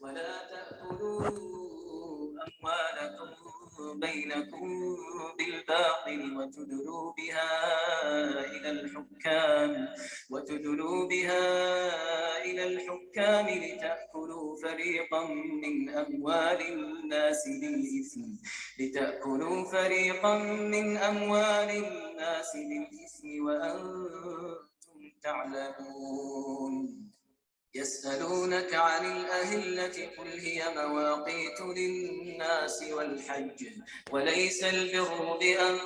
ولا تأكلوا أموالكم بينكم بالباطل وتدلوا بها إلى الحكام لتأكلوا فريقا من أموال الناس بالإثم وأنتم تعلمون. يسألونك عن الأهلة قل هي مواقيت للناس والحج وليس البر بأن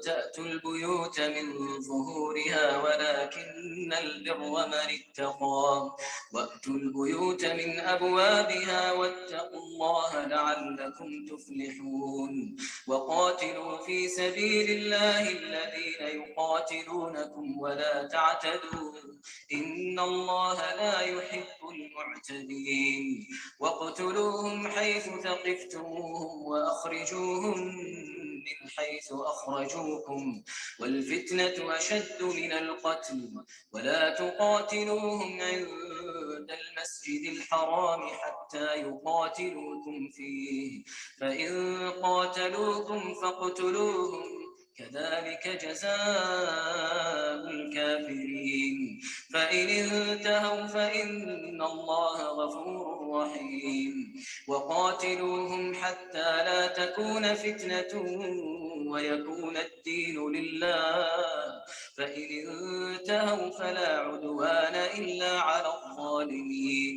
تأتوا البيوت من ظهورها ولكن البر من اتقى وأتوا البيوت من أبوابها واتقوا الله لعلكم تفلحون. وقاتلوا في سبيل الله الذين يقاتلونكم ولا تعتدوا إن الله لا يحب المعتدين. واقتلوهم حيث ثقفتموهم وأخرجوهم من حيث أخرجوكم والفتنة أشد من القتل ولا تقاتلوهم عند المسجد الحرام حتى يقاتلوكم فيه فإن قاتلوكم فاقتلوهم كذلك جزاء الكافرين. فإن انتهوا فإن الله غفور رحيم. وقاتلوهم حتى لا تكون فتنة ويكون الدين لله فإن انتهوا فلا عدوان إلا على الظالمين.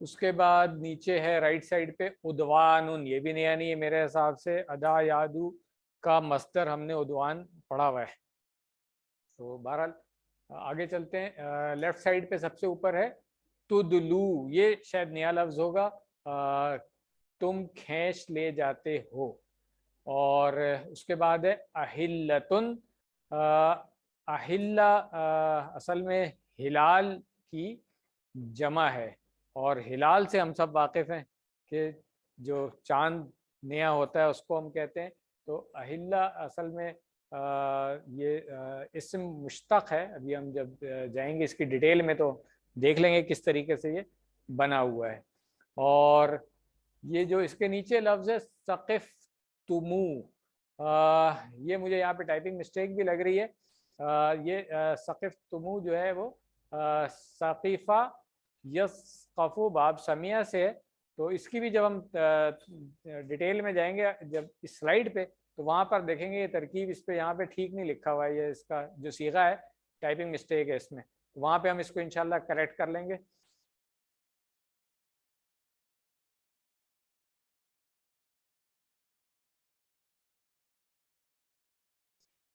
اس کے بعد نیچے ہے رائٹ سائڈ پہ ادوان، یہ بھی نیا نہیں ہے میرے حساب سے، ادا یادو کا مصدر ہم نے ادوان پڑھا ہوا ہے. تو بہرحال آگے چلتے ہیں. لیفٹ سائڈ پہ سب سے اوپر ہے تدلو، یہ شاید نیا لفظ ہوگا، تم کھینچ لے جاتے ہو. اور اس کے بعد ہے اہلتن، اہلا اصل میں ہلال کی جمع ہے، اور ہلال سے ہم سب واقف ہیں کہ جو چاند نیا ہوتا ہے اس کو ہم کہتے ہیں. تو اہلا اصل میں یہ اسم مشتق ہے. ابھی ہم جب جائیں گے اس کی ڈیٹیل میں تو دیکھ لیں گے کس طریقے سے یہ بنا ہوا ہے. اور یہ جو اس کے نیچے لفظ ہے ثقف تمو، یہ مجھے یہاں پہ ٹائپنگ مسٹیک بھی لگ رہی ہے. یہ ثقف تمو جو ہے وہ ثقیفہ یثقفو باب سمیہ سے ہے. تو اس کی بھی جب ہم ڈیٹیل میں جائیں گے جب اس سلائیڈ پہ تو وہاں پر دیکھیں گے یہ ترکیب اس پہ یہاں پہ ٹھیک نہیں لکھا ہوا ہے، یہ اس کا جو صیغہ ہے ٹائپنگ مسٹیک ہے اس میں، وہاں پہ ہم اس کو انشاءاللہ کریکٹ کر لیں گے.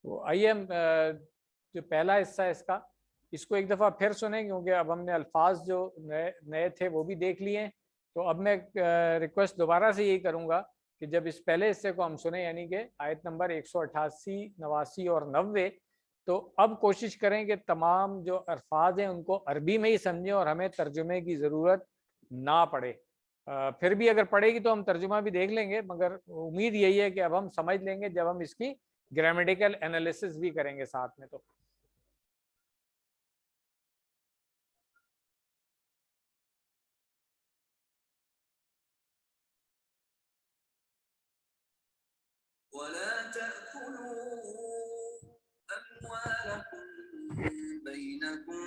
تو آئیے ہم جو پہلا حصہ ہے اس کا، اس کو ایک دفعہ پھر سنیں کیونکہ اب ہم نے الفاظ جو نئے تھے وہ بھی دیکھ لیے ہیں. تو اب میں ریکویسٹ دوبارہ سے یہی کروں گا کہ جب اس پہلے حصے کو ہم سنیں یعنی کہ آیت نمبر 188 89 اور 90، تو اب کوشش کریں کہ تمام جو الفاظ ہیں ان کو عربی میں ہی سمجھیں اور ہمیں ترجمے کی ضرورت نہ پڑے. پھر بھی اگر پڑے گی تو ہم ترجمہ بھی دیکھ لیں گے، مگر امید یہی ہے کہ اب ہم سمجھ لیں گے جب ہم اس کی گرامیٹیکل انالیسس بھی کریں گے ساتھ میں. تو ولا تأكلوا أموالكم بينكم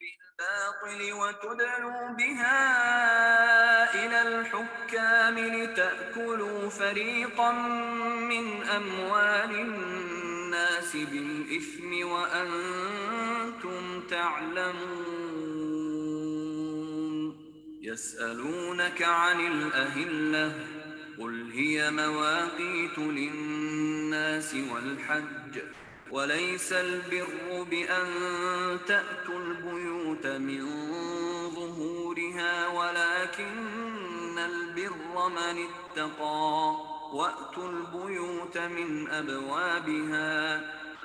بالباطل وتدلوا بها إلى الحكام لتأكلوا فريقا من أموال الناس بالإثم وأنتم تعلمون. يسألونك عن الأهلة قل هي مواقيت للناس والحج وليس البر بأن تأتوا البيوت من ظهورها ولكن البر من اتقى وأتوا البيوت من أبوابها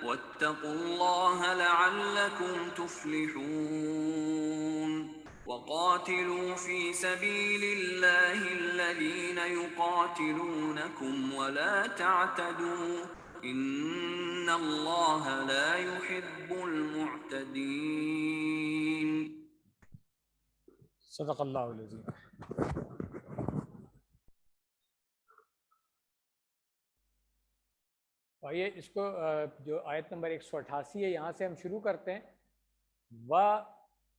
واتقوا الله لعلكم تفلحون. وقاتلوا في سبيل الله الذين يقاتلونكم ولا تعتدوا إن الله لا يحب المعتدين. صدق اللہ العظیم. آئیے اس کو جو آیت نمبر 188 ہے یہاں سے ہم شروع کرتے ہیں.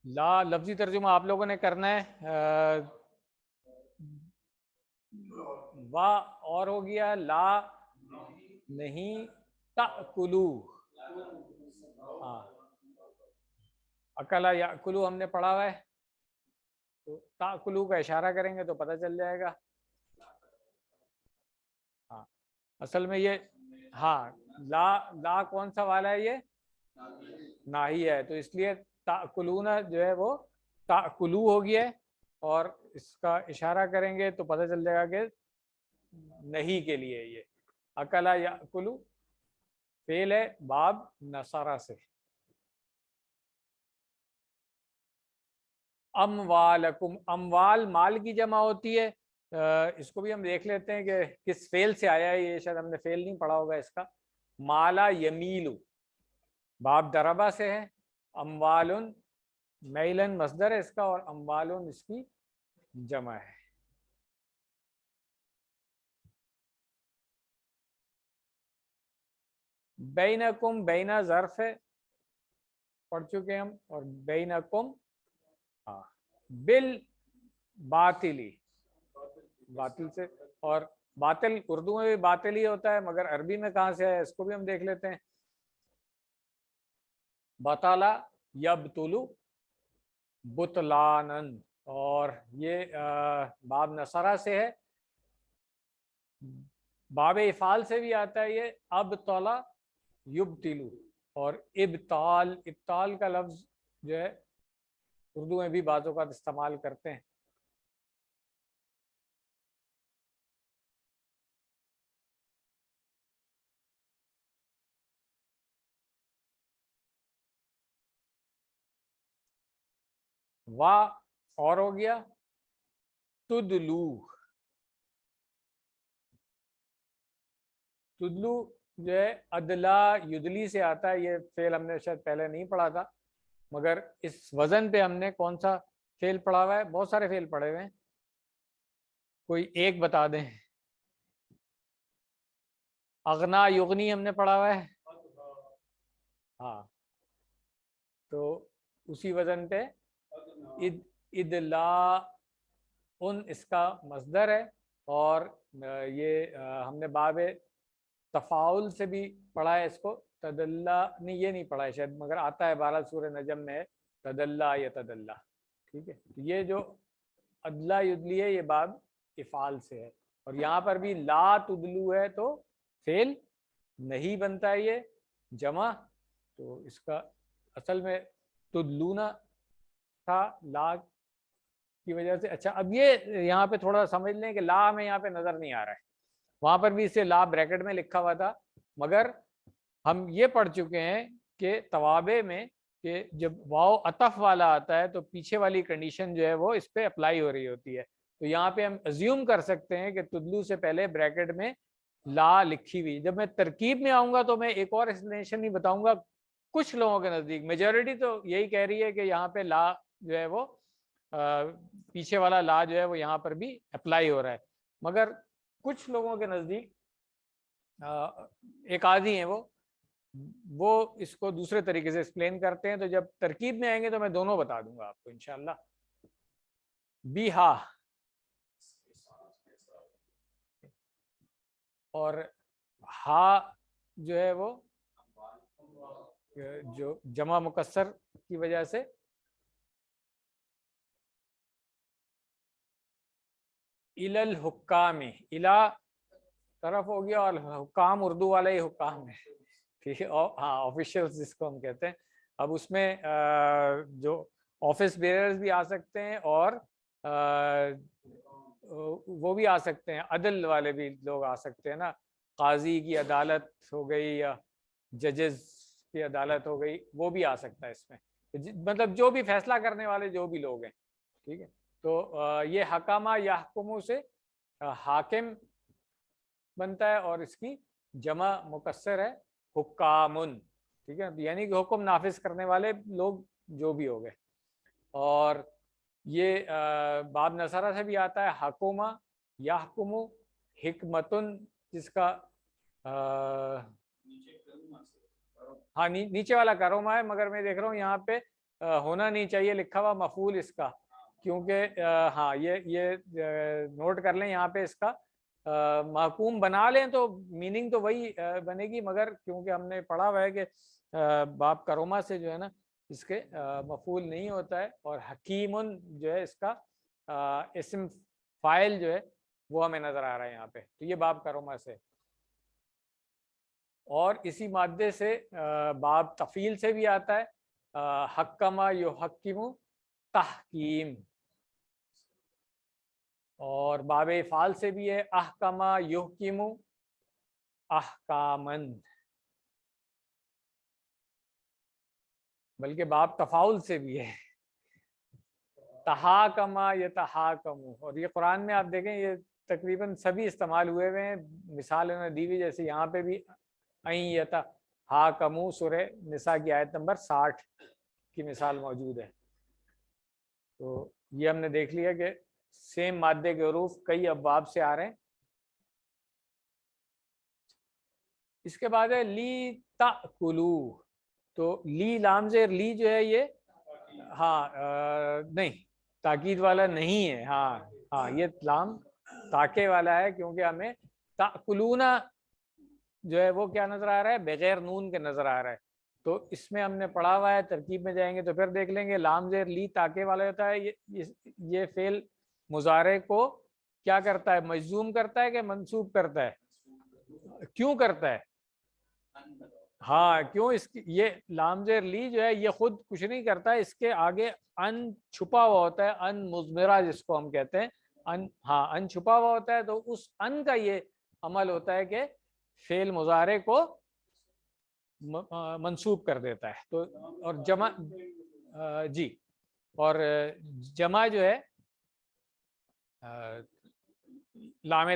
لا لفظی ترجمہ آپ لوگوں نے کرنا ہے. وا اور ہو گیا لا نہیں تأکلو. ہاں اکلا یاکلو ہم نے پڑھا ہوا ہے، تو تأکلو کا اشارہ کریں گے تو پتہ چل جائے گا. ہاں اصل میں یہ ہاں لا کون سا والا ہے، یہ ناہی ہے، تو اس لیے تأکلون جو ہے وہ تأکلو ہو گیا ہے، اور اس کا اشارہ کریں گے تو پتہ چل جائے گا کہ نہیں کے لیے. یہ اکلا یاکلو فعل ہے باب نصارہ سے. اموالکم، اموال مال کی جمع ہوتی ہے. اس کو بھی ہم دیکھ لیتے ہیں کہ کس فعل سے آیا ہے. یہ شاید ہم نے فعل نہیں پڑھا ہوگا اس کا. مالا یمیلو باب دربا سے ہے. اموالن میلن مصدر ہے اس کا، اور اموالن اس کی جمع ہے. بینکم، بینا ظرف ہے پڑھ چکے ہم، اور بینکم ہاں بل باطلی باطل سے. اور باطل اردو میں بھی باطل ہی ہوتا ہے، مگر عربی میں کہاں سے ہے اس کو بھی ہم دیکھ لیتے ہیں. بطالا یبطلو بطلانن، اور یہ باب نصرہ سے ہے. باب افعال سے بھی آتا ہے یہ ابطلا یبتلو. اور ابطال کا لفظ جو ہے اردو میں بھی بعض اوقات استعمال کرتے ہیں. وا اور ہو گیا تدلو. تدلو جو ہے ادلا یدلی سے آتا ہے. یہ فعل ہم نے شاید پہلے نہیں پڑھا تھا، مگر اس وزن پہ ہم نے کون سا فعل پڑھا ہوا ہے؟ بہت سارے فعل پڑھے ہوئے ہیں، کوئی ایک بتا دیں. اغنا یغنی ہم نے پڑھا ہوا ہے. ہاں، تو اسی وزن پہ ادلا ان اس کا مصدر ہے. اور یہ ہم نے باب تفاعل سے بھی پڑھا ہے اس کو. تدلہ نہیں، یہ نہیں پڑھا ہے شاید، مگر آتا ہے بہرحال سورہ نجم میں تدلہ یا تدلہ. ٹھیک ہے، یہ جو ادلا یدلی ہے یہ باب افعال سے ہے. اور یہاں پر بھی لا تدلو ہے تو فعل نہیں بنتا ہے یہ جمع. تو اس کا اصل میں تدلونا تھا لا کی وجہ سے. اچھا، اب یہ یہاں پہ تھوڑا سمجھ لیں کہ لا ہمیں یہاں پہ نظر نہیں آ رہا ہے. وہاں پر بھی اسے لا بریکٹ میں لکھا ہوا تھا، مگر ہم یہ پڑھ چکے ہیں کہ توابع میں کہ جب واو عطف والا آتا ہے تو پیچھے والی کنڈیشن جو ہے وہ اس پہ اپلائی ہو رہی ہوتی ہے. تو یہاں پہ ہم ازیوم کر سکتے ہیں کہ تدلو سے پہلے بریکٹ میں لا لکھی ہوئی. جب میں ترکیب میں آؤں گا تو میں ایک اور ایکسپلینیشن نہیں بتاؤں گا. کچھ لوگوں کے نزدیک میجورٹی تو یہی کہہ رہی ہے کہ یہاں پہ لا جو ہے وہ پیچھے والا لا جو ہے وہ یہاں پر بھی اپلائی ہو رہا ہے. مگر کچھ لوگوں کے نزدیک ایک آدھی ہیں وہ اس کو دوسرے طریقے سے ایکسپلین کرتے ہیں. تو جب ترکیب میں آئیں گے تو میں دونوں بتا دوں گا آپ کو انشاءاللہ. بی ہا اور ہا جو ہے وہ جو جمع مکسر کی وجہ سے الحکام الا طرف ہو گیا، اور حکام اردو والا ہی حکام ہے. ٹھیک ہے، ہاں آفیشیل جس کو ہم کہتے ہیں. اب اس میں جو آفس بیئرز بھی آ سکتے ہیں اور وہ بھی آ سکتے ہیں، عدل والے بھی لوگ آ سکتے ہیں نا. قاضی کی عدالت ہو گئی یا ججز کی عدالت ہو گئی، وہ بھی آ سکتا ہے اس میں. مطلب جو بھی فیصلہ کرنے والے جو بھی لوگ ہیں. ٹھیک ہے، تو یہ حکامہ یحکمو سے حاکم بنتا ہے اور اس کی جمع مکسر ہے حکامن. ٹھیک ہے، یعنی کہ حکم نافذ کرنے والے لوگ جو بھی ہو گئے. اور یہ باب نصرہ سے بھی آتا ہے حکومہ یحکمو حکمتن، جس کا ہاں نیچے والا کروما ہے، مگر میں دیکھ رہا ہوں یہاں پہ ہونا نہیں چاہیے لکھا ہوا مفعول اس کا، کیونکہ ہاں یہ نوٹ کر لیں یہاں پہ اس کا محکوم بنا لیں تو میننگ تو وہی بنے گی، مگر کیونکہ ہم نے پڑھا ہوا ہے کہ باب کروما سے جو ہے نا اس کے مفعول نہیں ہوتا ہے. اور حکیمن جو ہے اس کا اسم فاعل جو ہے وہ ہمیں نظر آ رہا ہے یہاں پہ. تو یہ باب کروما سے. اور اسی مادے سے باب تفعیل سے بھی آتا ہے حکمہ یحکم تحکیم. اور باب افعال سے بھی ہے احکمہ یحکم احکامن. بلکہ باب تفاعل سے بھی ہے تحاکمہ یتحاکم. اور یہ قرآن میں آپ دیکھیں یہ تقریباً سبھی استعمال ہوئے ہوئے ہیں. مثال انہوں نے دی ہوئی، جیسے یہاں پہ بھی این یتحاکموا سورہ نساء کی آیت نمبر 60 کی مثال موجود ہے. تو یہ ہم نے دیکھ لیا کہ سیم مادے کے حروف کئی ابواب سے آ رہے ہیں. اس کے بعد ہے لی تأکلو. تو لی لام زیر لی جو ہے یہ نہیں تاکید والا نہیں ہے. ہاں یہ لام تاکے والا ہے، کیونکہ ہمیں تأکلون جو ہے وہ کیا نظر آ رہا ہے؟ بغیر نون کے نظر آ رہا ہے. تو اس میں ہم نے پڑھا ہوا ہے، ترکیب میں جائیں گے تو پھر دیکھ لیں گے. لام زیر لی تاکہ والا ہوتا ہے. یہ فعل مضارع کو کیا کرتا ہے؟ مجزوم کرتا ہے کہ منصوب کرتا ہے؟ کیوں کرتا ہے؟ ہاں کیوں؟ اس کی یہ لام زیر لی جو ہے یہ خود کچھ نہیں کرتا، اس کے آگے ان چھپا ہوا ہوتا ہے، ان مضمرہ جس کو ہم کہتے ہیں. ہاں ان چھپا ہوا ہوتا ہے، تو اس ان کا یہ عمل ہوتا ہے کہ فعل مضارع کو منسوب کر دیتا ہے. تو اور جمع جی، اور جمع جو ہے لام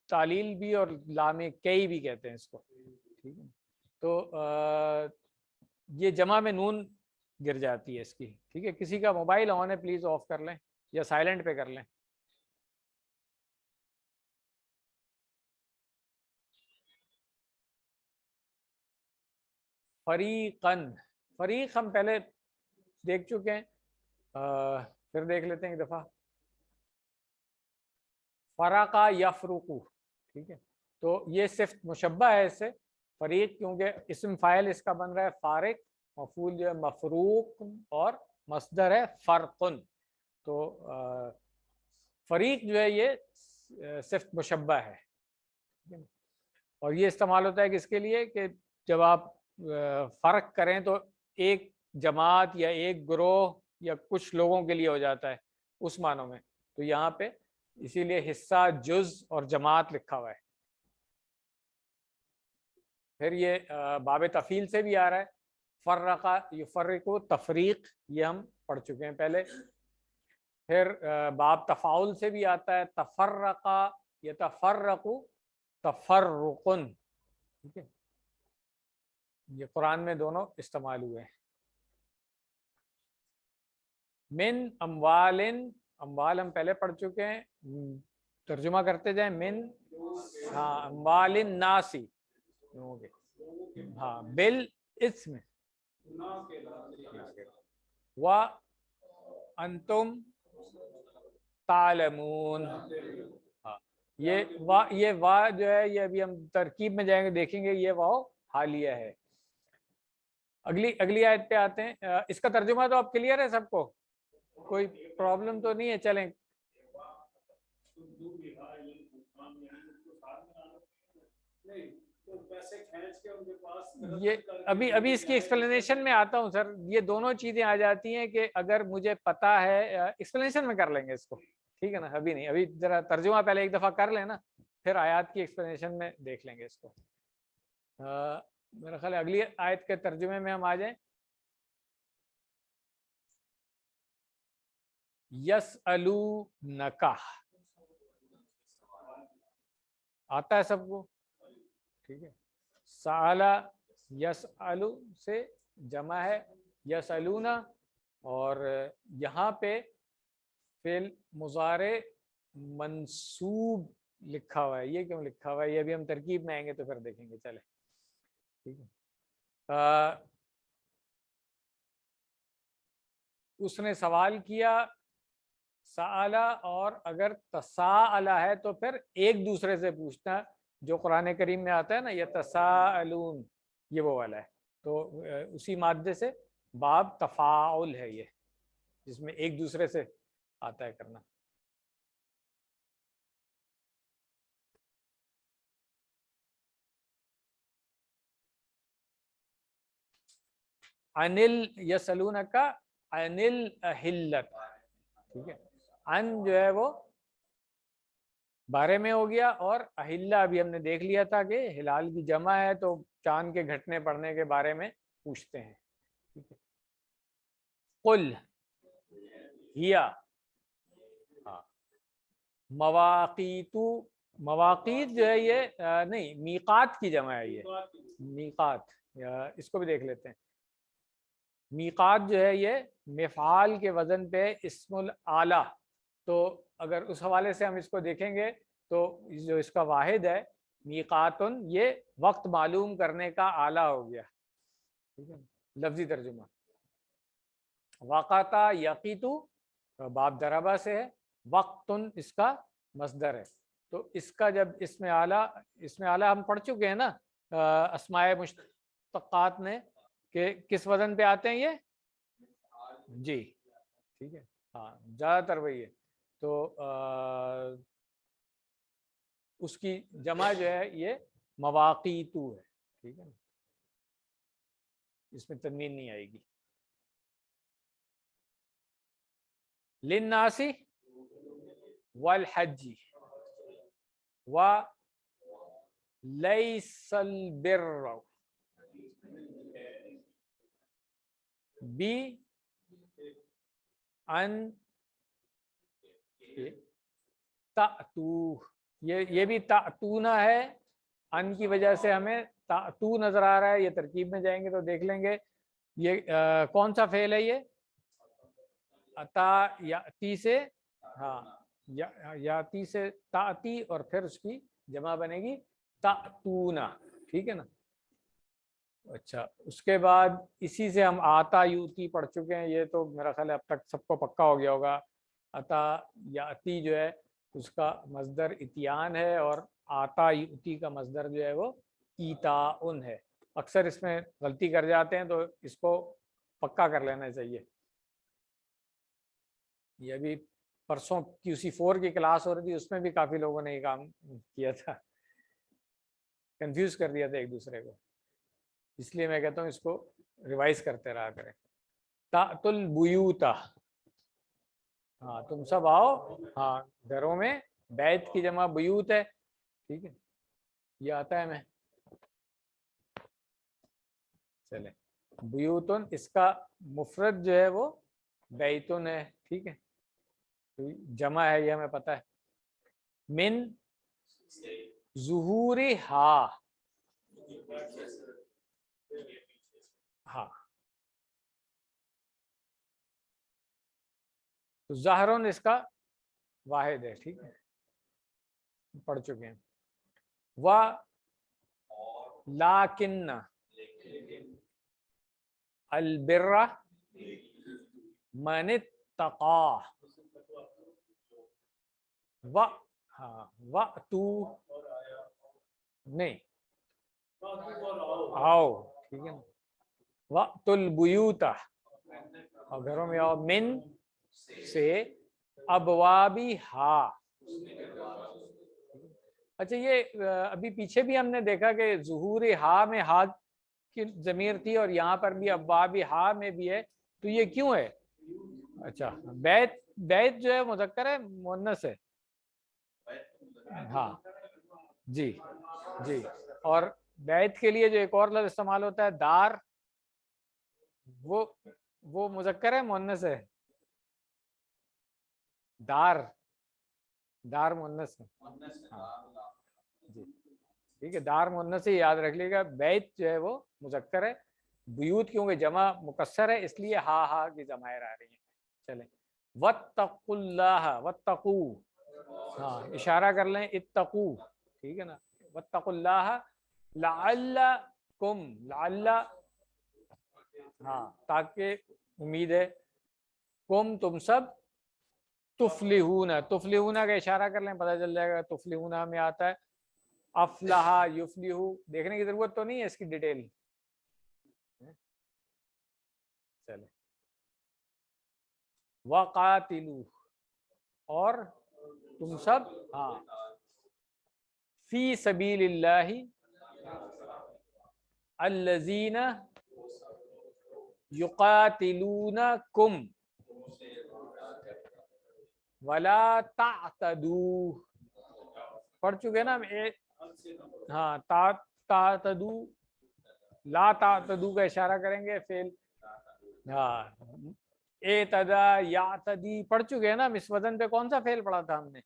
تعلیل بھی اور لام کئی بھی کہتے ہیں اس کو. ٹھیک ہے، تو یہ جمع میں نون گر جاتی ہے اس کی. ٹھیک ہے، کسی کا موبائل آن ہے پلیز آف کر لیں یا سائلنٹ پہ کر لیں. فریقن، فریق ہم پہلے دیکھ چکے ہیں، پھر دیکھ لیتے ہیں ایک دفعہ. فرقا یفرقو، ٹھیک ہے، تو یہ صرف مشبہ ہے اس سے فریق، کیونکہ اسم فاعل اس کا بن رہا ہے فارق، مفعول جو ہے مفروق، اور مصدر ہے فرقن. تو فریق جو ہے یہ صرف مشبہ ہے. اور یہ استعمال ہوتا ہے کس کے لیے؟ کہ جب آپ فرق کریں تو ایک جماعت یا ایک گروہ یا کچھ لوگوں کے لیے ہو جاتا ہے اس معنوں میں. تو یہاں پہ اسی لیے حصہ، جز اور جماعت لکھا ہوا ہے. پھر یہ باب تفعیل سے بھی آ رہا ہے، فرقا یفرقو، تفریق، یہ ہم پڑھ چکے ہیں پہلے. پھر باب تفاعل سے بھی آتا ہے، تفرقا یتفرقو تفرقن. ٹھیک ہے، یہ قرآن میں دونوں استعمال ہوئے ہیں. من اموال، اموال ہم پہلے پڑھ چکے ہیں، ترجمہ کرتے جائیں. من، ہاں، اموال الناسی، ہاں، بالاسم و انتم تعلمون. ہاں، یہ وا جو ہے یہ ابھی ہم ترکیب میں جائیں گے دیکھیں گے، یہ واو حالیہ ہے. اگلی آیت پہ آتے ہیں. اس کا ترجمہ تو اب کلیئر ہے سب کو، کوئی پرابلم تو نہیں ہے؟ چلیں. یہ ابھی اس کی ایکسپلینیشن میں آتا ہوں سر. یہ دونوں چیزیں آ جاتی ہیں کہ اگر مجھے پتا ہے، ایکسپلینیشن میں کر لیں گے اس کو. ٹھیک ہے نا، ابھی نہیں، ابھی ذرا ترجمہ پہلے ایک دفعہ کر لیں نا، پھر آیات کی ایکسپلینیشن میں دیکھ لیں گے اس کو. میرا خیال ہے اگلی آیت کے ترجمے میں ہم آ جائیں. یسألونک، آتا ہے سب کو؟ ٹھیک ہے، سأل یسأل سے جمع ہے یسألون، اور یہاں پہ فعل مضارع منصوب لکھا ہوا ہے. یہ کیوں لکھا ہوا ہے؟ یہ بھی ہم ترکیب میں آئیں گے تو پھر دیکھیں گے. چلے ٹھیک ہے. اس نے سوال کیا، سآلا، اور اگر تساءلہ ہے تو پھر ایک دوسرے سے پوچھنا، جو قرآن کریم میں آتا ہے نا یتساءلون، یہ وہ والا ہے. تو اسی مادے سے باب تفاعل ہے یہ، جس میں ایک دوسرے سے آتا ہے کرنا. انل یسألونک انل اہلت، ٹھیک ہے. ان جو ہے وہ بارے میں ہو گیا، اور اہلہ ابھی ہم نے دیکھ لیا تھا کہ ہلال کی جمع ہے، تو چاند کے گھٹنے پڑنے کے بارے میں پوچھتے ہیں. ٹھیک ہے، قل ہیا، ہاں، مواقیت، مواقیت جو ہے یہ نہیں، میقات کی جمع ہے یہ، میقات. اس کو بھی دیکھ لیتے ہیں. میقات جو ہے یہ مفعال کے وزن پہ اسم الآلہ. تو اگر اس حوالے سے ہم اس کو دیکھیں گے تو جو اس کا واحد ہے میقاتن، یہ وقت معلوم کرنے کا آلہ ہو گیا. ٹھیک ہے، لفظی ترجمہ. وقتا یقیتو باب دربہ سے ہے، وقتن اس کا مصدر ہے. تو اس کا جب اس میں اعلیٰ ہم پڑھ چکے ہیں نا اسماء مشتقات میں، کہ کس وزن پہ آتے ہیں یہ؟ جی ٹھیک ہے، ہاں زیادہ تر وہی ہے. تو اس کی جمع جو ہے یہ مواقیتو ہے. ٹھیک ہے نا، اس میں تنوین نہیں آئے گی. للناس والحج وليس البر بأن تأتو، یہ بھی تأتونا ہے، ان کی وجہ سے ہمیں تأتو نظر آ رہا ہے. یہ ترکیب میں جائیں گے تو دیکھ لیں گے یہ کون سا فعل ہے. یہ اتا یاتی سے، ہاں یاتی سے تاتی، اور پھر اس کی جمع بنے گی تأتونا. ٹھیک ہے نا. اچھا اس کے بعد اسی سے ہم آتا یوتی پڑھ چکے ہیں. یہ تو میرا خیال ہے اب تک سب کو پکا ہو گیا ہوگا. اتا یاتی جو ہے اس کا مصدر اتیان ہے، اور آتا یوتی کا مصدر جو ہے وہ ایتاؤن ہے. اکثر اس میں غلطی کر جاتے ہیں، تو اس کو پکا کر لینا چاہیے. یہ ابھی پرسوں QC4 کی کلاس ہو رہی تھی، اس میں بھی کافی لوگوں نے یہ کام کیا تھا، کنفیوز کر دیا تھا ایک دوسرے کو. اس لیے میں کہتا ہوں اس کو ریوائز کرتے رہا کریں. تأت البیوتا، ہاں تم سب آؤ ہاں گھروں میں. بیت کی جمع بیوت ہے. ٹھیک ہے، یہ آتا ہے میں چلے. بیوتن اس کا مفرد جو ہے وہ بیتن ہے. ٹھیک ہے، جمع ہے یہ ہمیں پتہ ہے. من ظہورہا، ہاں تو ظاہرون اس کا واحد ہے. ٹھیک ہے، پڑھ چکے ہیں. و لیکن البر من اتقا، و ہاں وَأْتُو نہیں آؤ. ٹھیک ہے نا. وَأْتُوا الْبُيُوتَ، اور گھروں میں آؤ. من سے ابوابہا. اچھا یہ ابھی پیچھے بھی ہم نے دیکھا کہ ظہور ہا میں ہا کی ضمیر تھی، اور یہاں پر بھی ابوابہا میں بھی ہے. تو یہ کیوں ہے؟ اچھا بیت، بیت جو ہے مذکر ہے مؤنث ہے؟ ہاں جی جی. اور بیت کے لیے جو ایک اور لفظ استعمال ہوتا ہے دار، وہ مذکر ہے مؤنث ہے؟ دار، دار مؤنث ہے. جی ٹھیک ہے، دار مؤنث سے یاد رکھ لیے گا. بیت جو ہے وہ مذکر ہے، بیوت کیونکہ جمع مکسر ہے اس لیے ہا ہا کی ضمائر آ رہی ہیں. چلیں. واتقوا اللہ، واتقوا، ہاں اشارہ کر لیں اتقو. ٹھیک ہے نا. واتقوا اللہ لعلکم، لعل ہاں تاکہ امید ہے، کم تم سب تفلحون، تفلحون کا اشارہ کر لیں پتہ چل جائے گا. تفلحون میں آتا ہے افلح یفلح. دیکھنے کی ضرورت تو نہیں ہے اس کی ڈیٹیل. چلے. وقاتلو، اور تم سب ہاں فی سبیل اللہ الذین یقاتلونکم ولا تعتدوا. پڑھ چکے نا ہم. ہاں تعتدو، لا تعتدو کا اشارہ کریں گے فعل. ہاں اعتدا یعتدی پڑھ چکے ہیں نا ہم. اس وزن پہ کون سا فعل پڑھا تھا ہم نے؟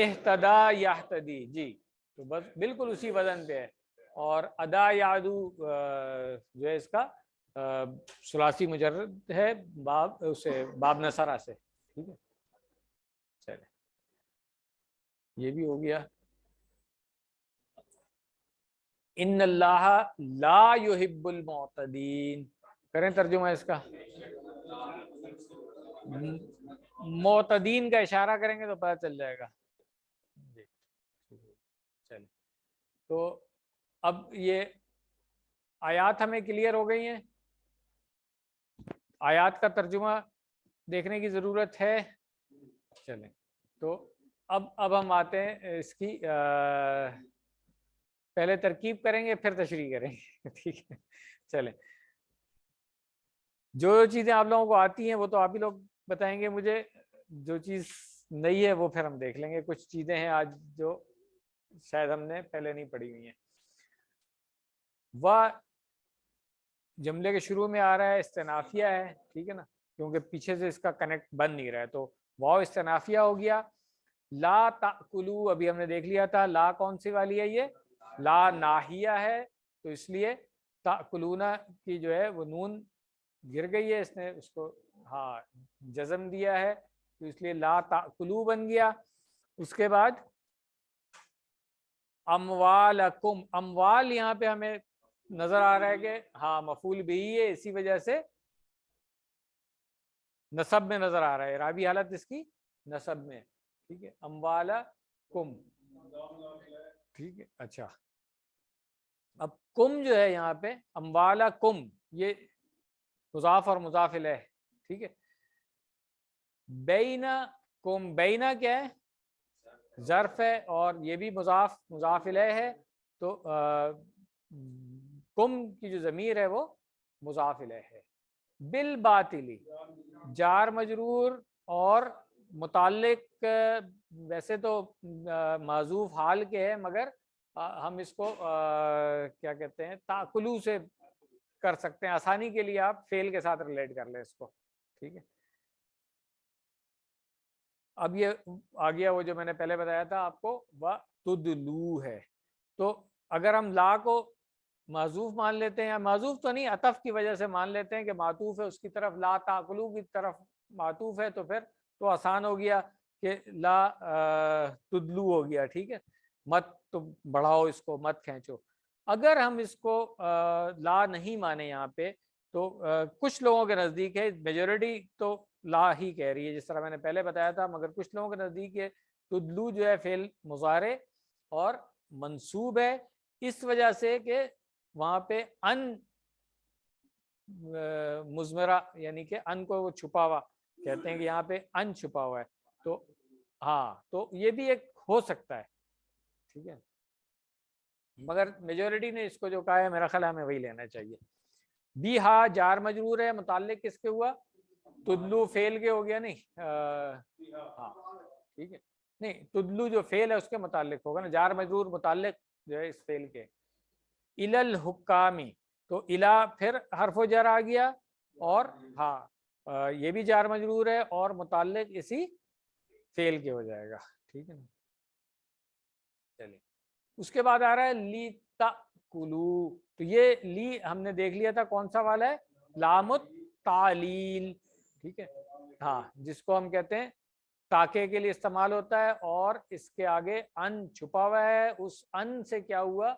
اہتدا یہتدی. جی تو بس بالکل اسی وزن پہ ہے. اور ادا یادو جو ہے اس کا ثلاثی مجرد ہے باب اسے باب نصرہ سے. ٹھیک ہے چلے یہ بھی ہو گیا. ان اللہ لا یحب المعتدین. کریں ترجمہ اس کا. معتدین کا اشارہ کریں گے تو پتہ چل جائے گا. جی چلے. تو اب یہ آیات ہمیں کلیئر ہو گئی ہیں؟ آیات کا ترجمہ دیکھنے کی ضرورت ہے؟ چلیں تو اب ہم آتے ہیں اس کی پہلے ترکیب کریں گے پھر تشریح کریں گے ٹھیک ہے. چلیں جو چیزیں آپ لوگوں کو آتی ہیں وہ تو آپ ہی لوگ بتائیں گے مجھے، جو چیز نہیں ہے وہ پھر ہم دیکھ لیں گے. کچھ چیزیں ہیں آج جو شاید ہم نے پہلے نہیں پڑھی ہوئی ہیں. وہ جملے کے شروع میں آ رہا ہے استنافیہ ہے، ٹھیک ہے نا، کیونکہ پیچھے سے اس کا کنیکٹ بن نہیں رہا ہے، تو واو استنافیہ ہو گیا. لا تاکلو ابھی ہم نے دیکھ لیا تھا، لا کون سی والی ہے؟ یہ لا ناہیہ ہے، تو اس لیے تاکلونا کی جو ہے وہ نون گر گئی ہے، اس نے اس کو ہاں جزم دیا ہے، تو اس لیے لا تاکلو بن گیا. اس کے بعد اموالکم، اموال یہاں پہ ہمیں نظر آ رہا ہے کہ ہاں مفعول بھی ہے، اسی وجہ سے نصب میں نظر آ رہا ہے، اعرابی حالت اس کی نصب میں، ٹھیک ہے. اموالکم، ٹھیک ہے. اچھا اب کم جو ہے یہاں پہ اموالکم، یہ مضاف اور مضاف الیہ، ٹھیک ہے. بینا کم، بینا کیا ہے؟ ظرف ہے، اور یہ بھی مضاف مضاف الیہ ہے، تو کم کی جو ضمیر ہے وہ مضاف الیہ ہے. بالباطلی جار مجرور اور متعلق ویسے تو معذوف حال کے ہے، مگر ہم اس کو کیا کہتے ہیں تاکلو سے کر سکتے ہیں، آسانی کے لیے آپ فعل کے ساتھ ریلیٹ کر لیں اس کو، ٹھیک ہے. اب یہ آ گیا وہ جو میں نے پہلے بتایا تھا آپ کو، وَتُدْلُو ہے. تو اگر ہم لا کو معذوف مان لیتے ہیں، یا معذوف تو نہیں عطف کی وجہ سے مان لیتے ہیں کہ معطوف ہے اس کی طرف، لا تاکلو کی طرف معطوف ہے، تو پھر تو آسان ہو گیا کہ لا تدلو ہو گیا، ٹھیک ہے. مت تو بڑھاؤ اس کو، مت کھینچو. اگر ہم اس کو لا نہیں مانے یہاں پہ، تو کچھ لوگوں کے نزدیک ہے، میجورٹی تو لا ہی کہہ رہی ہے جس طرح میں نے پہلے بتایا تھا، مگر کچھ لوگوں کے نزدیک ہے تدلو جو ہے فعل مضارع اور منصوب ہے، اس وجہ سے کہ وہاں پہ ان مضمرہ یعنی کہ ان کو وہ چھپا ہوا کہتے ہیں کہ یہاں پہ ان چھپا ہوا ہے، تو ہاں تو یہ بھی ایک ہو سکتا ہے، ٹھیک ہے. مگر میجورٹی نے اس کو جو کہا ہے میرا خیال ہمیں وہی لینا چاہیے. بی ہا جار مجرور ہے، متعلق کس کے ہوا؟ تدلو فعل کے ہو گیا، نہیں ہاں ٹھیک ہے، نہیں تدلو جو فعل ہے اس کے متعلق ہوگا نا، جار مجرور متعلق جو ہے اس فعل کے. الی الحکامی، تو الا پھر حرف و جر آ گیا، اور ہاں یہ بھی جار مجرور ہے اور متعلق اسی فعل کے ہو جائے گا، ٹھیک ہے نا. چلیے اس کے بعد آ رہا ہے لی تاکلو، تو یہ لی ہم نے دیکھ لیا تھا کون سا والا ہے، لام التعلیل، ٹھیک ہے. ہاں جس کو ہم کہتے ہیں تاکے کے لیے استعمال ہوتا ہے، اور اس کے آگے ان چھپا ہوا ہے، اس ان سے کیا ہوا،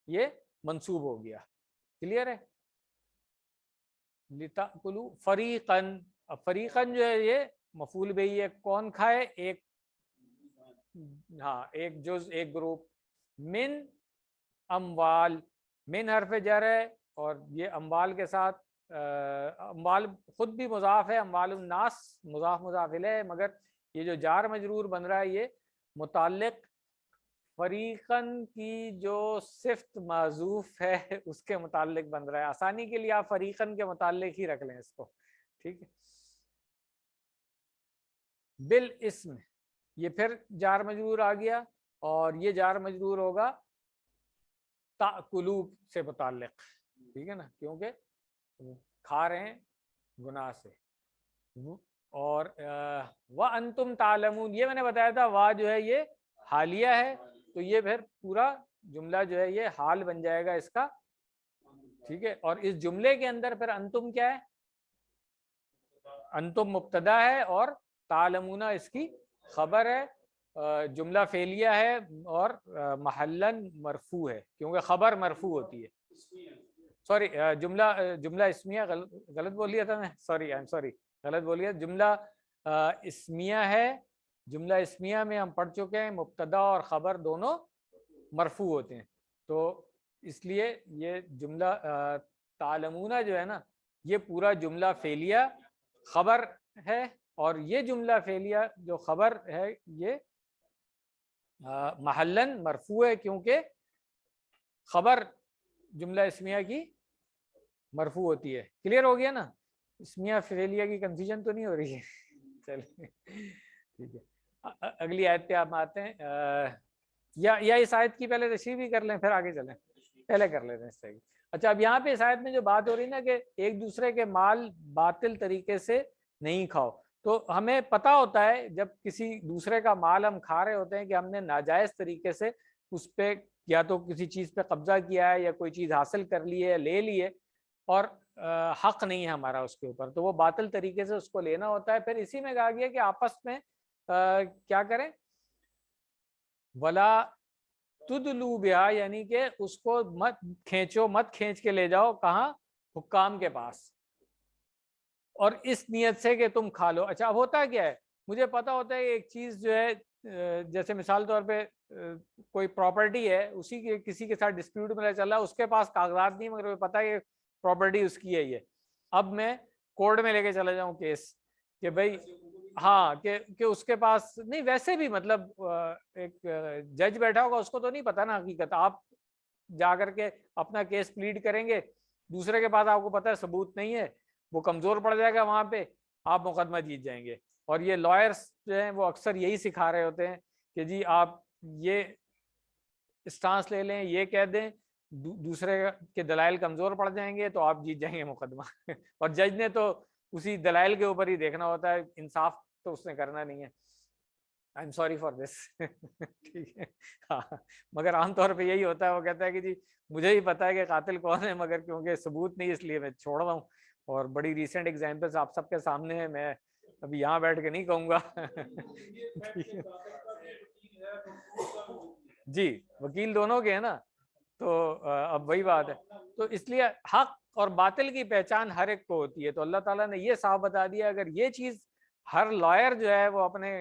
یہ منصوب ہو گیا. کلیئر ہے؟ لتاکلوا فریقن، اب فریقن جو ہے یہ مفعول بہی ہے، کون کھائے؟ ایک، ہاں ایک جز، ایک گروپ. من اموال، من حرف جر ہے، اور یہ اموال کے ساتھ اموال خود بھی مضاف ہے، اموال الناس مضاف مضاف الیہ، مگر یہ جو جار مجرور بن رہا ہے یہ متعلق فریقن کی جو صفت معذوف ہے اس کے متعلق بن رہا ہے. آسانی کے لیے آپ فریقن کے متعلق ہی رکھ لیں اس کو، ٹھیک ہے. بالاسم، یہ پھر جار مجرور آ گیا، اور یہ جار مجرور ہوگا تاکلو سے متعلق، ٹھیک ہے نا، کیونکہ کھا رہے ہیں گناہ سے. اور وَأَنْتُمْ تَعْلَمُونَ، یہ میں نے بتایا تھا وا جو ہے یہ حالیہ ہے، تو یہ پھر پورا جملہ جو ہے یہ حال بن جائے گا اس کا، ٹھیک ہے. اور اس جملے کے اندر پھر انتم کیا ہے؟ انتم مبتدا ہے، اور تعلمون اس کی خبر ہے. جملہ فعلیہ ہے اور محلن مرفوع ہے، کیونکہ خبر مرفوع ہوتی ہے. سوری جملہ اسمیہ، غلط بول لیا تھا میں، سوری آئی ایم سوری، غلط بولیے. جملہ اسمیہ ہے، جملہ اسمیہ میں ہم پڑھ چکے ہیں مبتدا اور خبر دونوں مرفوع ہوتے ہیں، تو اس لیے یہ جملہ تعلمون جو ہے نا یہ پورا جملہ فعلیہ خبر ہے، اور یہ جملہ فعلیہ جو خبر ہے یہ محلن مرفوع ہے، کیونکہ خبر جملہ اسمیہ کی مرفوع ہوتی ہے۔ کلیئر ہو گیا نا؟ اسمیہ فعلیہ کی کنفیوژن تو نہیں ہو رہی ہے؟ چلیے ٹھیک ہے، اگلی آیت پہ آپ آتے ہیں، یا اس آیت کی پہلے تشریح بھی کر لیں پھر آگے چلیں؟ پہلے کر لیتے ہیں اس سے۔ اچھا، اب یہاں پہ اس آیت میں جو بات ہو رہی نا کہ ایک دوسرے کے مال باطل طریقے سے نہیں کھاؤ، تو ہمیں پتہ ہوتا ہے جب کسی دوسرے کا مال ہم کھا رہے ہوتے ہیں کہ ہم نے ناجائز طریقے سے اس پہ یا تو کسی چیز پہ قبضہ کیا ہے یا کوئی چیز حاصل کر لی ہے، لے لی ہے، اور حق نہیں ہے ہمارا اس کے اوپر، تو وہ باطل طریقے سے اس کو لینا ہوتا ہے۔ پھر اسی میں کہا گیا کہ آپس میں کیا کریں، ولا تدلو بہا، یعنی کہ اس کو مت کھینچو، مت کھینچ کے لے جاؤ کہاں؟ حکام کے پاس، اور اس نیت سے کہ تم کھا لو۔ اچھا، اب ہوتا کیا ہے، مجھے پتا ہوتا ہے ایک چیز جو ہے جیسے مثال طور پہ کوئی پراپرٹی ہے، اسی کے کسی کے ساتھ ڈسپیوٹ میں چل رہا ہے، اس کے پاس کاغذات نہیں مگر مجھے پتا ہے کہ پراپرٹی اس کی ہے یہ، اب میں کورٹ میں لے کے چلا جاؤں کیس کہ بھائی ہاں کہ اس کے پاس نہیں، ویسے بھی مطلب ایک جج بیٹھا ہوگا اس کو تو نہیں پتا نا حقیقت، آپ جا کر کے اپنا کیس پلیڈ کریں گے، دوسرے کے پاس آپ کو پتا ہے ثبوت نہیں ہے، وہ کمزور پڑ جائے گا، وہاں پہ آپ مقدمہ جیت جائیں گے۔ اور یہ لائرس جو ہیں وہ اکثر یہی سکھا رہے ہوتے ہیں کہ جی آپ یہ اسٹانس لے لیں، یہ کہہ دیں، دوسرے کے دلائل کمزور پڑ جائیں گے تو آپ جیت جائیں گے مقدمہ اور جج نے تو اسی دلائل کے اوپر ہی دیکھنا ہوتا ہے، انصاف تو اس نے کرنا نہیں ہے۔ I am sorry for this ٹھیک ہے، ہاں، مگر عام طور پہ یہی ہوتا ہے، وہ کہتا ہے کہ جی مجھے ہی پتا ہے کہ قاتل کون ہے مگر کیونکہ ثبوت نہیں اس لیے میں چھوڑ رہا ہوں، اور بڑی ریسنٹ ایگزامپلس آپ سب کے سامنے ہیں، میں ابھی یہاں بیٹھ کے نہیں کہوں گا جی وکیل دونوں کے ہیں نا، تو اب وہی بات ہے، تو اس لیے حق اور باطل کی پہچان ہر ایک کو ہوتی ہے، تو اللہ تعالیٰ نے یہ صاف بتا دیا، اگر یہ چیز ہر لائر جو ہے وہ اپنے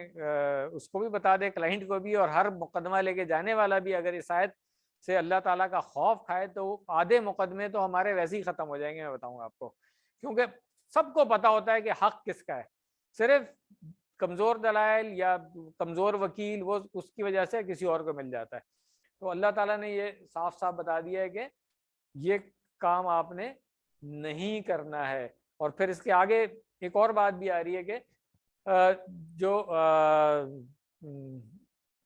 اس کو بھی بتا دے، کلائنٹ کو بھی، اور ہر مقدمہ لے کے جانے والا بھی اگر اس آیت سے اللہ تعالیٰ کا خوف کھائے تو آدھے مقدمے تو ہمارے ویسے ہی ختم ہو جائیں گے، میں بتاؤں گا آپ کو، کیونکہ سب کو پتا ہوتا ہے کہ حق کس کا ہے، صرف کمزور دلائل یا کمزور وکیل وہ اس کی وجہ سے کسی اور کو مل جاتا ہے۔ تو اللہ تعالیٰ نے یہ صاف صاف بتا دیا ہے کہ یہ کام آپ نے نہیں کرنا ہے۔ اور پھر اس کے آگے ایک اور بات بھی آ رہی ہے کہ جو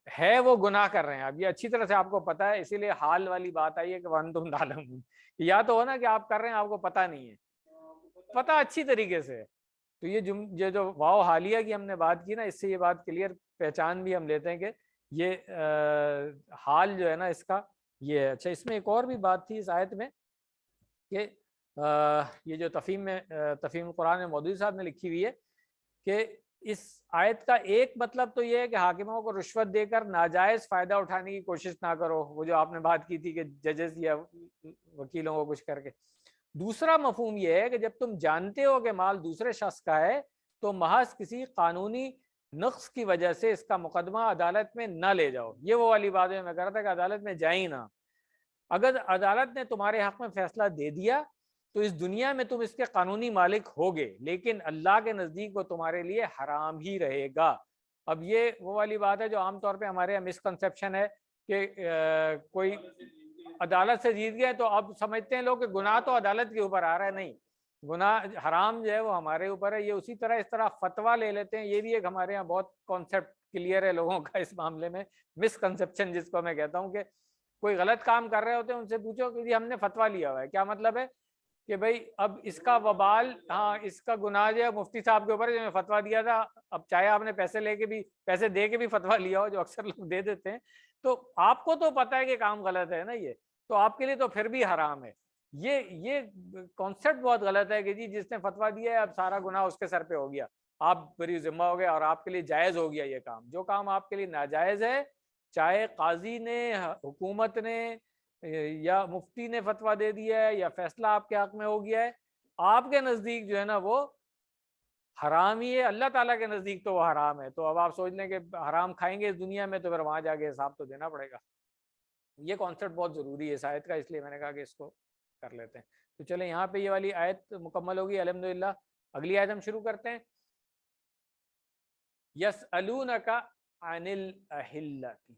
ہے وہ گناہ کر رہے ہیں، اب یہ اچھی طرح سے آپ کو پتا ہے، اسی لیے حال والی بات آئی ہے کہ وَأَنْتُمْ تَعْلَمُونَ، یا تو ہو نا کہ آپ کر رہے ہیں آپ کو پتا نہیں ہے، پتا اچھی طریقے سے، تو یہ جو واو حالیہ کی ہم نے بات کی نا، اس سے یہ بات کلیئر پہچان بھی ہم لیتے ہیں کہ یہ حال جو ہے نا اس کا یہ ہے۔ اچھا، اس میں ایک اور بھی بات تھی اس آیت میں کہ یہ جو تفہیم قرآن میں مودودی صاحب نے لکھی ہوئی ہے کہ اس آیت کا ایک مطلب تو یہ ہے کہ حاکموں کو رشوت دے کر ناجائز فائدہ اٹھانے کی کوشش نہ کرو، وہ جو آپ نے بات کی تھی کہ ججز یا وکیلوں کو کچھ کر کے۔ دوسرا مفہوم یہ ہے کہ جب تم جانتے ہو کہ مال دوسرے شخص کا ہے تو محض کسی قانونی نقص کی وجہ سے اس کا مقدمہ عدالت میں نہ لے جاؤ، یہ وہ والی بات ہے میں کہہ رہا تھا کہ عدالت میں جائیں نہ، اگر عدالت نے تمہارے حق میں فیصلہ دے دیا تو اس دنیا میں تم اس کے قانونی مالک ہوگے، لیکن اللہ کے نزدیک وہ تمہارے لیے حرام ہی رہے گا۔ اب یہ وہ والی بات ہے جو عام طور پہ ہمارے یہاں مسکنسیپشن ہے کہ کوئی عدالت سے جیت گیا تو اب سمجھتے ہیں لوگ کہ گناہ تو عدالت کے اوپر آ رہا ہے، نہیں، گناہ حرام جو ہے وہ ہمارے اوپر ہے۔ یہ اسی طرح اس طرح فتویٰ لے لیتے ہیں، یہ بھی ایک ہمارے یہاں بہت کانسیپٹ کلیئر ہے لوگوں کا اس معاملے میں، مسکنسیپشن جس کو میں کہتا ہوں کہ کوئی غلط کام کر رہے ہوتے ہیں ان سے پوچھو کہ جی ہم نے فتویٰ لیا ہوا ہے، کیا مطلب ہے کہ بھائی اب اس کا وبال، ہاں اس کا گناہ جو ہے مفتی صاحب کے اوپر، جو میں فتویٰ دیا تھا، اب چاہے آپ نے پیسے دے کے بھی فتویٰ لیا ہو، جو اکثر لوگ دے دیتے ہیں، تو آپ کو تو پتہ ہے کہ کام غلط ہے نا، یہ تو آپ کے لیے تو پھر بھی حرام ہے۔ یہ کانسیپٹ بہت غلط ہے کہ جی جس نے فتویٰ دیا ہے اب سارا گناہ اس کے سر پہ ہو گیا، آپ بری ذمہ ہو گئے اور آپ کے لیے جائز ہو گیا یہ کام۔ جو کام آپ کے لیے ناجائز ہے، چاہے قاضی نے، حکومت نے یا مفتی نے فتویٰ دے دیا ہے یا فیصلہ آپ کے حق میں ہو گیا ہے، آپ کے نزدیک جو ہے نا وہ حرام ہی ہے، اللہ تعالیٰ کے نزدیک تو وہ حرام ہے۔ تو اب آپ سوچ لیں کہ حرام کھائیں گے اس دنیا میں تو پھر وہاں جا کے حساب تو دینا پڑے گا۔ یہ کانسیپٹ بہت ضروری ہے اس آیت کا، اس لیے میں نے کہا کہ اس کو کر لیتے ہیں. تو چلیں یہاں پہ یہ والی آیت مکمل ہوگی الحمدللہ. اگلی آیت ہم شروع کرتے ہیں. یسألونک عن الاہلۃ.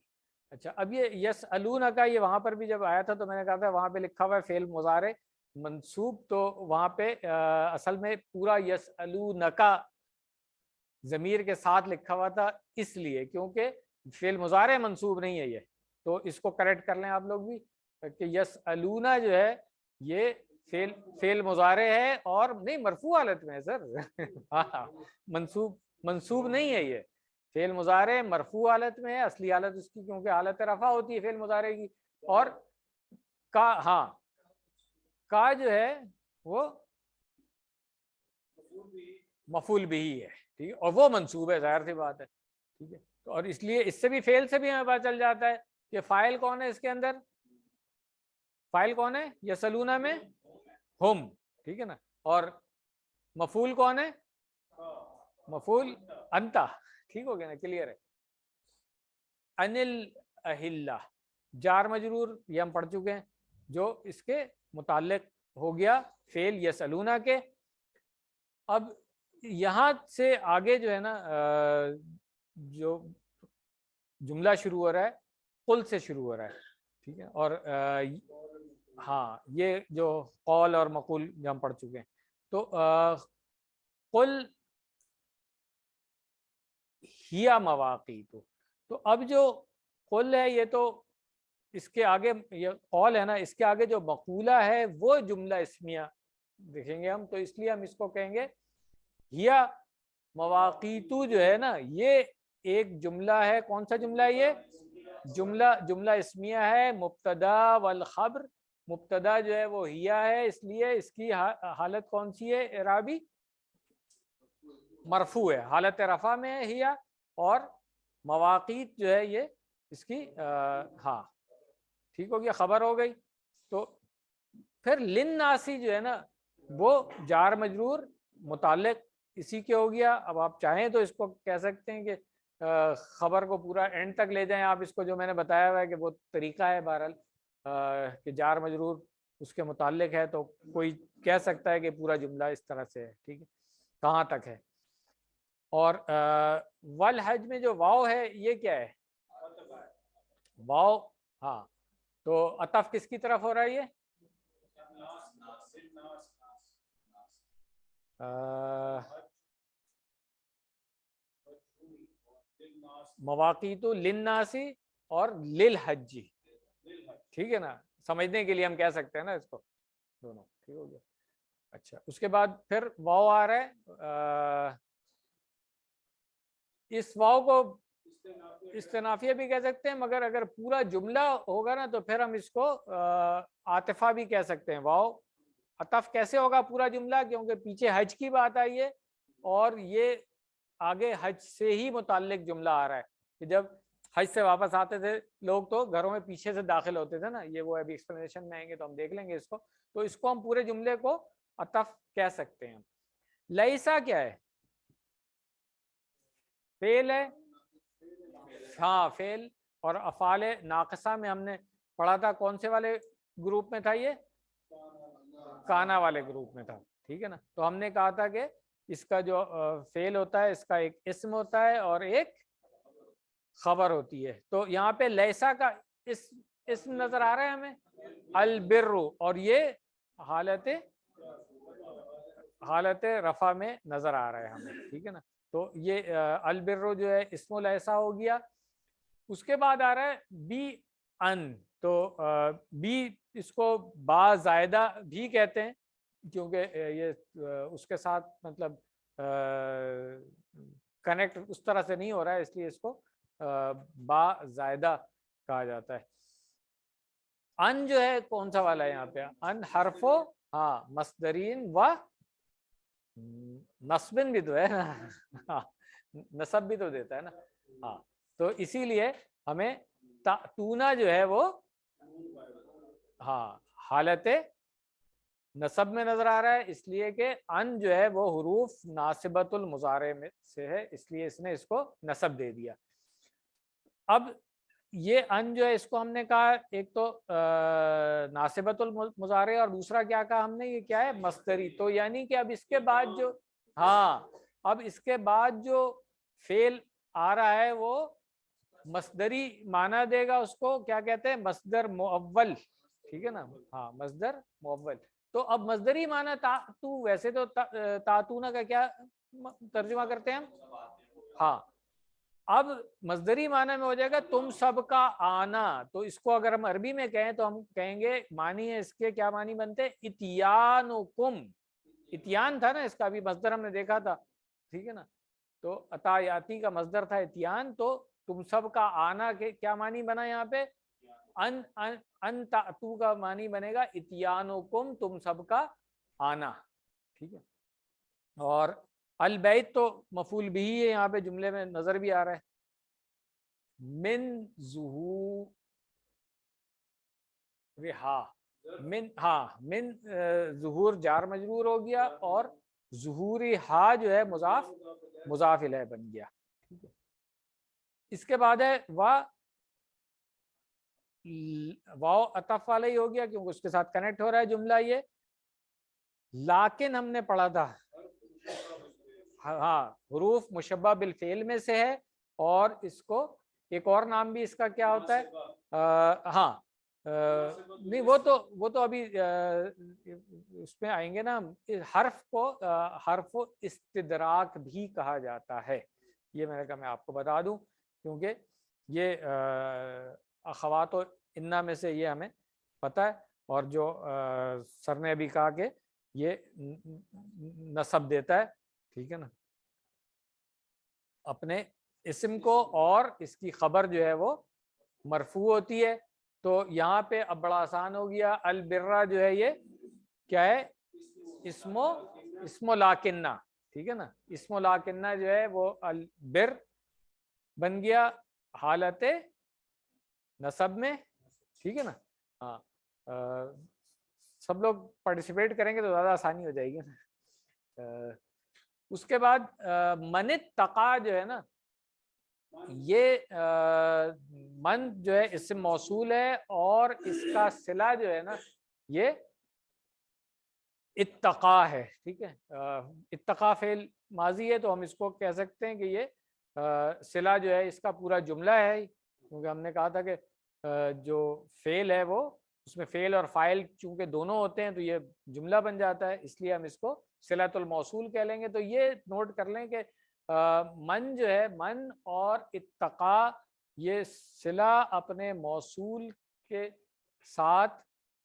اچھا اب یہ یسألونک یہ وہاں پر بھی جب آیا تھا تو میں نے کہا تھا وہاں پہ لکھا ہوا ہے فعل مضارع منصوب، تو وہاں پہ اصل میں پورا یسألونک ضمیر کے ساتھ لکھا ہوا تھا، اس لیے کیونکہ فعل مضارع منصوب نہیں ہے یہ. تو اس کو کریکٹ کر لیں آپ لوگ بھی کہ یسألونا جو ہے یہ فعل مضارع ہے اور نہیں مرفوع حالت میں ہے سر. ہاں منصوب نہیں ہے، یہ فعل مضارع مرفوع حالت میں ہے. اصلی حالت اس کی کیونکہ حالت رفع ہوتی ہے فعل مضارع کی، اور کا جو ہے وہ مفعول بھی ہے، ٹھیک ہے، اور وہ منصوب ہے، ظاہر سی بات ہے، ٹھیک ہے. اور اس لیے اس سے بھی فعل سے بھی ہمیں پتہ چل جاتا ہے کہ فاعل کون ہے اس کے اندر. فاعل کون ہے یسلونا میں؟ ہم، ٹھیک ہے نا. اور مفعول کون ہے؟ مفعول انتا. ٹھیک ہو گیا نا، کلیئر ہے. انل اہلہ جار مجرور یہ ہم پڑھ چکے ہیں، جو اس کے متعلق ہو گیا فعل یسلونا کے. اب یہاں سے آگے جو ہے نا جو جملہ شروع ہو رہا ہے قل سے شروع ہو رہا ہے، ٹھیک ہے. اور ہاں یہ جو قول اور مقول جو ہم پڑھ چکے ہیں، تو قل ہیا مواقیت. تو اب جو قل ہے یہ تو اس کے آگے، یہ قول ہے نا، اس کے آگے جو مقولہ ہے وہ جملہ اسمیہ دیکھیں گے ہم، تو اس لیے ہم اس کو کہیں گے ہیا مواقیتو جو ہے نا یہ ایک جملہ ہے. کون سا جملہ ہے یہ؟ جملہ اسمیہ ہے. مبتدا والخبر، مبتدا جو ہے وہ ہیا ہے، اس لیے اس کی حالت کون سی ہے اعرابی؟ مرفوع ہے، حالت رفع میں ہے ہیا. اور مواقیت جو ہے یہ اس کی ہاں ٹھیک ہو گیا، خبر ہو گئی. تو پھر للناسی جو ہے نا وہ جار مجرور متعلق اسی کے ہو گیا. اب آپ چاہیں تو اس کو کہہ سکتے ہیں کہ خبر کو پورا اینڈ تک لے جائیں آپ اس کو، جو میں نے بتایا ہوا ہے کہ وہ طریقہ ہے بہرحال کہ جار مجرور اس کے متعلق ہے تو کوئی کہہ سکتا ہے کہ پورا جملہ اس طرح سے ہے، ٹھیک ہے، کہاں تک ہے. اور والحج میں جو واو ہے یہ کیا ہے؟ واو، ہاں. تو عطف کس کی طرف ہو رہا ہے یہ؟ مواقیت للناسی اور للحج، ٹھیک ہے نا. سمجھنے کے لیے ہم کہہ سکتے ہیں نا اس کو دونوں، ٹھیک ہو گیا. اچھا اس کے بعد پھر واو آ رہا ہے. اس واو کو استنافیہ بھی کہہ سکتے ہیں، مگر اگر پورا جملہ ہوگا نا تو پھر ہم اس کو عاطفہ بھی کہہ سکتے ہیں. واو عطف کیسے ہوگا پورا جملہ؟ کیونکہ پیچھے حج کی بات آئی ہے اور یہ آگے حج سے ہی متعلق جملہ آ رہا ہے کہ جب حج سے واپس آتے تھے لوگ تو گھروں میں پیچھے سے داخل ہوتے تھے نا. یہ وہ ابھی ایکسپلینیشن میں آئیں گے تو ہم دیکھ لیں گے اس کو. تو اس کو ہم پورے جملے کو عطف کہہ سکتے ہیں. لیسا کیا ہے؟ فعل ہے، ہاں فعل. اور افعال ناقصہ میں ہم نے پڑھا تھا کون سے والے گروپ میں تھا یہ؟ کانا والے گروپ میں تھا، ٹھیک ہے نا. تو ہم نے کہا تھا کہ اس کا جو فعل ہوتا ہے اس کا ایک اسم ہوتا ہے اور ایک خبر ہوتی ہے. تو یہاں پہ لیسا کا اسم نظر آ رہا ہے ہمیں البر، اور یہ حالت رفع میں نظر آ رہا ہے ہمیں، ٹھیک ہے نا. تو یہ البر جو ہے اسم لیسا ہو گیا. اس کے بعد آ رہا ہے بی ان. تو بی اس کو با زائدہ بھی کہتے ہیں کیونکہ یہ اس کے ساتھ مطلب کنیکٹ اس طرح سے نہیں ہو رہا ہے، اس لیے اس کو با زائدہ کہا جاتا ہے. ان جو ہے کون سا والا ہے یہاں پہ؟ ان حرف ہاں مصدرین و نصبن بھی تو ہے نا، نصب بھی تو دیتا ہے نا. ہاں تو اسی لیے ہمیں تونا جو ہے وہ ہاں حالت نصب میں نظر آ رہا ہے، اس لیے کہ ان جو ہے وہ حروف ناصبۃ المضارع میں سے ہے، اس لیے اس نے اس کو نصب دے دیا. اب یہ ان جو ہے اس کو ہم نے کہا ایک تو ناصبۃ المضارع اور دوسرا کیا کہا ہم نے یہ کیا ہے مصدری. تو یعنی کہ اب اس کے بعد جو اب اس کے بعد جو فعل آ رہا ہے وہ مصدری معنی دے گا. اس کو کیا کہتے ہیں مصدر مؤول. ٹھیک ہے نا. مصدر مؤول. تو اب مصدری معنی تو ویسے تو تاتون کا کیا ترجمہ کرتے ہیں ہم. اب مصدری معنی میں ہو جائے گا تم سب کا آنا. تو اس کو اگر ہم عربی میں کہیں تو ہم کہیں گے معنی ہے اس کے کیا معنی بنتے اتیانکم. اتیان تھا نا اس کا ابھی مصدر ہم نے دیکھا تھا. ٹھیک ہے نا. تو عطایاتی کا مصدر تھا اتیان. تو تم سب کا آنا کے کیا معنی بنا یہاں پہ ان تاتو کا معنی بنے گا اتیانکم تم سب کا آنا. ٹھیک ہے. اور البیت تو مفعول بھی ہے یہاں پہ جملے میں نظر بھی آ رہا ہے. من من ظہور جار مجرور ہو گیا اور ظہوری ہا جو ہے مضاف الیہ بن گیا. اس کے بعد ہے واو عطف والا ہی ہو گیا کیونکہ اس کے ساتھ کنیکٹ ہو رہا ہے جملہ. یہ لیکن ہم نے پڑھا تھا حروف مشبہ بالفعل میں سے ہے. اور اس کو ایک اور نام بھی اس کا کیا ہوتا ہے نہیں وہ تو ابھی اس میں آئیں گے نا. حرف کو حرف استدراک بھی کہا جاتا ہے. یہ میں نے کہا میں آپ کو بتا دوں کیونکہ یہ اخوات و انا میں سے یہ ہمیں پتہ ہے. اور جو سر نے ابھی کہا کہ یہ نسب دیتا ہے. ٹھیک ہے نا. اپنے اسم کو اور اس کی خبر جو ہے وہ مرفوع ہوتی ہے. تو یہاں پہ اب بڑا آسان ہو گیا. البرہ جو ہے یہ کیا ہے اسم و لاکنہ. ٹھیک ہے نا. اسم و لاکنہ جو ہے وہ البر بن گیا حالت نسب میں. ٹھیک ہے نا. سب لوگ پارٹیسپیٹ کریں گے تو زیادہ آسانی ہو جائے گی. اس کے بعد من اتقا جو ہے نا یہ من جو ہے اسم موصول ہے اور اس کا صلہ جو ہے نا یہ اتقا ہے. ٹھیک ہے. اتقا فعل ماضی ہے تو ہم اس کو کہہ سکتے ہیں کہ یہ صلہ جو ہے اس کا پورا جملہ ہے. کیونکہ ہم نے کہا تھا کہ جو فعل ہے وہ اس میں فعل اور فاعل چونکہ دونوں ہوتے ہیں تو یہ جملہ بن جاتا ہے. اس لیے ہم اس کو صلۃ الموصول کہہ لیں گے. تو یہ نوٹ کر لیں کہ من جو ہے من اور اتقا یہ صلہ اپنے موصول کے ساتھ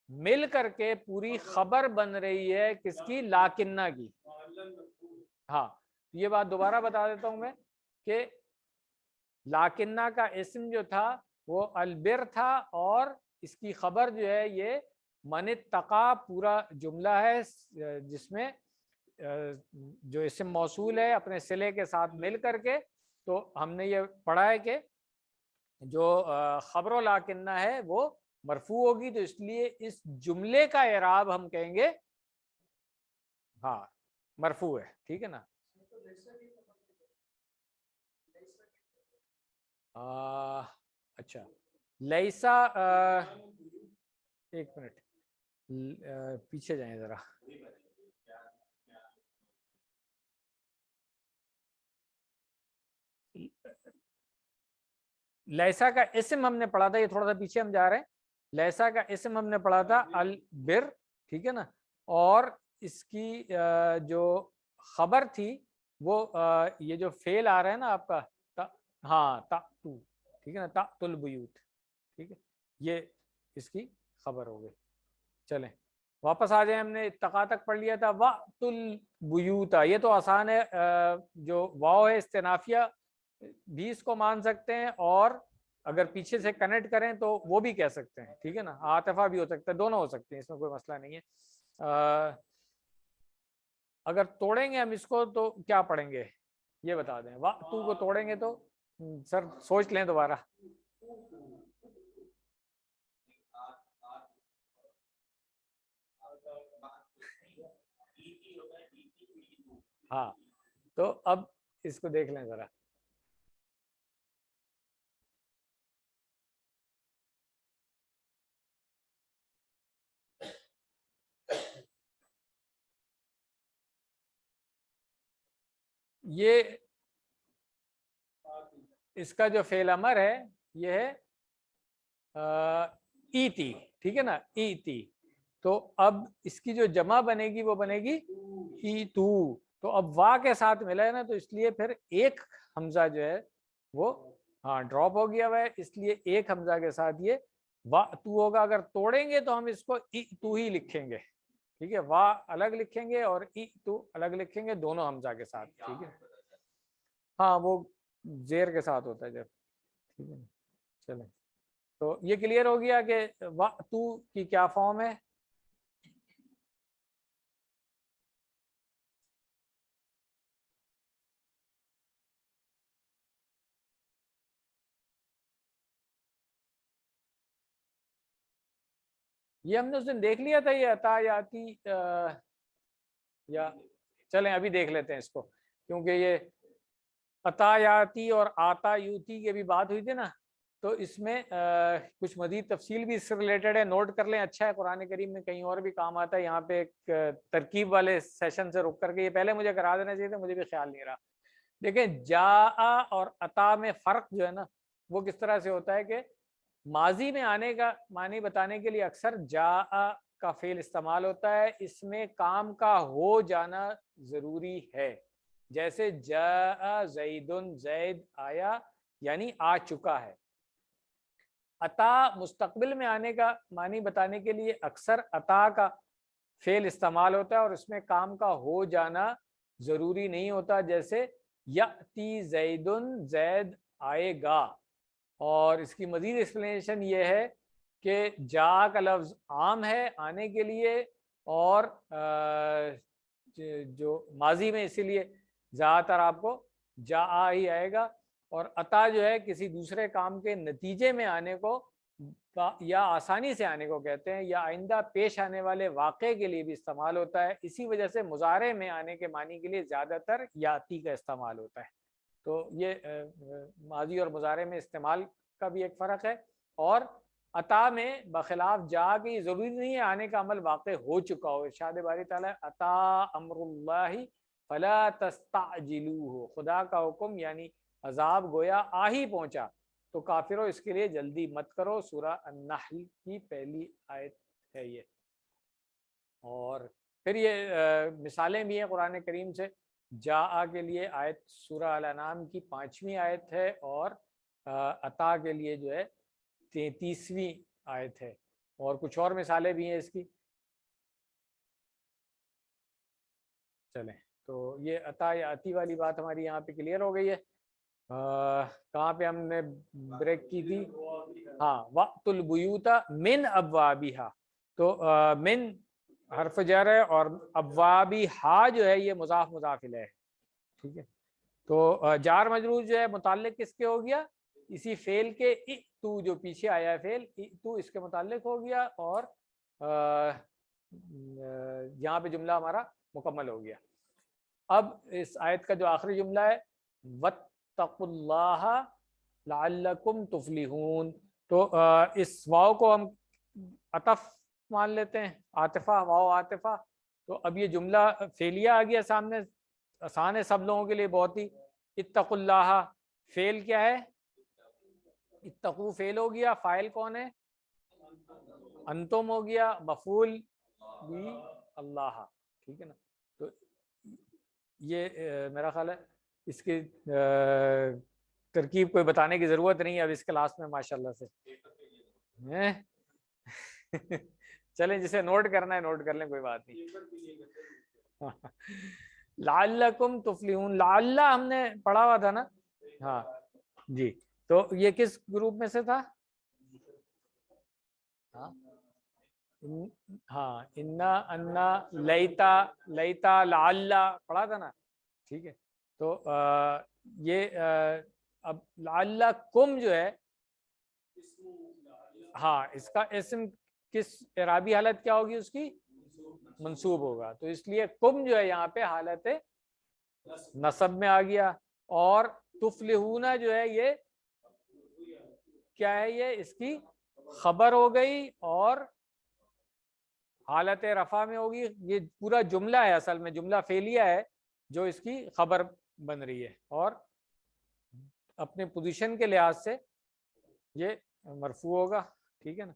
مل کر کے پوری خبر بن رہی ہے کس کی لاکنہ کی. یہ بات دوبارہ بتا دیتا ہوں میں کہ لاکنہ کا اسم جو تھا وہ البر تھا اور اس کی خبر جو ہے یہ من اتقا پورا جملہ ہے جس میں جو اسم موصول ہے اپنے صلے کے ساتھ مل کر کے. تو ہم نے یہ پڑھا ہے کہ جو خبر و لاکنہ ہے وہ مرفوع ہوگی. تو اس لیے اس جملے کا اعراب ہم کہیں گے مرفوع ہے. ٹھیک ہے نا. اچھا لیسا ایک منٹ پیچھے جائیں ذرا. لیسا کا اسم ہم نے پڑھا تھا. یہ تھوڑا سا پیچھے ہم جا رہے ہیں. لیسا کا اسم ہم نے پڑھا تھا البر. ٹھیک ہے نا. اور اس کی جو خبر تھی وہ یہ جو فعل آ رہا ہے نا آپ کا تأتو. ٹھیک ہے نا. تأت البیوت. ٹھیک ہے. یہ اس کی خبر ہو گئی. چلیں واپس آ جائیں. ہم نے اتقا تک پڑھ لیا تھا. وأت البیوت یہ تو آسان ہے. جو واو ہے استنافیہ بھی اس کو مان سکتے ہیں اور اگر پیچھے سے کنیکٹ کریں تو وہ بھی کہہ سکتے ہیں. ٹھیک ہے نا. عاطفہ بھی ہو سکتا ہے. دونوں ہو سکتے ہیں. اس میں کوئی مسئلہ نہیں ہے. اگر توڑیں گے ہم اس کو تو کیا پڑھیں گے یہ بتا دیں. تو کو توڑیں گے تو سر سوچ لیں دوبارہ. تو اب اس کو دیکھ لیں ذرا. یہ اس کا جو فعل امر ہے یہ ہے ایتی، ٹھیک ہے نا، ایتی. تو اب اس کی جو جمع بنے گی وہ بنے گی ایتو. تو اب وا کے ساتھ ملا ہے نا، تو اس لیے پھر ایک حمزہ جو ہے وہ ہاں ڈراپ ہو گیا ہوا ہے، اس لیے ایک حمزہ کے ساتھ یہ وا تو ہوگا. اگر توڑیں گے تو ہم اس کو ای تو ہی لکھیں گے، ٹھیک ہے. وا الگ لکھیں گے اور ای تو الگ لکھیں گے دونوں حمزہ کے ساتھ، ٹھیک ہے. ہاں وہ زیر کے ساتھ ہوتا ہے جب، ٹھیک ہے. چلیں تو یہ کلیئر ہو گیا کہ وا تو کی کیا فارم ہے. یہ ہم نے اس دن دیکھ لیا تھا، یہ عطا یاتی یا چلیں ابھی دیکھ لیتے ہیں اس کو، کیونکہ یہ عطا یاتی اور آتا یوتی کی بھی بات ہوئی تھی نا، تو اس میں کچھ مزید تفصیل بھی اس سے ریلیٹڈ ہے. نوٹ کر لیں، اچھا ہے، قرآن کریم میں کہیں اور بھی کام آتا ہے. یہاں پہ ایک ترکیب والے سیشن سے رک کر کے یہ پہلے مجھے کرا دینا چاہیے تھا، مجھے بھی خیال نہیں رہا. دیکھیں جاء اور عطا میں فرق جو ہے نا وہ کس طرح سے ہوتا ہے کہ ماضی میں آنے کا معنی بتانے کے لیے اکثر جاء کا فعل استعمال ہوتا ہے، اس میں کام کا ہو جانا ضروری ہے. جیسے جاء زیدن، زید آیا یعنی آ چکا ہے. عطا مستقبل میں آنے کا معنی بتانے کے لیے اکثر عطا کا فعل استعمال ہوتا ہے اور اس میں کام کا ہو جانا ضروری نہیں ہوتا. جیسے یأتی زیدن، زید آئے گا. اور اس کی مزید ایکسپلینیشن یہ ہے کہ جا کا لفظ عام ہے آنے کے لیے، اور جو ماضی میں اسی لیے زیادہ تر آپ کو جا ہی آئے گا. اور عطا جو ہے کسی دوسرے کام کے نتیجے میں آنے کو یا آسانی سے آنے کو کہتے ہیں، یا آئندہ پیش آنے والے واقعے کے لیے بھی استعمال ہوتا ہے. اسی وجہ سے مضارع میں آنے کے معنی کے لیے زیادہ تر یاتی کا استعمال ہوتا ہے. تو یہ ماضی اور مضارع میں استعمال کا بھی ایک فرق ہے. اور عطا میں بخلاف جا کی ضروری نہیں ہے آنے کا عمل واقع ہو چکا ہو. ارشاد باری تعالیٰ عطا امر اللہ فلا تستعجلوہ، خدا کا حکم یعنی عذاب گویا آ ہی پہنچا تو کافرو اس کے لیے جلدی مت کرو. سورہ النحل کی پہلی آیت ہے یہ. اور پھر یہ مثالیں بھی ہیں قرآن کریم سے. جاء کے لیے آیت سورہ الانعام کی 5ویں آیت ہے، اور عطا کے لیے جو ہے 33ویں آیت ہے. اور کچھ اور مثالیں بھی ہیں اس کی. چلیں تو یہ عطا یا عطی والی بات ہماری یہاں پہ کلیئر ہو گئی ہے. کہاں پہ ہم نے بریک کی تھی؟ ہاں وقت البیوت من ابوابہا. تو من حرف جر ہے اور ابوابہا جو ہے یہ مضاف مضاف الیہ ہے، ٹھیک ہے. تو جار مجرور جو ہے متعلق کس کے ہو گیا؟ اسی فعل کے تو جو پیچھے آیا ہے فعل تو اس کے متعلق ہو گیا، اور یہاں پہ جملہ ہمارا مکمل ہو گیا. اب اس آیت کا جو آخری جملہ ہے واتقوا اللہ لعلکم تفلحون، تو اس واو کو ہم عطف مان لیتے ہیں، عاطفہ، واو عاطفہ. تو اب یہ جملہ فعلیہ آ گیا سامنے، آسان ہے سب لوگوں کے لیے بہت ہی. اتقوا اللہ فعل کیا ہے؟ اتقو فعل ہو گیا، فاعل کون ہے؟ انتم ہو گیا، مفعول بھی اللہ، ٹھیک ہے نا. تو یہ میرا خیال ہے اس کی ترکیب کوئی بتانے کی ضرورت نہیں ہے اب اس کلاس میں ماشاءاللہ سے. چلیں جسے نوٹ کرنا ہے نوٹ کر لیں، کوئی بات نہیں. لعلکم تفلحون، لعل ہم نے پڑھا ہوا تھا نا. ہاں جی، تو یہ کس گروپ میں سے تھا؟ ہاں انا انا لیتا لیتا لعل پڑھا تھا نا، ٹھیک ہے. تو یہ اب لعلکم جو ہے، ہاں اس کا اسم کس اعرابی حالت کیا ہوگی؟ اس کی منصوب ہوگا. تو اس لیے کم جو ہے یہاں پہ حالت نصب میں آ گیا. اور تفلحون جو ہے یہ کیا ہے؟ یہ اس کی خبر ہو گئی اور حالت رفع میں ہوگی. یہ پورا جملہ ہے، اصل میں جملہ فعلیہ ہے جو اس کی خبر بن رہی ہے اور اپنے پوزیشن کے لحاظ سے یہ مرفوع ہوگا. ٹھیک ہے نا.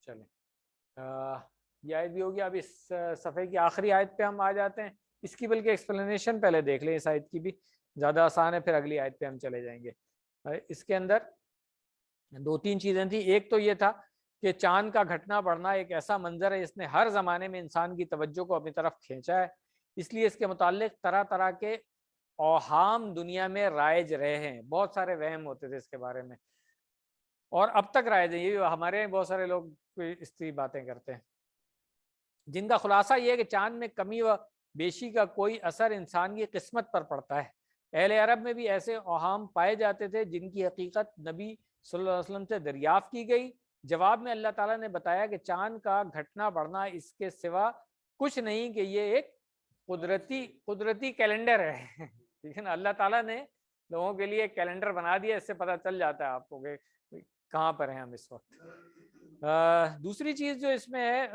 چلیں یہ آیت بھی ہوگی. اب اس صفحے کی آخری آیت پہ ہم آ جاتے ہیں. اس کی بلکہ ایکسپلینیشن پہلے دیکھ لیں اس آیت کی بھی, زیادہ آسان ہے, پھر اگلی آیت پہ ہم چلے جائیں گے. اس کے اندر دو تین چیزیں تھیں. ایک تو یہ تھا کہ چاند کا گھٹنا بڑھنا ایک ایسا منظر ہے جس نے ہر زمانے میں انسان کی توجہ کو اپنی طرف کھینچا ہے, اس لیے اس کے متعلق طرح طرح کے اوہام دنیا میں رائج رہے ہیں. بہت سارے وہم ہوتے تھے اس کے بارے میں اور اب تک رائج ہیں. یہ ہمارے یہاں بہت سارے لوگ اس طرح باتیں کرتے ہیں, جن کا خلاصہ یہ ہے کہ چاند میں کمی و بیشی کا کوئی اثر انسان کی قسمت پر پڑتا ہے. اہل عرب میں بھی ایسے اوہام پائے جاتے تھے جن کی حقیقت نبی صلی اللہ علیہ وسلم سے دریافت کی گئی. جواب میں اللہ تعالیٰ نے بتایا کہ چاند کا گھٹنا بڑھنا اس کے سوا کچھ نہیں کہ یہ ایک قدرتی کیلنڈر ہے. ٹھیک ہے نا. اللہ تعالیٰ نے لوگوں کے لیے ایک کیلنڈر بنا دیا, اس سے پتہ چل جاتا ہے آپ کو کہ کہاں پر ہیں ہم اس وقت. دوسری چیز جو اس میں ہے,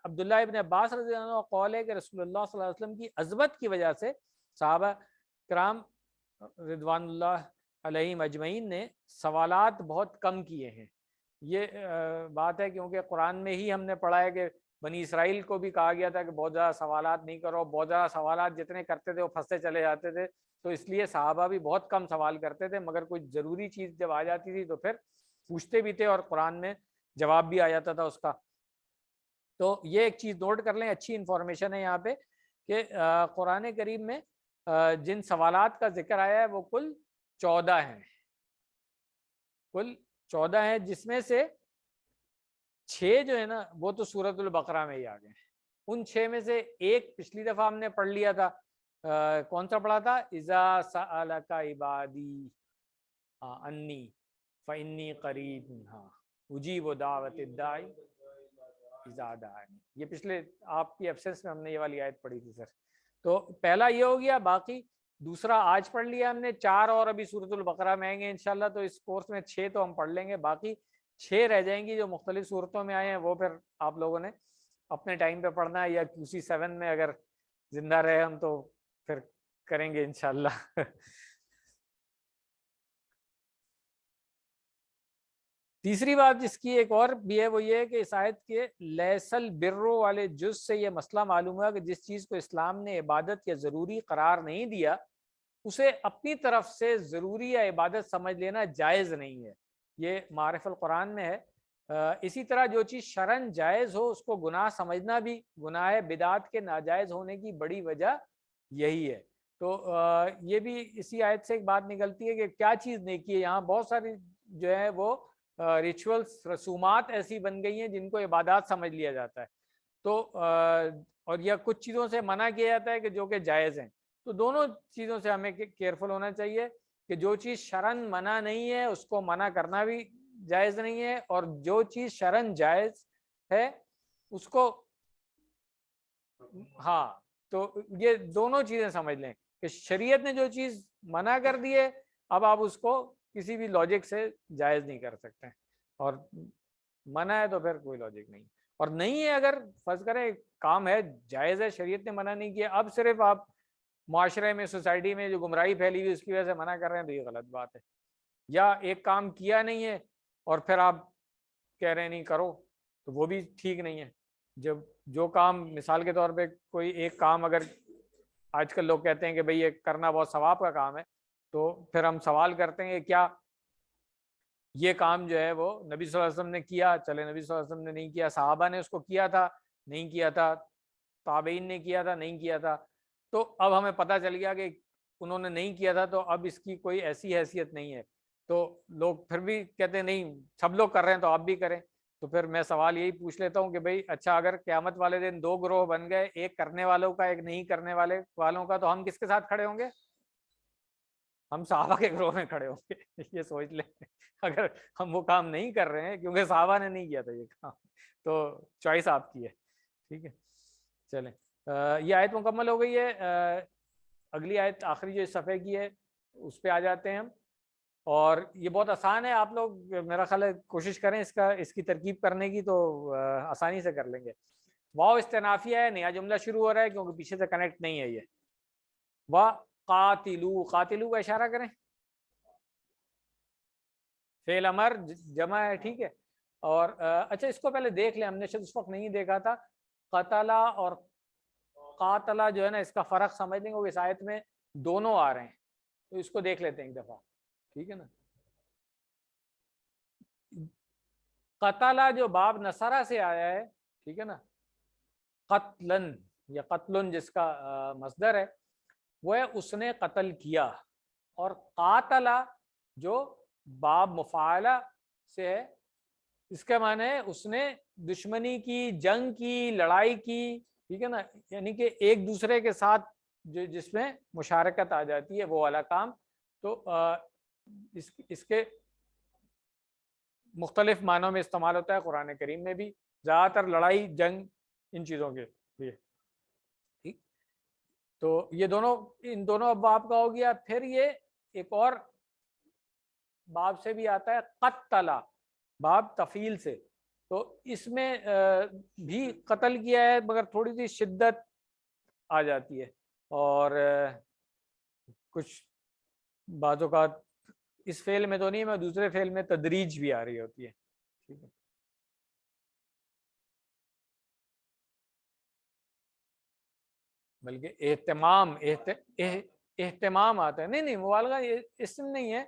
عبداللہ ابن عباس رضی اللہ عنہ قول ہے کہ رسول اللہ صلی اللہ علیہ وسلم کی عظمت کی وجہ سے صحابہ کرام رضوان اللہ علیہم اجمعین نے سوالات بہت کم کیے ہیں. یہ بات ہے کیونکہ قرآن میں ہی ہم نے پڑھا ہے کہ بنی اسرائیل کو بھی کہا گیا تھا کہ بہت زیادہ سوالات نہیں کرو. بہت زیادہ سوالات جتنے کرتے تھے وہ پھنستے چلے جاتے تھے, تو اس لیے صحابہ بھی بہت کم سوال کرتے تھے, مگر کوئی ضروری چیز جب آ جاتی تھی تو پھر پوچھتے بھی تھے اور قرآن میں جواب بھی آ جاتا تھا اس کا. تو یہ ایک چیز نوٹ کر لیں, اچھی انفارمیشن ہے یہاں پہ کہ قرآن کریم میں جن سوالات کا ذکر آیا ہے وہ کل 14 ہیں. کل 14 ہیں, جس میں سے 6 جو ہے نا وہ تو سورۃ البقرہ میں ہی آ گئے. ان 6 میں سے ایک پچھلی دفعہ ہم نے پڑھ لیا تھا. کون سا پڑھا تھا؟ اذا سألک عبادی انی فانی قریب اجیب دعوت الداعی اذا دعانی. یہ پچھلے آپ کی ایبسنس میں ہم نے یہ والی آیت پڑھی تھی سر. تو پہلا یہ ہو گیا. باقی دوسرا آج پڑھ لیا ہم نے, 4 اور ابھی سورۃ البقرہ میں آئیں گے انشاءاللہ. تو اس کورس میں 6 تو ہم پڑھ لیں گے, باقی 6 رہ جائیں گی جو مختلف صورتوں میں آئے ہیں. وہ پھر آپ لوگوں نے اپنے ٹائم پہ پڑھنا ہے, یا QC7 میں اگر زندہ رہے ہم تو پھر کریں گے انشاءاللہ. تیسری بات جس کی ایک اور بھی ہے وہ یہ ہے کہ اس آیت کے لیس البر والے جز سے یہ مسئلہ معلوم ہوا کہ جس چیز کو اسلام نے عبادت یا ضروری قرار نہیں دیا اسے اپنی طرف سے ضروری یا عبادت سمجھ لینا جائز نہیں ہے. یہ معارف القرآن میں ہے. اسی طرح جو چیز شرعاً جائز ہو اس کو گناہ سمجھنا بھی گناہ بدعت کے ناجائز ہونے کی بڑی وجہ یہی ہے. تو یہ بھی اسی آیت سے ایک بات نکلتی ہے کہ کیا چیز نیکی ہے. یہاں بہت ساری جو ہے وہ ریچولز رسومات ایسی بن گئی ہیں جن کو عبادات سمجھ لیا جاتا ہے. تو اور یا کچھ چیزوں سے منع کیا جاتا ہے کہ جو کہ جائز ہیں. تو دونوں چیزوں سے ہمیں کیئرفل ہونا چاہیے کہ جو چیز شرعاً منع نہیں ہے اس کو منع کرنا بھی جائز نہیں ہے, اور جو چیز شرعاً جائز ہے اس کو ہاں. تو یہ دونوں چیزیں سمجھ لیں کہ شریعت نے جو چیز منع کر دی ہے اب آپ اس کو کسی بھی لاجک سے جائز نہیں کر سکتے, اور منع ہے تو پھر کوئی لاجک نہیں. اور نہیں ہے اگر فرض کریں کام ہے جائز ہے شریعت نے منع نہیں کیا, اب صرف آپ معاشرے میں سوسائٹی میں جو گمراہی پھیلی ہوئی اس کی وجہ سے منع کر رہے ہیں تو یہ غلط بات ہے. یا ایک کام کیا نہیں ہے اور پھر آپ کہہ رہے ہیں نہیں کرو تو وہ بھی ٹھیک نہیں ہے. جب جو کام مثال کے طور پہ کوئی ایک کام اگر آج کل لوگ کہتے ہیں کہ بھئی یہ کرنا بہت ثواب کا کام ہے, تو پھر ہم سوال کرتے ہیں کہ کیا یہ کام جو ہے وہ نبی صلی اللہ علیہ وسلم نے کیا؟ چلے نبی صلی اللہ علیہ وسلم نے نہیں کیا, صحابہ نے اس کو کیا تھا نہیں کیا تھا, تابعین نے کیا تھا نہیں کیا تھا. تو اب ہمیں پتہ چل گیا کہ انہوں نے نہیں کیا تھا تو اب اس کی کوئی ایسی حیثیت نہیں ہے. تو لوگ پھر بھی کہتے ہیں نہیں سب لوگ کر رہے ہیں تو آپ بھی کریں. تو پھر میں سوال یہی پوچھ لیتا ہوں کہ بھئی اچھا اگر قیامت والے دن 2 گروہ بن گئے, ایک کرنے والوں کا ایک نہیں کرنے والوں کا, تو ہم کس کے ساتھ کھڑے ہوں گے؟ ہم صحابہ کے گروہ میں کھڑے ہوں گے. یہ سوچ لیں اگر ہم وہ کام نہیں کر رہے ہیں کیونکہ صحابہ نے نہیں کیا تھا یہ کام, تو چوائس آپ کی ہے. ٹھیک ہے چلیں یہ آیت مکمل ہو گئی ہے. اگلی آیت آخری جو اس صفحے کی ہے اس پہ آ جاتے ہیں ہم, اور یہ بہت آسان ہے. آپ لوگ میرا خیال ہے کوشش کریں اس کی ترکیب کرنے کی تو آسانی سے کر لیں گے. واو استنافیہ ہے, نیا جملہ شروع ہو رہا ہے کیونکہ پیچھے سے کنیکٹ نہیں ہے. یہ وا قاتلو، قاتلو کا اشارہ کریں، فعل امر جمع ہے، ٹھیک ہے. اور اچھا اس کو پہلے دیکھ لیں، ہم نے شاید اس وقت نہیں دیکھا تھا. قتلا اور قاتلا جو ہے نا اس کا فرق سمجھ لیں گے، اس آیت میں دونوں آ رہے ہیں، تو اس کو دیکھ لیتے ہیں ایک دفعہ، ٹھیک ہے نا. قتلا جو باب نصرہ سے آیا ہے، ٹھیک ہے نا، قتلن یا قتلن جس کا مصدر ہے وہ ہے اس نے قتل کیا. اور قاتلا جو باب مفاعلہ سے ہے، اس کا معنی ہے اس نے دشمنی کی، جنگ کی، لڑائی کی، ٹھیک ہے نا، یعنی کہ ایک دوسرے کے ساتھ جو جس میں مشارکت آ جاتی ہے وہ والا کام. تو اس کے مختلف معنوں میں استعمال ہوتا ہے قرآن کریم میں بھی، زیادہ تر لڑائی، جنگ، ان چیزوں کے لیے. ٹھیک، تو یہ دونوں، ان دونوں باب کا ہو گیا. پھر یہ ایک اور باب سے بھی آتا ہے، قتلا، باب تفیل سے. تو اس میں بھی قتل کیا ہے مگر تھوڑی سی شدت آ جاتی ہے، اور کچھ بعض اوقات اس فعل میں تو نہیں ہے، دوسرے فعل میں تدریج بھی آ رہی ہوتی ہے. ٹھیک ہے، بلکہ اہتمام اہتمام آتا ہے. نہیں نہیں، مبالغہ اسم نہیں ہے،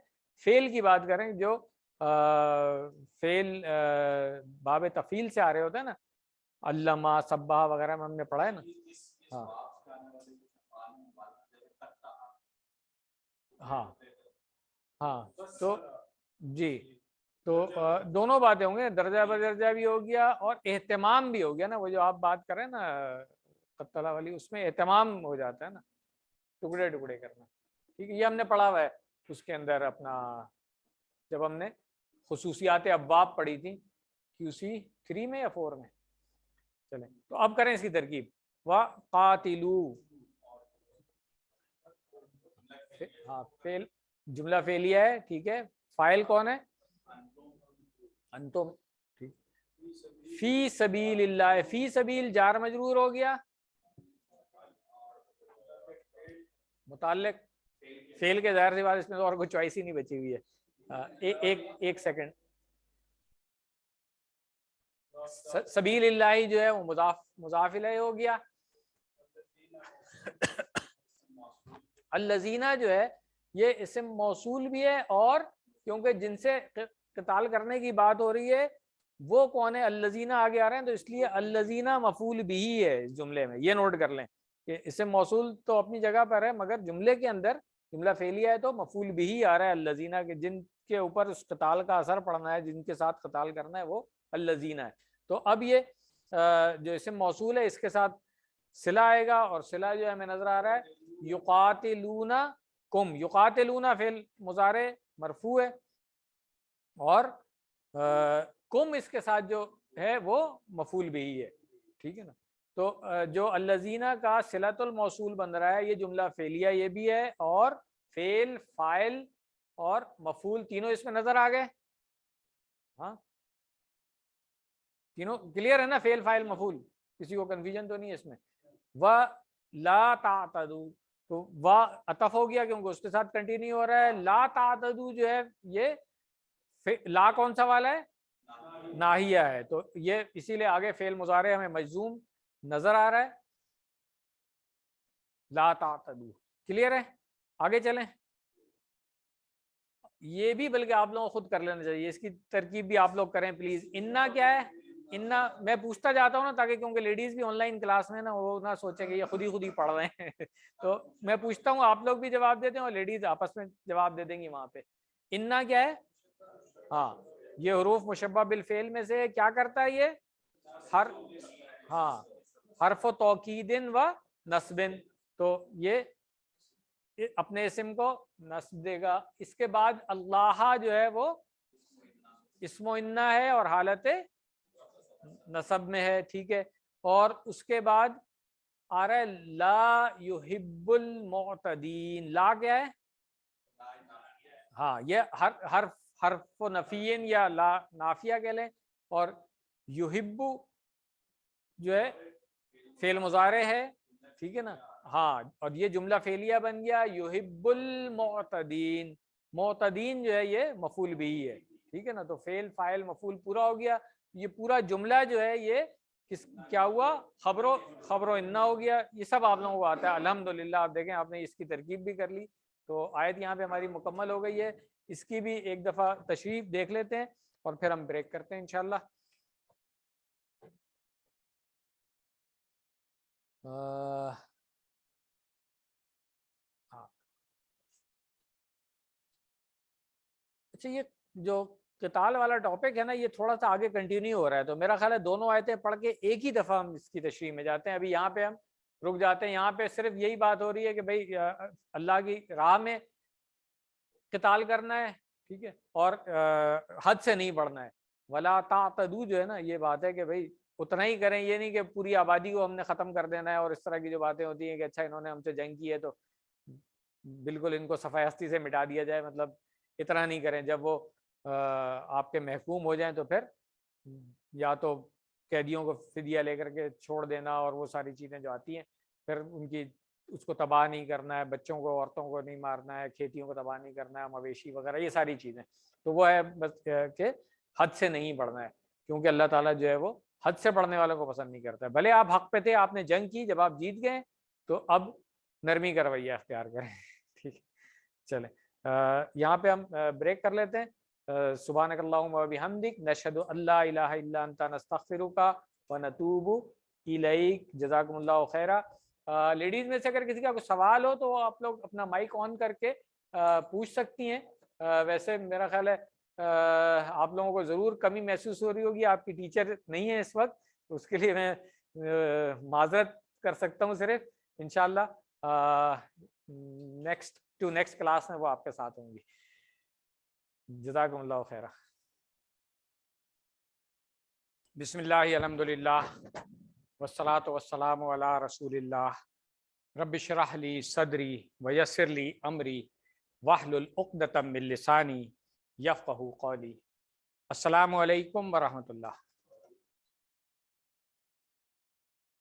فعل کی بات کریں جو فعل باب تفیل سے آ رہے ہوتے ہیں نا، علامہ، صبا وغیرہ میں ہم نے پڑھا ہے نا. ہاں ہاں ہاں، تو جی، تو دونوں باتیں ہوں گی، درجہ بدرجہ بھی ہو گیا اور اہتمام بھی ہو گیا نا. وہ جو آپ بات کر رہے ہیں نا قتلہ والی، اس میں اہتمام ہو جاتا ہے نا، ٹکڑے ٹکڑے کرنا. ٹھیک ہے، یہ ہم نے پڑھا ہوا ہے اس کے اندر اپنا، جب ہم نے خصوصیات ابواب پڑھی تھی QC 3 میں یا 4 میں. چلیں تو اب کریں اس کی ترکیب. وقاتلو، ہاں فعل، جملہ فعلیہ ہے، ٹھیک ہے. فاعل کون ہے؟ انتم. ٹھیک، فی سبیل اللہ، فی سبیل جار مجرور ہو گیا، متعلق فعل کے ظاہر سی بات اس میں تو اور کوئی چوائس ہی نہیں بچی ہوئی ہے. ایک سیکنڈ، سبیل اللہ جو ہے وہ مضاف الیہ ہو گیا. الذین جو ہے یہ اسم موصول بھی ہے، اور کیونکہ جن سے قتال کرنے کی بات ہو رہی ہے وہ کون ہے؟ الذین آگے آ رہے ہیں، تو اس لیے الذین مفعول بھی ہے اس جملے میں. یہ نوٹ کر لیں کہ اسم موصول تو اپنی جگہ پر ہے، مگر جملے کے اندر جملہ فعلیہ ہے تو مفعول بھی آ رہا ہے الذین کے، جن کے اوپر اس قتال کا اثر پڑنا ہے، جن کے ساتھ قتال کرنا ہے وہ الذین ہے. تو اب یہ جو اسم موصول ہے اس کے ساتھ صلہ آئے گا، اور صلہ جو ہے ہمیں نظر آ رہا ہے یقاتلون کم. یقاتلون فعل مضارع مرفوع ہے، اور کم اس کے ساتھ جو ہے وہ مفعول بھی ہے. ٹھیک ہے نا، تو جو الذین کا صلۃ الموصول بن رہا ہے یہ جملہ فعلیہ یہ بھی ہے، اور فعل، فاعل اور مفعول تینوں اس میں نظر آ گئے. ہاں تینوں کلیئر ہے نا، فعل، فاعل، مفعول، کسی کو کنفیوژن تو نہیں ہے اس میں. لا تعتدو، تو وا عطف ہو گیا کیونکہ اس کے ساتھ کنٹینیو ہو رہا ہے. لا تعتدو جو ہے یہ لا کون سا والا ہے؟ ناہیہ ہے، تو یہ اسی لیے آگے فعل مضارع ہمیں مجزوم نظر آ رہا ہے. لا تعتدو کلیئر ہے؟ آگے چلیں. یہ بھی بلکہ آپ لوگوں کو خود کر لینا چاہیے، اس کی ترکیب بھی آپ لوگ کریں پلیز. انا کیا ہے؟ انا میں پوچھتا جاتا ہوں نا، تاکہ کیونکہ لیڈیز بھی آن لائن کلاس میں نا وہ نہ سوچے کہ یہ خود ہی پڑھ رہے ہیں تو میں پوچھتا ہوں، آپ لوگ بھی جواب دیتے ہیں اور لیڈیز آپس میں جواب دے دیں گی وہاں پہ. انا کیا ہے؟ ہاں یہ حروف مشبہ بالفعل میں سے کیا کرتا ہے؟ یہ ہاں حرف و توکید و نصب، تو یہ اپنے اسم کو نصب دے گا. اس کے بعد اللہ جو ہے وہ اسم و انا ہے اور حالت نصب میں ہے. ٹھیک ہے، اور اس کے بعد آ رہا ہے لا یحب المعتدین. لا کیا ہے؟ ہاں یہ حرف و نفین یا لا نافیہ کہہ لیں، اور یحب جو ہے فعل مضارع ہے. ٹھیک ہے نا، ہاں اور یہ جملہ فعلیہ بن گیا یحب المعتدین. معتدین جو ہے یہ مفعول بھی ہے, ٹھیک ہے نا, تو فعل فاعل مفعول پورا ہو گیا. یہ پورا جملہ جو ہے یہ کیا ہوا, خبر و انا ہو گیا. یہ سب آپ لوگوں کو آتا ہے الحمدللہ. آپ دیکھیں آپ نے اس کی ترکیب بھی کر لی, تو آیت یہاں پہ ہماری مکمل ہو گئی ہے. اس کی بھی ایک دفعہ تشریح دیکھ لیتے ہیں اور پھر ہم بریک کرتے ہیں انشاءاللہ. اچھا, یہ جو قتال والا ٹاپک ہے نا, یہ تھوڑا سا آگے کنٹینیو ہو رہا ہے, تو میرا خیال ہے دونوں آیتیں پڑھ کے ایک ہی دفعہ ہم اس کی تشریح میں جاتے ہیں. ابھی یہاں پہ ہم رک جاتے ہیں. یہاں پہ صرف یہی بات ہو رہی ہے کہ بھائی اللہ کی راہ میں قتال کرنا ہے, ٹھیک ہے, اور حد سے نہیں بڑھنا ہے. ولا تعتدوا جو ہے نا, یہ بات ہے کہ بھائی اتنا ہی کریں, یہ نہیں کہ پوری آبادی کو ہم نے ختم کر دینا ہے. اور اس طرح کی جو باتیں ہوتی ہیں کہ اچھا انہوں نے ہم سے جنگ کی ہے تو بالکل ان کو صفحہ ہستی سے مٹا دیا جائے, مطلب اتنا نہیں کریں. جب وہ آپ کے محکوم ہو جائیں تو پھر یا تو قیدیوں کو فدیہ لے کر کے چھوڑ دینا اور وہ ساری چیزیں جو آتی ہیں, پھر ان کی اس کو تباہ نہیں کرنا ہے, بچوں کو عورتوں کو نہیں مارنا ہے, کھیتیوں کو تباہ نہیں کرنا ہے, مویشی وغیرہ یہ ساری چیزیں. تو وہ ہے بس کہ حد سے نہیں بڑھنا ہے, کیونکہ اللہ تعالیٰ جو ہے وہ حد سے بڑھنے والوں کو پسند نہیں کرتا ہے. بھلے آپ حق پہ تھے, آپ نے جنگ کی, جب آپ جیت گئے تو اب نرمی کا رویہ اختیار کریں. ٹھیک ہے, چلیں یہاں پہ ہم بریک کر لیتے ہیں. سبحانک اللہم و بحمدک نشہد ان لا الہ الا انت نستغفرک و نتوب الیک. جزاکم اللہ خیرا. لیڈیز میں سے اگر کسی کا کوئی سوال ہو تو آپ لوگ اپنا مائک آن کر کے پوچھ سکتی ہیں. ویسے میرا خیال ہے آپ لوگوں کو ضرور کمی محسوس ہو رہی ہوگی, آپ کی ٹیچر نہیں ہے اس وقت, تو اس کے لیے میں معذرت کر سکتا ہوں صرف. انشاءاللہ نیکسٹ کلاس میں وہ آپ کے ساتھ ہوں گی. جزاکم اللہ خیرہ. بسم اللہ الحمدللہ والصلاة والسلام علی رسول اللہ. رب اشرح لی صدری ویسر لی امری واحلل عقدۃ من لسانی یفقہوا قولی. السلام علیکم ورحمۃ اللہ.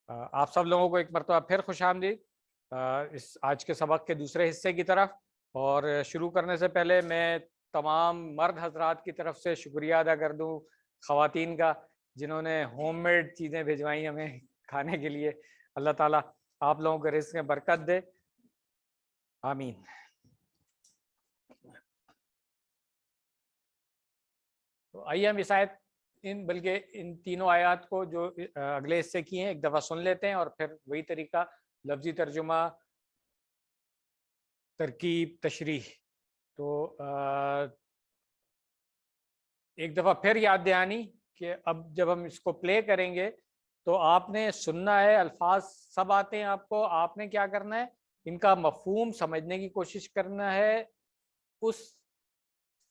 آپ سب لوگوں کو ایک مرتبہ پھر خوش آمدید اس آج کے سبق کے دوسرے حصے کی طرف. اور شروع کرنے سے پہلے میں تمام مرد حضرات کی طرف سے شکریہ ادا کر دوں خواتین کا, جنہوں نے ہوم میڈ چیزیں بھیجوائی ہمیں کھانے کے لیے. اللہ تعالیٰ آپ لوگوں کے رزق میں برکت دے, آمین. تو آئیے ہم اس آیت بلکہ ان تینوں آیات کو جو اگلے حصے کی ہیں ایک دفعہ سن لیتے ہیں, اور پھر وہی طریقہ لفظی ترجمہ, ترکیب, تشریح. تو ایک دفعہ پھر یاد دہانی کہ اب جب ہم اس کو پلے کریں گے تو آپ نے سننا ہے, الفاظ سب آتے ہیں آپ کو, آپ نے کیا کرنا ہے, ان کا مفہوم سمجھنے کی کوشش کرنا ہے اس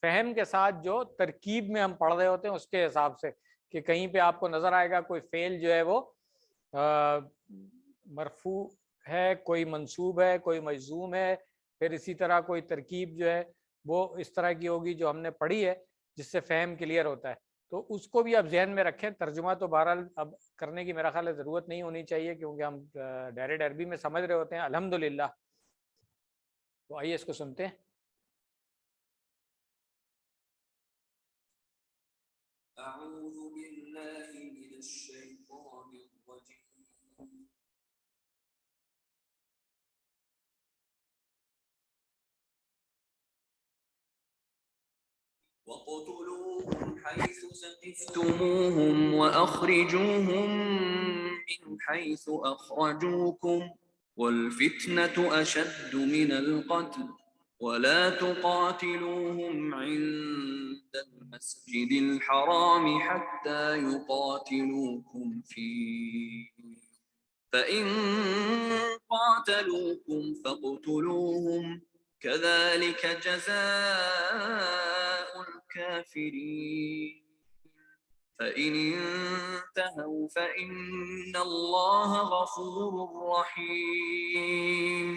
فہم کے ساتھ جو ترکیب میں ہم پڑھ رہے ہوتے ہیں اس کے حساب سے, کہ کہیں پہ آپ کو نظر آئے گا کوئی فعل جو ہے وہ مرفوع ہے, کوئی منصوب ہے, کوئی مجزوم ہے, پھر اسی طرح کوئی ترکیب جو ہے وہ اس طرح کی ہوگی جو ہم نے پڑھی ہے, جس سے فہم کلیئر ہوتا ہے. تو اس کو بھی آپ ذہن میں رکھیں. ترجمہ تو بہرحال اب کرنے کی میرا خیال ہے ضرورت نہیں ہونی چاہیے, کیونکہ ہم ڈائریکٹ عربی میں سمجھ رہے ہوتے ہیں الحمدللہ. تو آئیے اس کو سنتے ہیں. أعوذ بالله من الشيطان الرجيم. وَاقْتُلُوهُمْ حَيْثُ ثَقِفْتُمُوهُمْ وَأَخْرِجُوهُمْ مِنْ حَيْثُ أَخْرَجُوكُمْ وَالْفِتْنَةُ أَشَدُّ مِنَ الْقَتْلِ وَلَا تُقَاتِلُوهُمْ عِندَ الْمَسْجِدِ الْحَرَامِ حَتَّى يُقَاتِلُوكُمْ فِيهِ فَإِنْ قَاتَلُوكُمْ فَاقْتُلُوهُمْ كَذَلِكَ جَزَاءُ الْكَافِرِينَ فَإِنِ انْتَهَوْا فَإِنَّ اللَّهَ غَفُورٌ رَحِيمٌ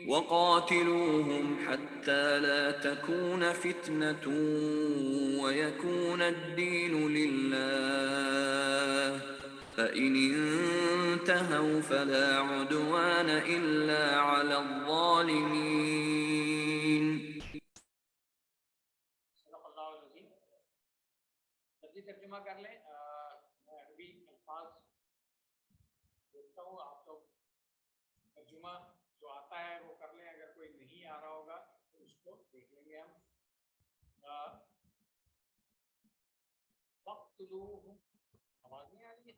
وَقَاتِلُوهُمْ حَتَّى لَا تَكُونَ فِتْنَةٌ وَيَكُونَ الدِّينُ لِلَّهِ فَإِنِ انتهوا فلا عدوان إلا على الظالمين. ترجمہ کر لیں. میں عربی الفاظ دیکھتا ہوں, آپ لوگ ترجمہ جو آتا ہے وہ کر لیں, اگر کوئی نہیں آ رہا ہوگا تو اس کو دیکھ لیں گے ہم. وقت لو, آواز نہیں آ رہی ہے؟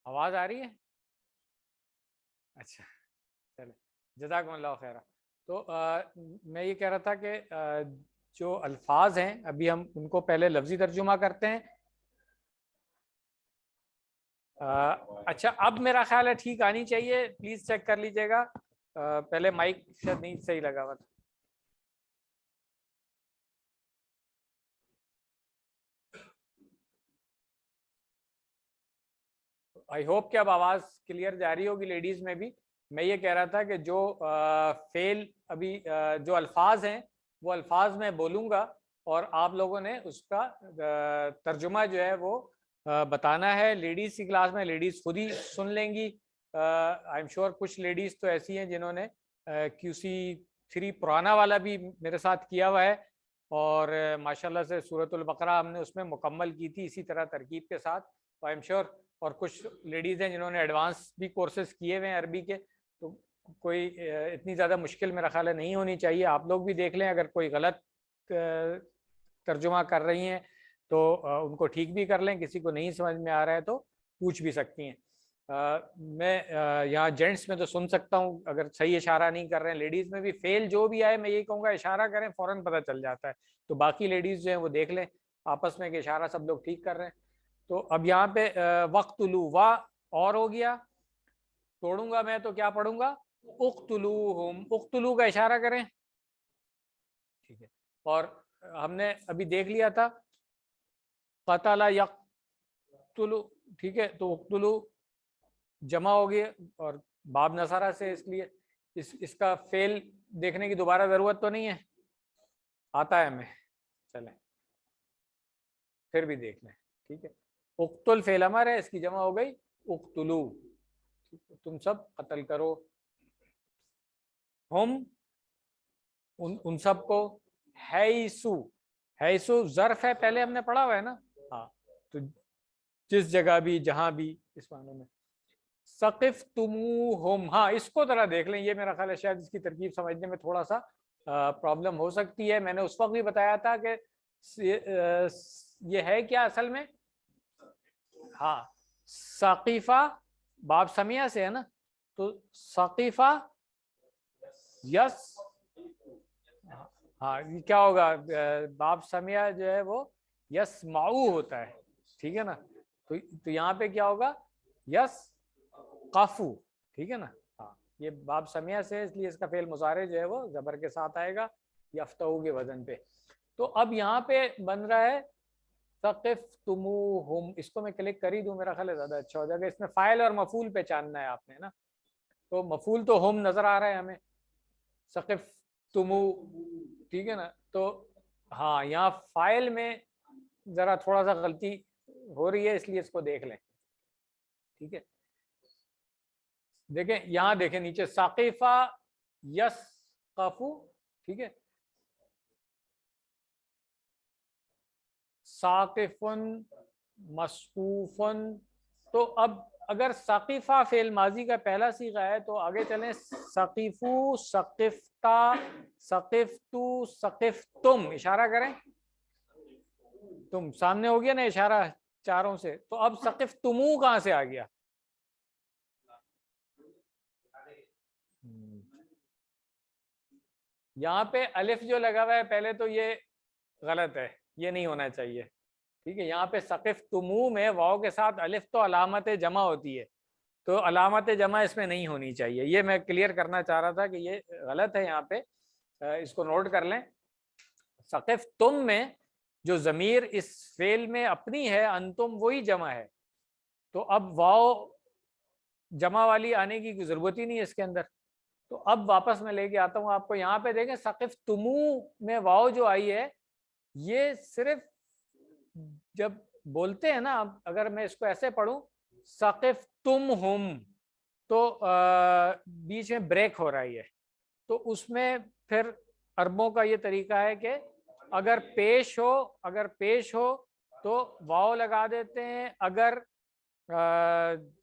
آواز آ رہی ہے؟ اچھا چلے, جزاکم اللہ خیرہ. تو میں یہ کہہ رہا تھا کہ جو الفاظ ہیں ابھی ہم ان کو پہلے لفظی ترجمہ کرتے ہیں. اچھا اب میرا خیال ہے ٹھیک آنی چاہیے, پلیز چیک کر لیجیے گا. پہلے مائک شاید نہیں صحیح لگا ہوا تھا. آئی ہوپ کہ اب آواز کلیئر جا رہی ہوگی لیڈیز میں بھی. میں یہ کہہ رہا تھا کہ جو فعل ابھی جو الفاظ ہیں وہ الفاظ میں بولوں گا اور آپ لوگوں نے اس کا ترجمہ جو ہے وہ بتانا ہے. لیڈیز کی کلاس میں لیڈیز خود ہی سن لیں گی. آئی ایم شیور کچھ لیڈیز تو ایسی ہیں جنہوں نے QC3 پرانا والا بھی میرے ساتھ کیا ہوا ہے, اور ماشاءاللہ سے سورۃ البقرہ ہم نے اس میں مکمل کی تھی اسی طرح ترکیب کے ساتھ. آئی ایم شیور اور کچھ لیڈیز ہیں جنہوں نے ایڈوانس بھی کورسز کیے ہوئے ہیں عربی کے, تو کوئی اتنی زیادہ مشکل میرا خیال ہے نہیں ہونی چاہیے. آپ لوگ بھی دیکھ لیں, اگر کوئی غلط ترجمہ کر رہی ہیں تو ان کو ٹھیک بھی کر لیں, کسی کو نہیں سمجھ میں آ رہا ہے تو پوچھ بھی سکتی ہیں. میں یہاں جینٹس میں تو سن سکتا ہوں اگر صحیح اشارہ نہیں کر رہے ہیں. لیڈیز میں بھی فیل جو بھی آئے میں یہی کہوں گا اشارہ کریں, فوراً پتہ چل جاتا ہے. تو باقی لیڈیز جو ہیں وہ دیکھ لیں آپس میں کہ اشارہ سب لوگ ٹھیک کر رہے ہیں. تو اب یہاں پہ وقتلو وا اور ہو گیا, توڑوں گا میں تو کیا پڑھوں گا اقتلوہم. اقتلو کا اشارہ کریں, ٹھیک ہے. اور ہم نے ابھی دیکھ لیا تھا قتل یقتلو, ٹھیک ہے. تو اقتلو جمع ہو گیا اور باب نصارہ سے, اس لیے اس کا فعل دیکھنے کی دوبارہ ضرورت تو نہیں ہے, آتا ہے ہمیں. چلیں پھر بھی دیکھ لیں, ٹھیک ہے. اقتل فعل امر ہے, اس کی جمع ہو گئی اقتلو, تم سب قتل کرو. ہم ان سب کو, حیثو, حیثو ظرف ہے پہلے ہم نے پڑھا ہوا ہے نا, ہاں. تو جس جگہ بھی جہاں بھی اس معنی میں. ثقفتموہم, ہاں اس کو ذرا دیکھ لیں, یہ میرا خیال ہے شاید اس کی ترکیب سمجھنے میں تھوڑا سا پرابلم ہو سکتی ہے. میں نے اس وقت بھی بتایا تھا کہ یہ ہے کیا اصل میں, ہاں ثقیفہ باب سمیہ سے ہے نا, تو ثقیفہ یس, ہاں یہ کیا ہوگا, باب سمیہ جو ہے وہ یس معو ہوتا ہے, ٹھیک ہے نا. تو یہاں پہ کیا ہوگا یس قافو, ٹھیک ہے نا. ہاں یہ باب سمیہ سے, اس لیے اس کا فعل مضارع جو ہے وہ زبر کے ساتھ آئے گا یفتہو کے وزن پہ. تو اب یہاں پہ بن رہا ہے ثقفتموہم, اس کو میں کلک کر ہی دوں میرا خیال ہے زیادہ اچھا ہو جائے گا. اس میں فاعل اور مفعول پہچاننا ہے آپ نے نا, تو مفعول تو ہم نظر آ رہا ہے ہمیں, ثقفتمو, ٹھیک ہے نا. تو ہاں یہاں فاعل میں ذرا تھوڑا سا غلطی ہو رہی ہے, اس لیے اس کو دیکھ لیں, ٹھیک ہے. دیکھیں یہاں دیکھیں نیچے ثقیفہ یسقفو, ٹھیک ہے. ثاقفن مسقوفن, تو اب اگر ثقیفہ فعل ماضی کا پہلا صیغہ ہے تو آگے چلیں ثقیفو, ثقفتا, ثقفتو, ثقفتم, اشارہ کریں تم, سامنے ہو گیا نا اشارہ چاروں سے. تو اب ثقفتمو کہاں سے آ گیا, یہاں پہ الف جو لگا ہوا ہے پہلے تو یہ غلط ہے, یہ نہیں ہونا چاہیے, ٹھیک ہے. یہاں پہ ثقفتمو میں واو کے ساتھ الف تو علامت جمع ہوتی ہے, تو علامت جمع اس میں نہیں ہونی چاہیے. یہ میں کلیئر کرنا چاہ رہا تھا کہ یہ غلط ہے یہاں پہ, اس کو نوٹ کر لیں. ثقفتم میں جو ضمیر اس فعل میں اپنی ہے, انتم وہی جمع ہے, تو اب واو جمع والی آنے کی کوئی ضرورت ہی نہیں ہے اس کے اندر. تو اب واپس میں لے کے آتا ہوں آپ کو, یہاں پہ دیکھیں ثقفتمو میں واو جو آئی ہے یہ صرف جب بولتے ہیں نا، اگر میں اس کو ایسے پڑھوں ثقف تم ہم، تو بیچ میں بریک ہو رہی ہے، تو اس میں پھر عربوں کا یہ طریقہ ہے کہ اگر پیش ہو تو واو لگا دیتے ہیں، اگر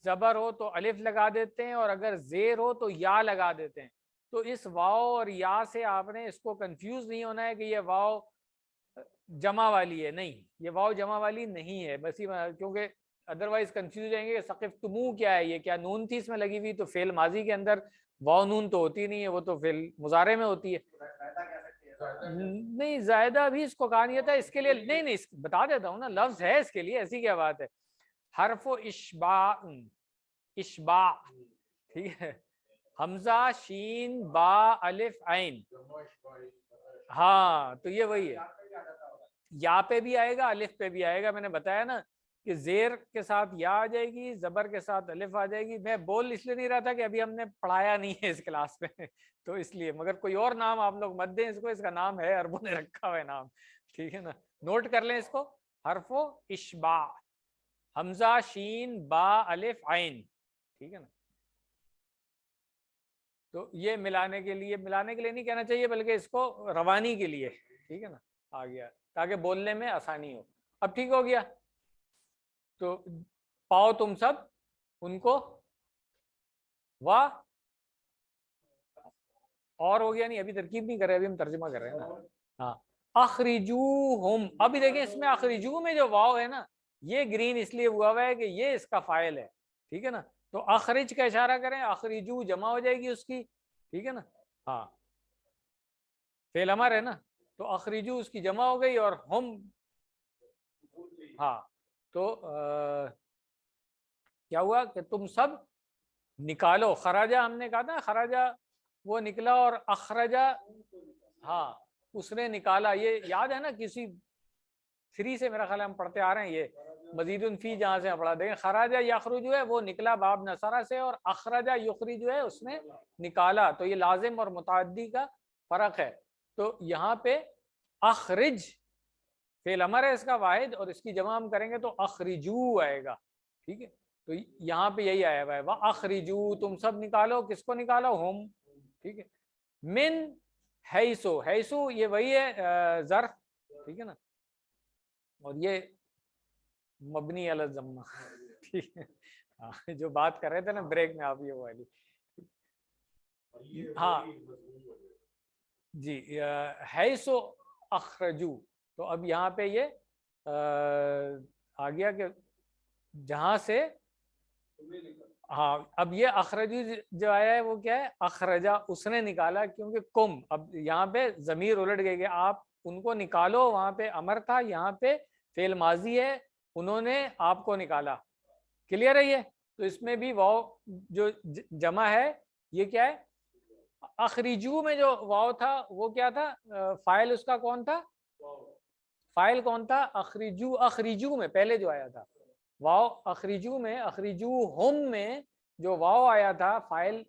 زبر ہو تو الف لگا دیتے ہیں، اور اگر زیر ہو تو یا لگا دیتے ہیں۔ تو اس واو اور یا سے آپ نے اس کو کنفیوز نہیں ہونا ہے کہ یہ واو جمع والی ہے، نہیں، یہ واو جمع والی نہیں ہے، بس کیونکہ ادروائز کنفیوز جائیں گے ثقف تمو کیا ہے، یہ کیا نون تھی اس میں لگی ہوئی، تو فعل ماضی کے اندر واو نون تو ہوتی نہیں ہے، وہ تو فعل مضارع میں ہوتی ہے۔ نہیں زائدہ بھی اس کو کہا نہیں تھا، اس کے لیے نہیں بتا دیتا ہوں نا، لفظ ہے اس کے لیے، ایسی کیا بات ہے۔ حرف و اشباع، ٹھیک ہے، حمزہ شین با الف عین، ہاں تو یہ وہی ہے، یا پہ بھی آئے گا الف پہ بھی آئے گا، میں نے بتایا نا کہ زیر کے ساتھ یا آ جائے گی، زبر کے ساتھ الف آ جائے گی۔ میں بول اس لیے نہیں رہا تھا کہ ابھی ہم نے پڑھایا نہیں ہے اس کلاس میں تو اس لیے، مگر کوئی اور نام آپ لوگ مت دیں اس کو، اس کا نام ہے، عربوں نے رکھا ہوا ہے نام، ٹھیک ہے نا، نوٹ کر لیں اس کو، حرف و اشباع، حمزہ شین با الف عین، ٹھیک ہے نا۔ تو یہ ملانے کے لیے نہیں کہنا چاہیے، بلکہ اس کو روانی کے لیے، ٹھیک ہے نا، آ گیا تاکہ بولنے میں آسانی ہو۔ اب ٹھیک ہو گیا، تو پاؤ تم سب ان کو، واہ اور ہو گیا، نہیں ابھی ترکیب نہیں کر رہے، ابھی ہم ترجمہ کر رہے ہیں نا۔ ہاں اخرجوہم، ابھی دیکھیں اس میں اخرجو میں جو واو ہے نا، یہ گرین اس لیے ہوا ہے کہ یہ اس کا فاعل ہے، ٹھیک ہے نا، تو اخرج کا اشارہ کریں، اخرجو جمع ہو جائے گی اس کی، ٹھیک ہے نا، ہاں فعل امر ہے نا، تو اخرجو اس کی جمع ہو گئی، اور ہم، ہاں تو کیا ہوا کہ تم سب نکالو، خراجہ ہم نے کہا تھا، خراجہ وہ نکلا، اور اخرجہ ہاں اس نے نکالا، یہ یاد ہے نا کسی 3 سے میرا خیال ہے ہم پڑھتے آ رہے ہیں، یہ مزید فی جہاں سے پڑھا دیں، خراجہ یخرج جو ہے وہ نکلا باب نصرہ سے، اور اخرجہ یخرج جو ہے اس نے نکالا، تو یہ لازم اور متعدی کا فرق ہے۔ تو یہاں پہ اخرج فعل امر ہے اس کا واحد، اور اس کی جمع ہم کریں گے تو اخرجو آئے گا، ٹھیک ہے، تو یہاں پہ یہی آیا ہوا ہے، وَأَخْرِجُوا تم سب نکالو، کس کو نکالو، ہم، ٹھیک ہے، من حیثو، حیثو یہ وہی ہے ظرف، ٹھیک ہے نا، اور یہ مبنی علی الضمہ، ٹھیک ہے، جو بات کر رہے تھے نا بریک میں آپ، یہ والی، ہاں جی، حیثو اخرجو، تو اب یہاں پہ یہ آ گیا کہ جہاں سے، ہاں اب یہ اخرجی جو آیا ہے وہ کیا ہے، اخرجا اس نے نکالا، کیونکہ کم، اب یہاں پہ ضمیر الٹ گئے کہ آپ ان کو نکالو، وہاں پہ امر تھا، یہاں پہ فعل ماضی ہے، انہوں نے آپ کو نکالا، کلیئر ہے یہ، تو اس میں بھی واو جو جمع ہے یہ کیا ہے، اخرجو میں جو واو تھا وہ کیا تھا، فاعل اس کا کون تھا، فاعل کون تھا، اخرجو میں پہلے جو آیا تھا واو، اخرجو میں، اخرجو ہم میں جو واو آیا تھا فاعل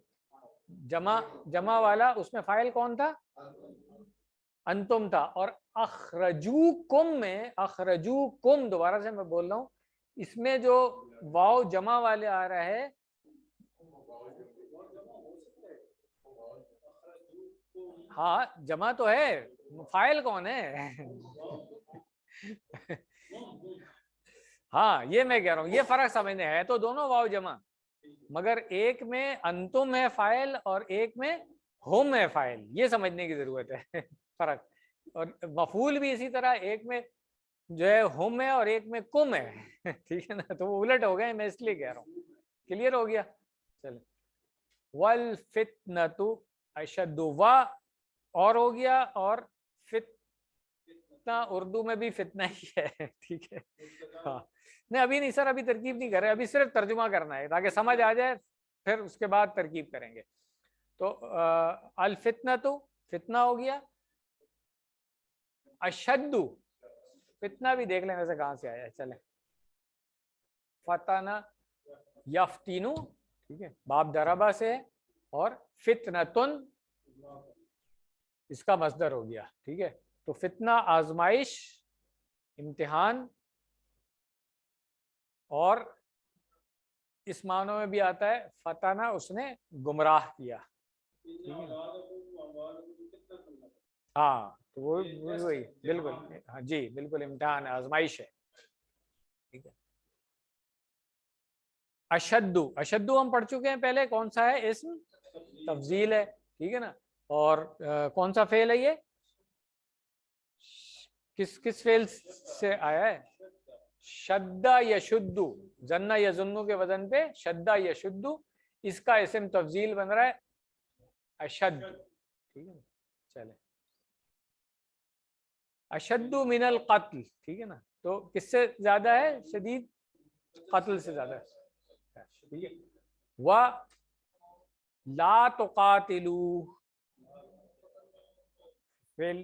جمع والا، اس میں فاعل کون تھا، انتم تھا، اور اخرجوکم میں، اخرجوکم دوبارہ سے میں بول رہا ہوں، اس میں جو واو جمع والے آ رہا ہے، ہاں جمع تو ہے، فاعل کون ہے ہاں یہ میں کہہ رہا ہوں، یہ فرق سمجھنے ہے، تو دونوں واو جمع، مگر ایک میں انتم ہے فاعل اور ایک میں ہم ہے فاعل، یہ سمجھنے کی ضرورت ہے فرق، اور مفعول بھی اسی طرح، ایک میں جو ہے ہم ہے اور ایک میں کم ہے ٹھیک ہے نا، تو وہ الٹ ہو گئے، میں اس لیے کہہ رہا ہوں، کلیئر ہو گیا، چلیں، والفتنۃ اشد، و اور ہو گیا، اور فتنہ اردو میں بھی فتنہ ہی ہے، ٹھیک ہے، ہاں نہیں ابھی نہیں سر، ابھی ترکیب نہیں کر رہے، ابھی صرف ترجمہ کرنا ہے تاکہ سمجھ آ جائے، پھر اس کے بعد ترکیب کریں گے، تو الفتنۃ فتنہ ہو گیا، اشد فتنہ بھی دیکھ لیں ویسے کہاں سے آیا ہے، چلیں، فتنہ یفتینو، ٹھیک ہے، باب دربا سے، اور فتنتن اس کا مصدر ہو گیا، ٹھیک ہے، تو فتنہ آزمائش، امتحان، اور اس معنوں میں بھی آتا ہے فتنہ، اس نے گمراہ کیا. ہاں تو وہی بالکل، ہاں جی بالکل امتحان ہے، آزمائش ہے. ٹھیک ہے. اشدو، اشدو ہم پڑھ چکے ہیں پہلے، کون سا ہے؟ اسم تفضیل ہے. ٹھیک ہے نا. اور کون سا فعل ہے یہ؟ کس فعل سے آیا ہے؟ شدہ یشدو، زنہ یظنو کے وزن پہ شدہ یشدو، اس کا اسم تفضیل بن رہا ہے اشد. ٹھیک ہے نا. چلے، اشد من القتل. ٹھیک ہے نا. تو کس سے زیادہ ہے شدید؟ قتل سے زیادہ ہے. ٹھیک ہے. و لا تقاتلوا، فعل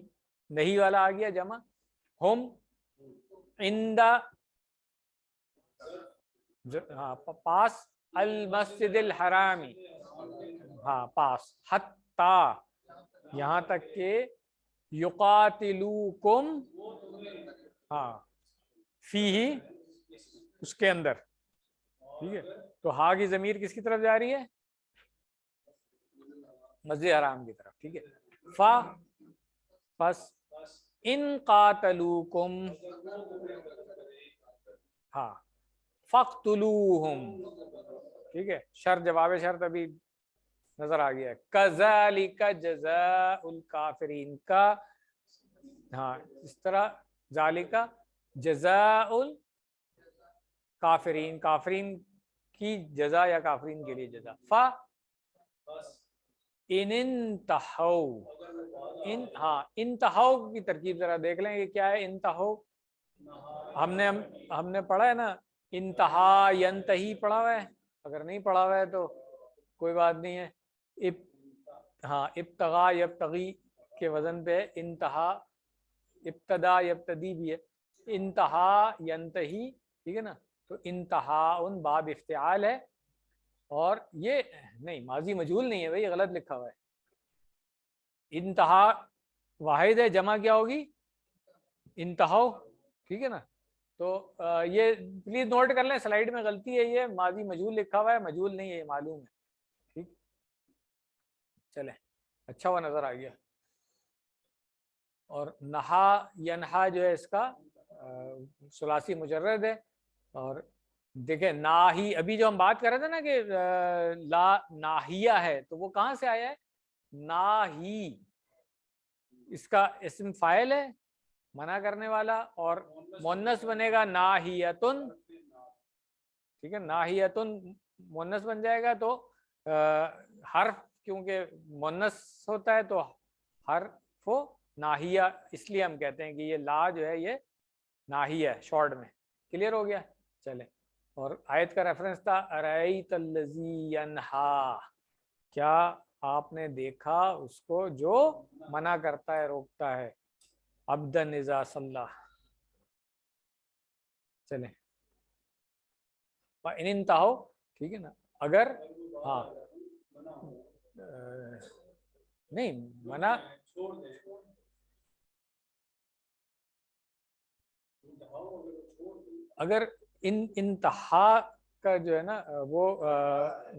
نہیں والا آ گیا جمع. ہم عند، ہاں پاس، المسجد الحرامی، ہاں پاس، حتی یہاں تک کہ یقاتلوکم، ہاں فیہ اس کے اندر. ٹھیک ہے. تو ہا کی ضمیر کس کی طرف جا رہی ہے؟ مسجد حرام کی طرف. ٹھیک ہے. فا پس ان قاتلوکم، ہاں فقتلوہم. ٹھیک ہے. شر جواب شرط ابھی نظر آ گیا ہے. کذالک جزاء الکافرین کا، ہاں اس طرح ذالک جزاء الکافرین، کافرین کی جزا یا کافرین کے لیے جزا. فا ان انتہو، ان، ہاں انتہو کی ترکیب ذرا دیکھ لیں. یہ کیا ہے انتہو؟ ہم نے پڑھا ہے نا انتہا ینتہی پڑھا ہوا ہے. اگر نہیں پڑھا ہوا ہے تو کوئی بات نہیں ہے. ہاں ابتغا یبتغی کے وزن پہ انتہا، ابتدا یبتدی بھی ہے. انتہا ینتہی. ٹھیک ہے نا. تو انتہا ان باب افتعال ہے، اور یہ نہیں ماضی مجہول نہیں ہے بھائی، غلط لکھا ہوا ہے. انتہا واحد ہے، جمع کیا ہوگی؟ انتہو. ٹھیک ہے نا. تو یہ پلیز نوٹ کر لیں، سلائیڈ میں غلطی ہے، یہ ماضی مجہول لکھا ہوا ہے، مجہول نہیں ہے، یہ معلوم ہے. ٹھیک. چلیں، اچھا ہوا نظر آ گیا. اور نہا ینہا جو ہے اس کا ثلاثی مجرد ہے. اور دیکھیں ناہی، ابھی جو ہم بات کر رہے تھے نا کہ لا ناہیہ ہے، تو وہ کہاں سے آیا ہے؟ ناہی، اس کا اسم فاعل ہے منع کرنے والا، اور مؤنث بنے گا ناہیتن. ٹھیک ہے. ناہیتن مؤنث بن جائے گا. تو حرف کیونکہ مؤنث ہوتا ہے تو حرف و ناہیہ، اس لیے ہم کہتے ہیں کہ یہ لا جو ہے یہ ناہیہ ہے شارٹ میں. کلیئر ہو گیا. چلیں. اور آیت کا ریفرنس تھا ارأیت الذی ینہا، کیا آپ نے دیکھا اس کو جو منع کرتا ہے، روکتا ہے، عبدا اذا صلی. چلیں. ان انتہو. ٹھیک ہے نا. اگر ہاں نہیں منع، اگر انتہا کا جو ہے نا وہ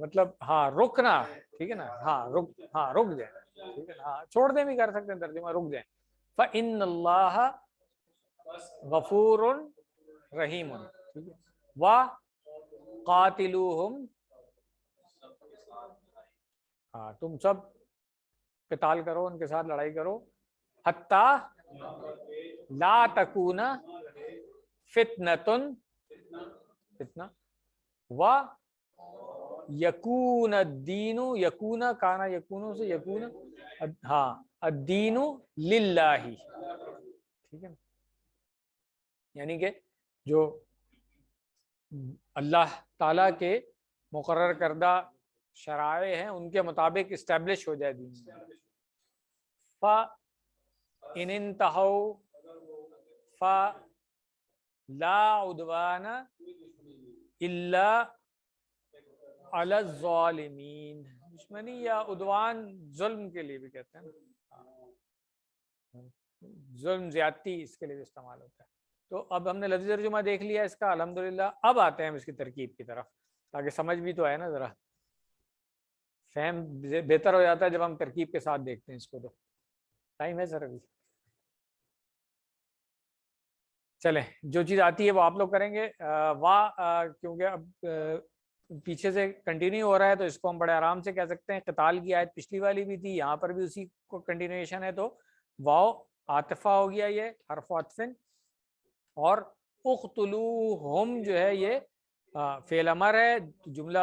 مطلب ہاں رکنا. ٹھیک ہے نا. ہاں رک جائیں. ٹھیک ہے نا. ہاں چھوڑ دیں بھی کر سکتے ہیں ترجمہ، رک جائیں. فَإِنَّ اللَّهَ غَفُورٌ رَحِيمٌ. ٹھیک ہے. وَقَاتِلُوهُمْ، ہاں تم سب قتال کرو، ان کے ساتھ لڑائی کرو. حتی لا تکون فتنۃ، فتنہ، و یکون الدین، یکون کانا یکون سے یکون، ہاں الدین للہ. ٹھیک ہے نا. یعنی کہ جو اللہ تعالیٰ کے مقرر کردہ شرائع ہیں ان کے مطابق اسٹیبلش ہو جائے دین. فَإِنِ انتہوا فَلَا عُدْوَانَ إِلَّا عَلَى الظَّالِمِينَ. دشمنی یا عدوان ظلم کے لیے بھی کہتے ہیں نا. ظلم زیادتی اس کے لیے بھی استعمال ہوتا ہے. تو اب ہم نے لفظی ترجمہ دیکھ لیا اس کا الحمدللہ. اب آتے ہیں ہم اس کی ترکیب کی طرف تاکہ سمجھ بھی تو آئے نا, ذرا فہم بہتر ہو جاتا ہے جب ہم ترکیب کے ساتھ دیکھتے ہیں اس کو. تو ٹائم ہے سر ابھی؟ چلیں جو چیز آتی ہے وہ آپ لوگ کریں گے. کیونکہ اب پیچھے سے کنٹینیو ہو رہا ہے تو اس کو ہم بڑے آرام سے کہہ سکتے ہیں. قتال کی آیت پچھلی والی بھی تھی, یہاں پر بھی اسی کو کنٹینیوشن ہے. تو واو عاطفہ ہو گیا, یہ حرف عطفن. اور اقتلوہم جو ہے یہ فعل امر ہے, جملہ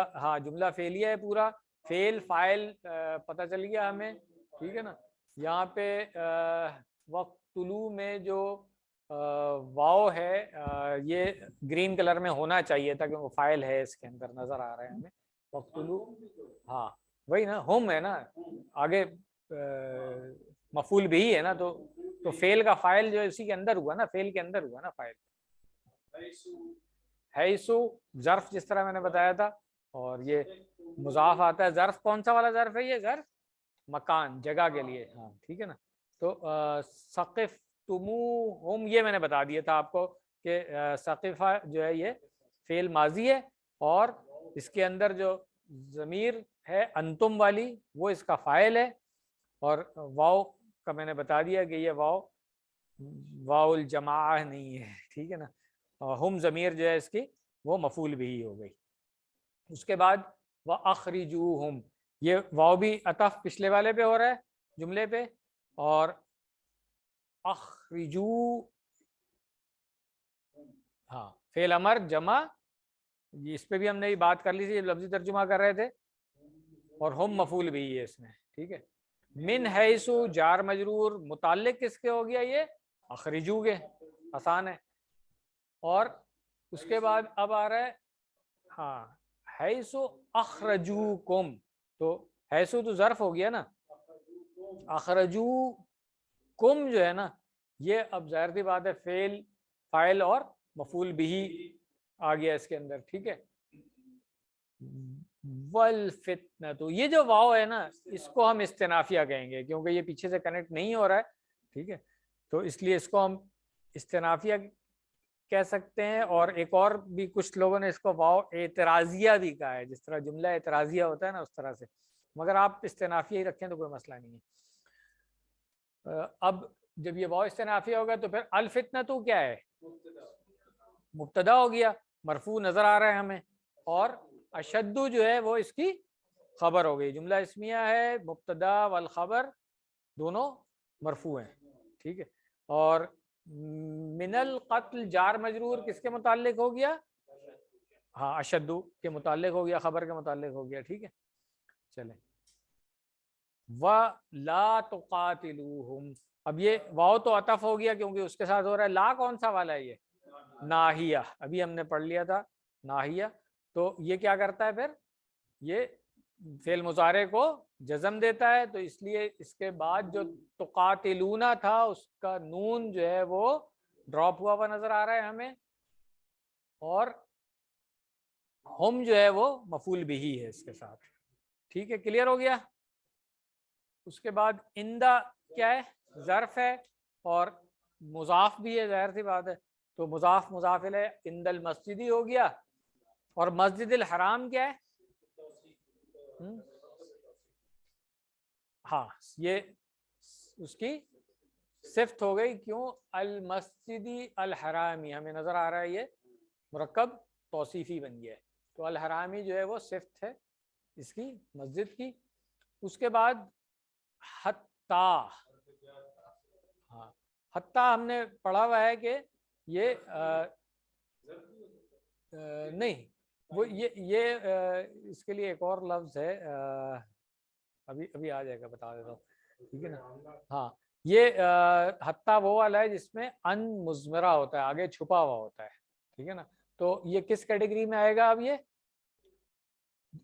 جملہ فعلیہ ہے پورا, فعل فاعل پتہ چل گیا ہمیں, ٹھیک ہے نا. یہاں پہ وقتلو میں جو واو ہے یہ گرین کلر میں ہونا چاہیے تھا کیونکہ فائل ہے اس کے اندر, نظر آ رہا ہے ہمیں وقتلو. ہاں وہی نا, ہوم ہے نا, آگے مفعول بھی ہے نا, تو فعل کا فائل جو اسی کے اندر ہوا نا, فعل کے اندر ہوا نا فائل. حیثو ظرف جس طرح میں نے بتایا تھا, اور یہ مضاف آتا ہے. ظرف کون سا والا ظرف ہے یہ؟ ظرف مکان, جگہ کے لیے. ہاں ٹھیک ہے نا. تو ثقفتموہم یہ میں نے بتا دیا تھا آپ کو کہ ثقفہ جو ہے یہ فعل ماضی ہے, اور اس کے اندر جو ضمیر ہے انتم والی وہ اس کا فاعل ہے. اور واو کا میں نے بتا دیا کہ یہ واو الجماع نہیں ہے, ٹھیک ہے نا. ہم ضمیر جو ہے اس کی وہ مفعول بھی ہو گئی. اس کے بعد وَأَخْرِجُوهُمْ, یہ واو بھی عطف پچھلے والے پہ ہو رہا ہے جملے پہ, اور اخرجو فعل امر جمع, اس پہ بھی ہم نے بات کر لی تھی جب لفظی ترجمہ کر رہے تھے, اور ہم مفعول بھی ہے اس میں, ٹھیک ہے. من حیثو جار مجرور, متعلق کس کے ہو گیا یہ؟ اخرجو کے, آسان ہے. اور اس کے بعد اب آ رہا ہے حیثو اخرجوکم, تو حیثو تو ظرف ہو گیا نا, اخرجوکم جو ہے نا یہ اب ظاہر سی بات ہے فعل فاعل اور مفعول بھی آ گیا اس کے اندر, ٹھیک ہے. والفتنہ, تو یہ جو واو ہے نا اس کو ہم استنافیہ کہیں گے کیونکہ یہ پیچھے سے کنیکٹ نہیں ہو رہا ہے, ٹھیک ہے. تو اس لیے اس کو ہم استنافیہ کہہ سکتے ہیں. اور ایک اور بھی کچھ لوگوں نے اس کو واو اعتراضیہ بھی کہا ہے, جس طرح جملہ اعتراضیہ ہوتا ہے نا اس طرح سے, مگر آپ استنافیہ ہی رکھیں تو کوئی مسئلہ نہیں ہے. اب جب یہ واو استنافیہ ہوگا تو پھر الفتنہ تو کیا ہے؟ مبتدا ہو گیا, مرفوع نظر آ رہا ہے ہمیں, اور اشدو جو ہے وہ اس کی خبر ہو گئی. جملہ اسمیہ ہے, مبتدا والخبر دونوں مرفوع ہیں, ٹھیک ہے. اور من القتل جار مجرور کس کے متعلق ہو گیا؟ اشدو کے متعلق ہو گیا, خبر کے متعلق ہو گیا, ٹھیک ہے. چلیں وَلَا تُقَاتِلُوهُمْ, اب یہ واو تو عطف ہو گیا کیونکہ اس کے ساتھ ہو رہا ہے. لا کون سا والا ہے؟ یہ ناہیہ, ابھی ہم نے پڑھ لیا تھا ناہیہ. تو یہ کیا کرتا ہے پھر؟ یہ فعل مضارع کو جزم دیتا ہے, تو اس لیے اس کے بعد جو تقاتلونا تھا اس کا نون جو ہے وہ ڈراپ ہوا نظر آ رہا ہے ہمیں, اور ہم جو ہے وہ مفعول بھی ہے اس کے ساتھ, ٹھیک ہے. کلیئر ہو گیا. اس کے بعد اندہ کیا ہے؟ ظرف ہے اور مضاف بھی ہے, ظاہر سی بات ہے. تو مضاف مضاف الیہ عند المسجدی ہو گیا, اور مسجد الحرام کیا ہے؟ یہ اس کی صفت ہو گئی. کیوں؟ المسجدی الحرامی, ہمیں نظر آ رہا ہے یہ مرکب توصیفی بن گیا ہے, تو الحرامی جو ہے وہ صفت ہے اس کی مسجد کی. اس کے بعد حتیٰ, حتیٰ ہم نے پڑھا ہوا ہے کہ یہ نہیں, وہ یہ اس کے لیے ایک اور لفظ ہے, ابھی آ جائے گا, بتا دیتا ہوں, ٹھیک ہے نا. یہ حتیٰ وہ والا ہے جس میں ان مضمرہ ہوتا ہے, آگے چھپا ہوا ہوتا ہے, ٹھیک ہے نا. تو یہ کس کیٹیگری میں آئے گا اب؟ یہ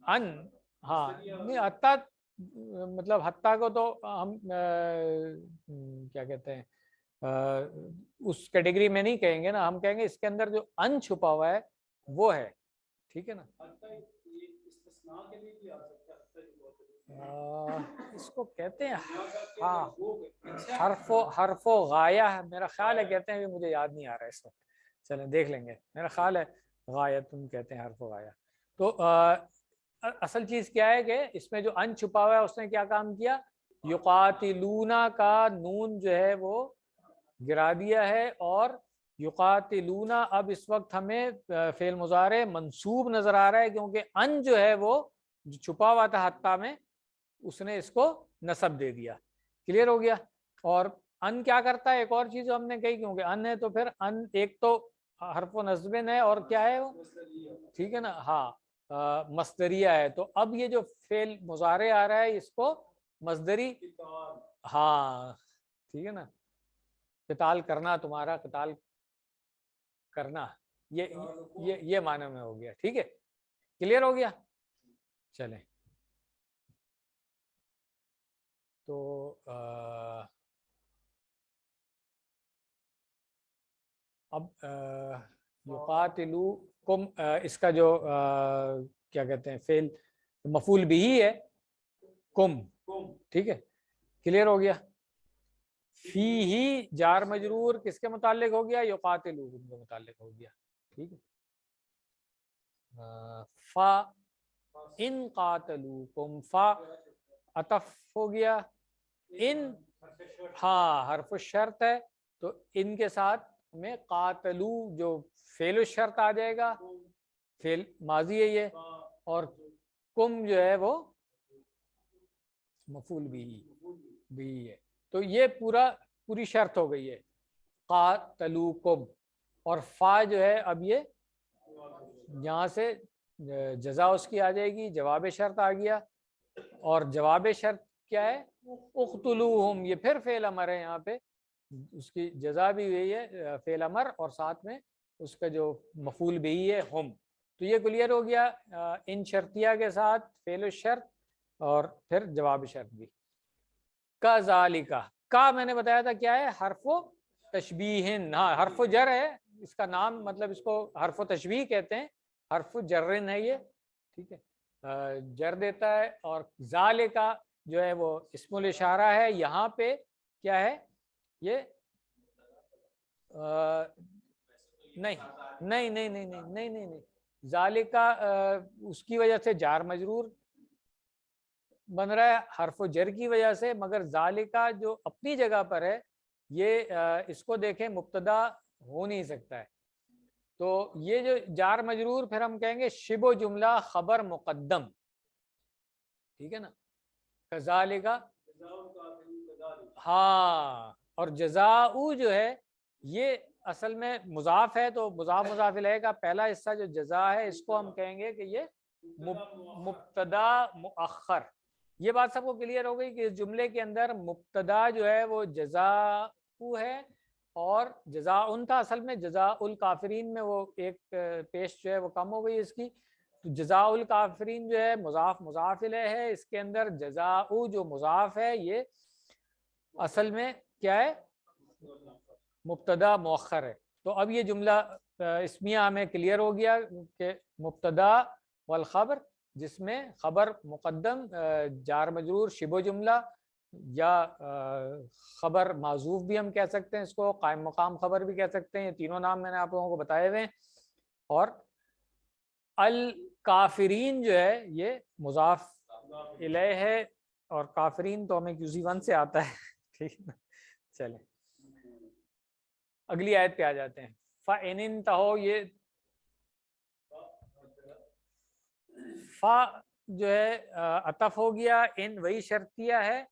ان, نہیں حتیٰ مطلب حتیٰ کو تو ہم کیا کہتے ہیں اس کیٹیگری میں نہیں کہیں گے نا, ہم کہیں گے اس کے اندر جو ان چھپا ہوا ہے وہ ہے, ٹھیک ہے نا. اس کو کہتے ہیں ہاں حرف و غایہ، میرا خیال ہے کہتے ہیں، کہ مجھے یاد نہیں آ رہا ہے اس وقت، چلیں دیکھ لیں گے، میرا خیال ہے غایت تم کہتے ہیں حرف و غایہ۔ تو اصل چیز کیا ہے کہ اس میں جو ان چھپا ہوا ہے اس نے کیا کام کیا، یقاتلونا کا نون جو ہے وہ گرا دیا ہے، اور یقاتلونا اب اس وقت ہمیں فعل مضارع منصوب نظر آ رہا ہے، کیونکہ ان جو ہے وہ جو چھپا ہوا تھا حتیٰ میں، اس نے اس کو نصب دے دیا۔ کلیئر ہو گیا؟ اور ان کیا کرتا ہے، ایک اور چیز ہم نے کہی، کیونکہ ان ہے تو پھر ان ایک تو حرف و نصب ہے، اور کیا ہے وہ، ٹھیک ہے نا، ہاں مصدریہ ہے۔ تو اب یہ جو فعل مضارع آ رہا ہے اس کو مصدری، ہاں ٹھیک ہے نا، قتال کرنا، تمہارا قتال کرنا، یہ معنی میں ہو گیا، ٹھیک ہے، کلیئر ہو گیا؟ چلیں تو اب یقاتلوکم، اس کا جو کیا کہتے ہیں فعل مفعول بھی ہے کم، ٹھیک ہے، کلیئر ہو گیا؟ فی ہی جار مجرور کس کے متعلق ہو گیا، یقاتلوکم کے متعلق ہو گیا، ٹھیک ہے۔ فا ان قاتلوکم، فا عطف ہو گیا، ان ہاں حرف الشرط ہے، تو ان کے ساتھ میں قاتلو جو فعل الشرط آ جائے گا، فعل ماضی ہے یہ، اور کم جو ہے وہ مفعول بھی ہے، تو یہ پوری شرط ہو گئی ہے قاتلوکم، اور فا جو ہے اب یہ یہاں سے جزا اس کی آ جائے گی، جواب شرط آ گیا، اور جواب شرط کیا ہے، اقتلوہم، یہ پھر فعل امر ہے، یہاں پہ اس کی جزا بھی وہی ہے فعل امر، اور ساتھ میں اس کا جو مفعول بھی ہے ہم، تو یہ کلیئر ہو گیا ان شرطیہ کے ساتھ فعل الشرط اور پھر جواب شرط بھی۔ کذالک، کا میں نے بتایا تھا کیا ہے، حرف و تشبیہ، ہاں حرف و جر ہے اس کا نام، مطلب اس کو حرف و تشبیہ کہتے ہیں، حرف جرن ہے یہ، ٹھیک ہے، جر دیتا ہے، اور ذالکا جو ہے وہ اسم الاشارہ ہے، یہاں پہ کیا ہے یہ نہیں، ذالکا اس کی وجہ سے جار مجرور بن رہا ہے حرف و جر کی وجہ سے، مگر ذالکا جو اپنی جگہ پر ہے یہ اس کو دیکھیں مبتدا ہو نہیں سکتا ہے، تو یہ جو جار مجرور پھر ہم کہیں گے شبہ جملہ خبر مقدم، ٹھیک ہے نا، کذالکا، ہاں، اور جزاؤ جو ہے یہ اصل میں مضاف ہے، تو مضاف مضاف الیہ کا پہلا حصہ جو جزا ہے اس کو ہم کہیں گے کہ یہ مبتدا مؤخر۔ یہ بات سب کو کلیئر ہو گئی کہ اس جملے کے اندر مبتدا جو ہے وہ جزاؤ ہے، اور جزاؤن تھا اصل میں، جزاء الکافرین میں وہ ایک پیش جو ہے وہ کم ہو گئی اس کی، تو جزاء الکافرین جو ہے مضاف مضاف الیہ ہے، اس کے اندر جزاؤ جو مضاف ہے یہ اصل میں کیا ہے، مبتدا مؤخر ہے۔ تو اب یہ جملہ اسمیہ ہمیں کلیئر ہو گیا کہ مبتدا والخبر، جس میں خبر مقدم، جار مجرور، شبہ جملہ، یا خبر معذوف بھی ہم کہہ سکتے ہیں اس کو، قائم مقام خبر بھی کہہ سکتے ہیں، یہ تینوں نام میں نے آپ لوگوں کو بتائے ہوئے ہیں، اور الکافرین جو ہے یہ مضاف الیہ ہے، اور کافرین تو ہمیں QC1 سے آتا ہے، ٹھیک ہے، چلیں اگلی آیت پہ آ جاتے ہیں۔ فَإِنِ انتہوا، یہ فا جو ہے عطف ہو گیا، ان وہی شرطیہ ہے،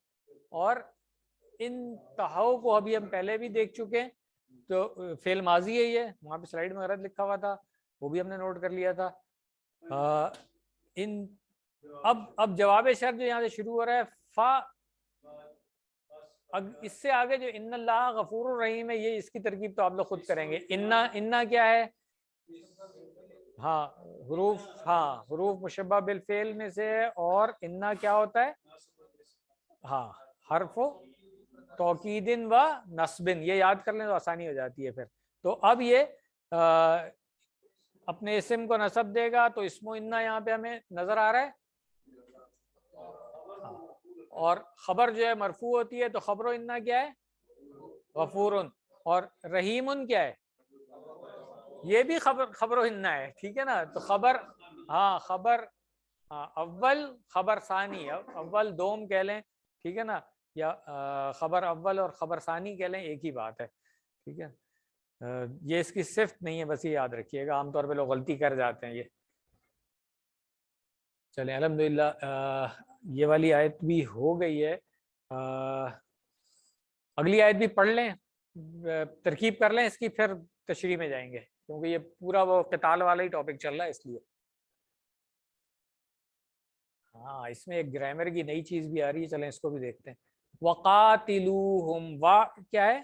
اور انتہوا کو ابھی ہم پہلے بھی دیکھ چکے ہیں، تو فعل ماضی ہے یہ، وہاں پہ سلائیڈ میں غلط لکھا ہوا تھا وہ بھی ہم نے نوٹ کر لیا تھا۔ ان اب جواب شرط جو یہاں سے شروع ہو رہا ہے، فا، اس سے آگے جو ان اللہ غفور الرحیم ہے، یہ اس کی ترکیب تو آپ لوگ خود کریں گے۔ انا کیا ہے، ہاں حروف مشبہ بالفعل میں سے ہے، اور انا کیا ہوتا ہے، ہاں حرف توکید و نصب، یہ یاد کر لیں تو آسانی ہو جاتی ہے پھر۔ تو اب یہ اپنے اسم کو نصب دے گا، تو اسم و انا یہاں پہ ہمیں نظر آ رہا ہے، اور خبر جو ہے مرفوع ہوتی ہے تو خبر انا کیا ہے؟ غفورن. اور رحیمن کیا ہے؟ یہ بھی خبر انا ہے. ٹھیک ہے نا. تو خبر خبر اول خبر ثانی، اول دوم کہہ لیں، ٹھیک ہے نا، یا خبر اول اور خبر ثانی کہہ لیں، ایک ہی بات ہے. ٹھیک ہے. یہ اس کی صفت نہیں ہے، بس یہ یاد رکھیے گا. عام طور پہ لوگ غلطی کر جاتے ہیں یہ. چلیں الحمدللہ یہ والی آیت بھی ہو گئی ہے. اگلی آیت بھی پڑھ لیں، ترکیب کر لیں اس کی، پھر تشریح میں جائیں گے، کیونکہ یہ پورا وہ قتال والا ہی ٹاپک چل رہا ہے اس لیے. ہاں اس میں ایک گرامر کی نئی چیز بھی آ رہی ہے، چلیں اس کو بھی دیکھتے ہیں. وقاتلوہم، وا کیا ہے؟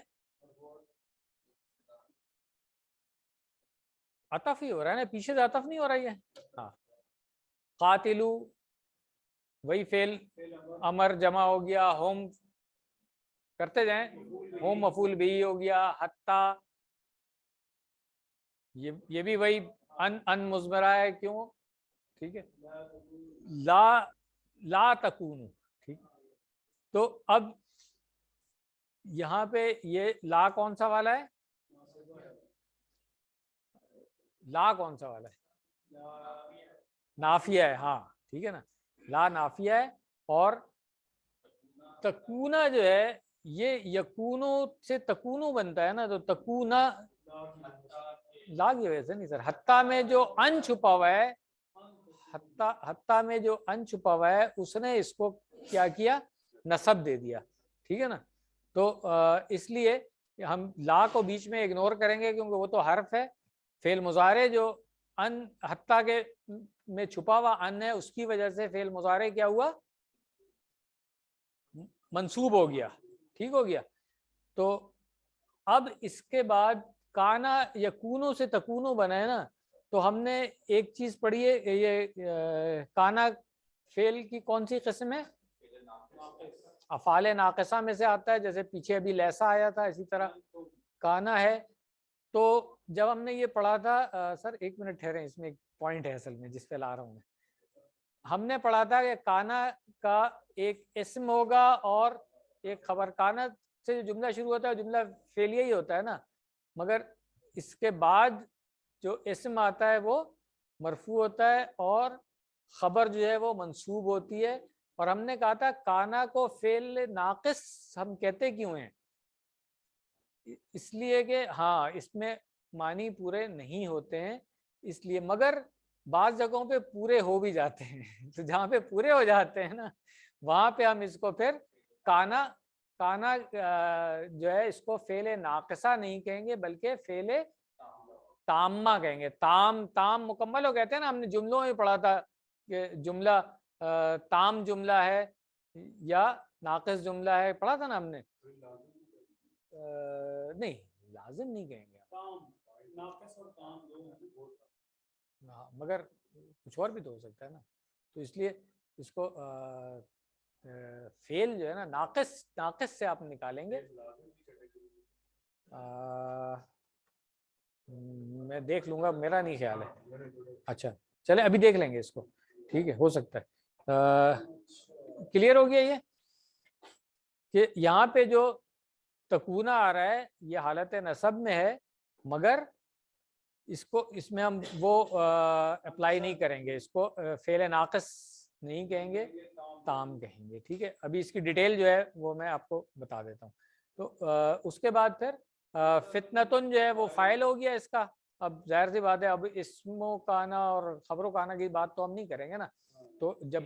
عطف ہی ہو رہا ہے نا، پیچھے سے عطف نہیں ہو رہا ہے. ہاں قاتلو وہی فعل امر جمع ہو گیا، ہوم کرتے جائیں، ہوم مفعول بھی ہو گیا، حتی یہ بھی وہی ان مضمرہ ہے. کیوں؟ ٹھیک ہے. لا تکون. ٹھیک. تو اب یہاں پہ یہ لا کون سا والا ہے؟ لا کون سا والا ہے؟ نافیہ ہے. ہاں ٹھیک ہے نا. لا نافیہ ہے. اور تکونا جو ہے یہ یکونو سے تکونو بنتا ہے نا، تو تکونا لا کی وجہ سے نہیں سر. حتیٰ میں جو ان چھپا ہوا ہے، حتیٰ میں جو ان چھپا ہوا ہے اس نے اس کو کیا کیا؟ نصب دے دیا. ٹھیک ہے نا. تو اس لیے ہم لا کو بیچ میں اگنور کریں گے، کیونکہ وہ تو حرف ہے. فعل مضارع جو ان حتیٰ کے میں چھپا ہوا ان ہے، اس کی وجہ سے فعل مضارع کیا ہوا؟ منصوب ہو گیا. ٹھیک ہو گیا. تو اب اس کے بعد کانا یکونو سے تکونو بنا ہے نا، تو ہم نے ایک چیز پڑھی ہے، یہ کانا فعل کی کون سی قسم ہے؟ افعال ناقصہ میں سے آتا ہے، جیسے پیچھے ابھی لیسا آیا تھا، اسی طرح کانا ہے. تو جب ہم نے یہ پڑھا تھا سر ایک منٹ ٹھہریں، اس میں ایک پوائنٹ ہے اصل میں جس پہ لا رہا ہوں میں. ہم نے پڑھا تھا کہ کانا کا ایک اسم ہوگا اور ایک خبر. کانا سے جو جملہ شروع ہوتا ہے جملہ فعلیہ ہی ہوتا ہے نا، مگر اس کے بعد جو اسم آتا ہے وہ مرفوع ہوتا ہے اور خبر جو ہے وہ منصوب ہوتی ہے. اور ہم نے کہا تھا کانا کو فعل ناقص ہم کہتے کیوں ہیں؟ اس لیے کہ ہاں اس میں معنی پورے نہیں ہوتے ہیں اس لیے، مگر بعض جگہوں پہ پورے ہو بھی جاتے ہیں. تو جہاں پہ پورے ہو جاتے ہیں نا وہاں پہ ہم اس کو پھر کانا جو ہے اس کو فعل ناقصہ نہیں کہیں گے، بلکہ فعل تامہ کہیں گے. تام مکمل ہو کہتے ہیں نا. ہم نے جملوں میں پڑھا تھا کہ جملہ تام جملہ ہے یا ناقص جملہ ہے، پڑھا تھا نا ہم نے. نہیں لازم نہیں کہیں گے مگر کچھ اور بھی تو ہو سکتا ہے نا. تو اس لیے اس کو فعل جو ہے نا ناقص سے آپ نکالیں گے. میں دیکھ لوں گا، میرا نہیں خیال ہے. اچھا چلے ابھی دیکھ لیں گے اس کو. ٹھیک ہے، ہو سکتا ہے. کلیئر ہو گیا یہ کہ یہاں پہ جو تکونا آ رہا ہے یہ حالت نصب میں ہے، مگر اس میں ہم وہ اپلائی نہیں کریں گے، اس کو فعل ناقص نہیں کہیں گے، تام کہیں گے. ٹھیک ہے. ابھی اس کی ڈیٹیل جو ہے وہ میں آپ کو بتا دیتا ہوں. تو اس کے بعد پھر فتنتن جو ہے وہ فاعل ہو گیا اس کا. اب ظاہر سی بات ہے، اب اسم و کانا اور خبر و کانا کی بات تو ہم نہیں کریں گے نا. تو جب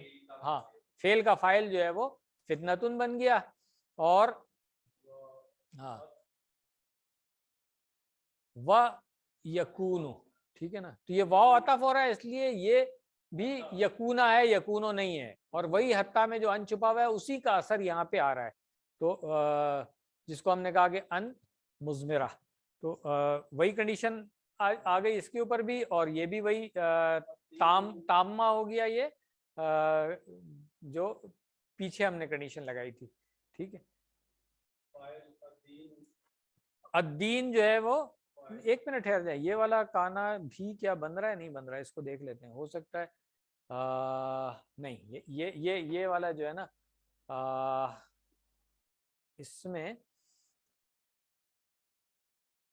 فعل کا فاعل جو ہے وہ فتنتن بن گیا. اور و یکونو، ٹھیک ہے نا. تو یہ واو عطف ہو رہا ہے، اس لیے یہ بھی یکونا ہے، یکونو نہیں ہے. اور وہی حتیٰ میں جو ان چھپا ہوا ہے اسی کا اثر یہاں پہ آ رہا ہے. تو جس کو ہم نے کہا کہ ان مضمرہ، تو وہی کنڈیشن آ گئی اس کے اوپر بھی. اور یہ بھی وہی تامہ ہو گیا یہ جو پیچھے ہم نے کنڈیشن لگائی تھی. ٹھیک ہے. الدین جو ہے وہ ایک منٹ ٹھہر جائے، یہ والا کانا بھی کیا بن رہا ہے نہیں بن رہا ہے، اس کو دیکھ لیتے ہیں. ہو سکتا ہے نہیں یہ والا جو ہے نا اس میں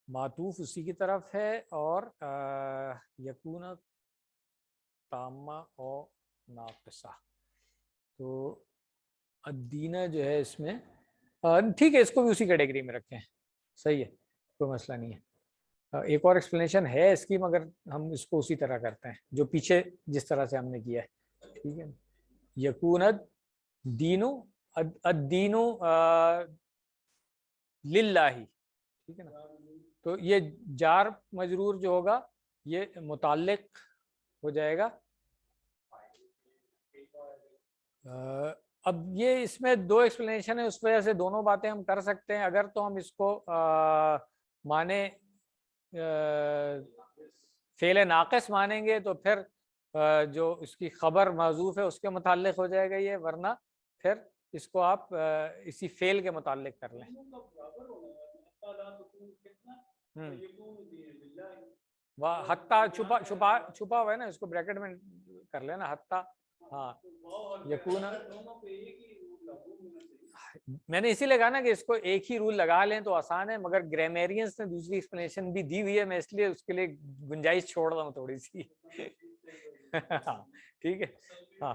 معطوف اسی کی طرف ہے اور یکون تامہ اور ناقصہ، تو الدینہ جو ہے اس میں ٹھیک ہے، اس کو بھی اسی کیٹیگری میں رکھیں، صحیح ہے، کوئی مسئلہ نہیں ہے۔ ایک اور ایکسپلینیشن ہے اس کی، مگر ہم اس کو اسی طرح کرتے ہیں جو پیچھے جس طرح سے ہم نے کیا ہے، ٹھیک ہے۔ یکونت دینو الدینو للہ، ٹھیک ہے نا، تو یہ جار مجرور جو ہوگا یہ متعلق ہو جائے گا۔ اب یہ اس میں دو ایکسپلینیشن ہے، اس وجہ سے دونوں باتیں ہم کر سکتے ہیں۔ اگر تو ہم اس کو مانے فعل ناقص مانیں گے تو پھر جو اس کی خبر محذوف ہے اس کے متعلق ہو جائے گا یہ، ورنہ پھر اس کو آپ اسی فعل کے متعلق کر لیں۔ حتیٰ چھپا ہوا ہے نا، اس کو بریکٹ میں کر لینا حتیٰ، ہاں یکون، میں نے اسی لیے کہا نا کہ اس کو ایک ہی رول لگا لیں تو آسان ہے، مگر گرامیرینس نے دوسری ایکسپلینیشن بھی دی ہوئی ہے، میں اس لیے اس کے لیے گنجائش چھوڑ رہا ہوں تھوڑی سی۔ ٹھیک ہے، ہاں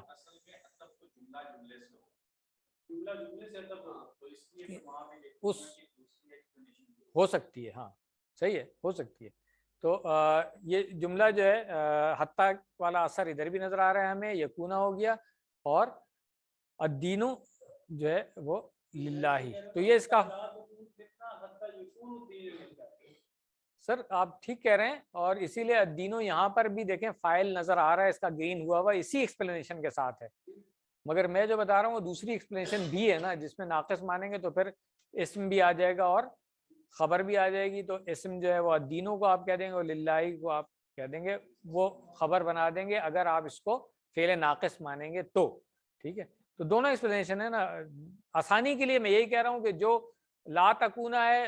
اس ہو سکتی ہے، ہاں صحیح ہے، ہو سکتی ہے۔ تو یہ جملہ جو ہے حتیٰ والا اثر ادھر بھی نظر آ رہا ہے ہمیں، یکونا ہو گیا، اور الدینو جو ہے وہ للہ، تو یہ اس کا سر آپ ٹھیک کہہ رہے ہیں، اور اسی لیے الدینو یہاں پر بھی دیکھیں فائل نظر آ رہا ہے اس کا گرین ہوا ہوا، اسی ایکسپلینیشن کے ساتھ ہے، مگر میں جو بتا رہا ہوں وہ دوسری ایکسپلینیشن بھی ہے نا، جس میں ناقص مانیں گے تو پھر اسم بھی آ جائے گا اور خبر بھی آ جائے گی، تو اسم جو ہے وہ الدینو کو آپ کہہ دیں گے اور للہ کو آپ کہہ دیں گے، وہ خبر بنا دیں گے اگر آپ اس کو فعل ناقص مانیں گے تو، ٹھیک ہے۔ تو دونوں ایکسپلینیشن ہے نا، آسانی کے لیے میں یہی کہہ رہا ہوں کہ جو لا تکونا ہے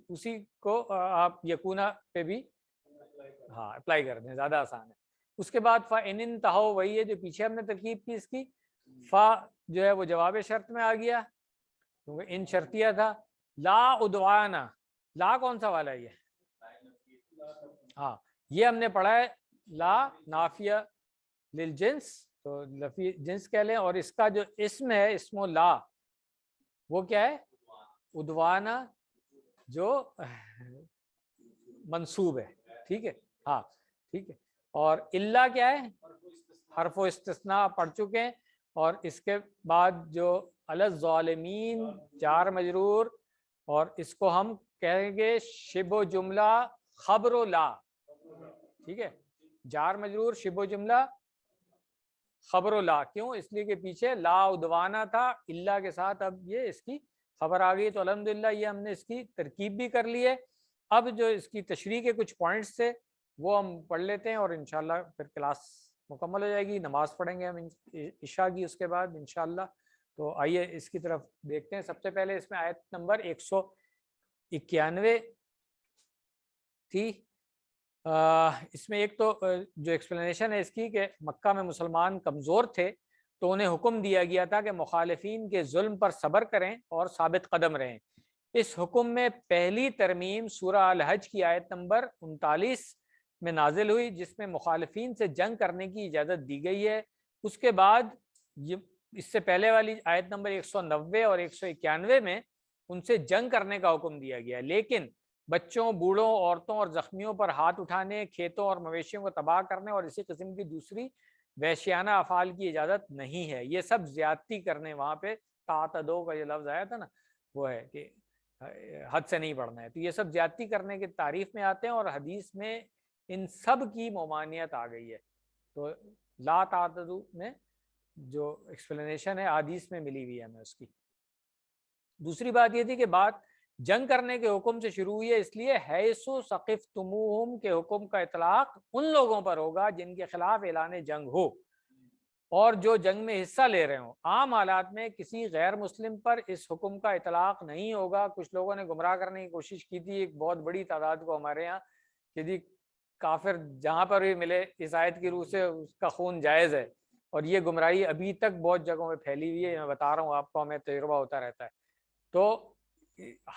اسی کو آپ یکونا پہ بھی ہاں اپلائی کر دیں، زیادہ آسان ہے۔ اس کے بعد فا ان انتہو، وہی ہے جو پیچھے ہم نے ترکیب کی اس کی، فا جو ہے وہ جواب شرط میں آ گیا کیونکہ ان شرطیہ تھا۔ لا عدوانا، لا کون سا والا ہے یہ؟ ہاں یہ ہم نے پڑھا ہے لا نافیہ للجنس، تو لفی جنس کہہ لیں، اور اس کا جو اسم ہے اسم لا وہ کیا ہے؟ عدوانا، جو منصوب ہے، ٹھیک ہے، ہاں ٹھیک ہے، اور اللہ کیا ہے؟ حرف و استثناء پڑھ چکے ہیں، اور اس کے بعد جو الظالمین جار مجرور، اور اس کو ہم کہیں گے شبہ جملہ خبر و لا، ٹھیک ہے، جار مجرور شبہ جملہ خبر و لا، کیوں؟ اس لیے کہ پیچھے لا عدوانا تھا، اللہ کے ساتھ اب یہ اس کی خبر آ گئی، تو الحمدللہ یہ ہم نے اس کی ترکیب بھی کر لی ہے۔ اب جو اس کی تشریح کے کچھ پوائنٹس تھے وہ ہم پڑھ لیتے ہیں، اور انشاءاللہ پھر کلاس مکمل ہو جائے گی، نماز پڑھیں گے ہم عشاء کی اس کے بعد انشاءاللہ۔ تو آئیے اس کی طرف دیکھتے ہیں۔ سب سے پہلے اس میں آیت نمبر 191 تھی، اس میں ایک تو جو ایکسپلینیشن ہے اس کی کہ مکہ میں مسلمان کمزور تھے تو انہیں حکم دیا گیا تھا کہ مخالفین کے ظلم پر صبر کریں اور ثابت قدم رہیں۔ اس حکم میں پہلی ترمیم سورہ الحج کی آیت نمبر 39 میں نازل ہوئی، جس میں مخالفین سے جنگ کرنے کی اجازت دی گئی ہے۔ اس کے بعد اس سے پہلے والی آیت نمبر 190 اور 191 میں ان سے جنگ کرنے کا حکم دیا گیا، لیکن بچوں، بوڑھوں، عورتوں اور زخمیوں پر ہاتھ اٹھانے، کھیتوں اور مویشیوں کو تباہ کرنے اور اسی قسم کی دوسری وحشیانہ افعال کی اجازت نہیں ہے۔ یہ سب زیادتی کرنے، وہاں پہ تعتدوا کا یہ لفظ آیا تھا نا، وہ ہے کہ حد سے نہیں بڑھنا ہے، تو یہ سب زیادتی کرنے کی تعریف میں آتے ہیں، اور حدیث میں ان سب کی ممانعت آ گئی ہے۔ تو لا تعتدوا میں جو ایکسپلینیشن ہے حدیث میں ملی ہوئی ہے ہمیں اس کی۔ دوسری بات یہ تھی کہ بات جنگ کرنے کے حکم سے شروع ہوئی ہے، اس لیے حیث ثقفتموہم کے حکم کا اطلاق ان لوگوں پر ہوگا جن کے خلاف اعلان جنگ ہو اور جو جنگ میں حصہ لے رہے ہوں۔ عام حالات میں کسی غیر مسلم پر اس حکم کا اطلاق نہیں ہوگا۔ کچھ لوگوں نے گمراہ کرنے کی کوشش کی تھی ایک بہت بڑی تعداد کو ہمارے یہاں کہ جی کافر جہاں پر بھی ملے اس آیت کی روح سے اس کا خون جائز ہے، اور یہ گمراہی ابھی تک بہت جگہوں میں پھیلی ہوئی ہے، میں بتا رہا ہوں آپ کو، ہمیں تجربہ ہوتا رہتا ہے۔ تو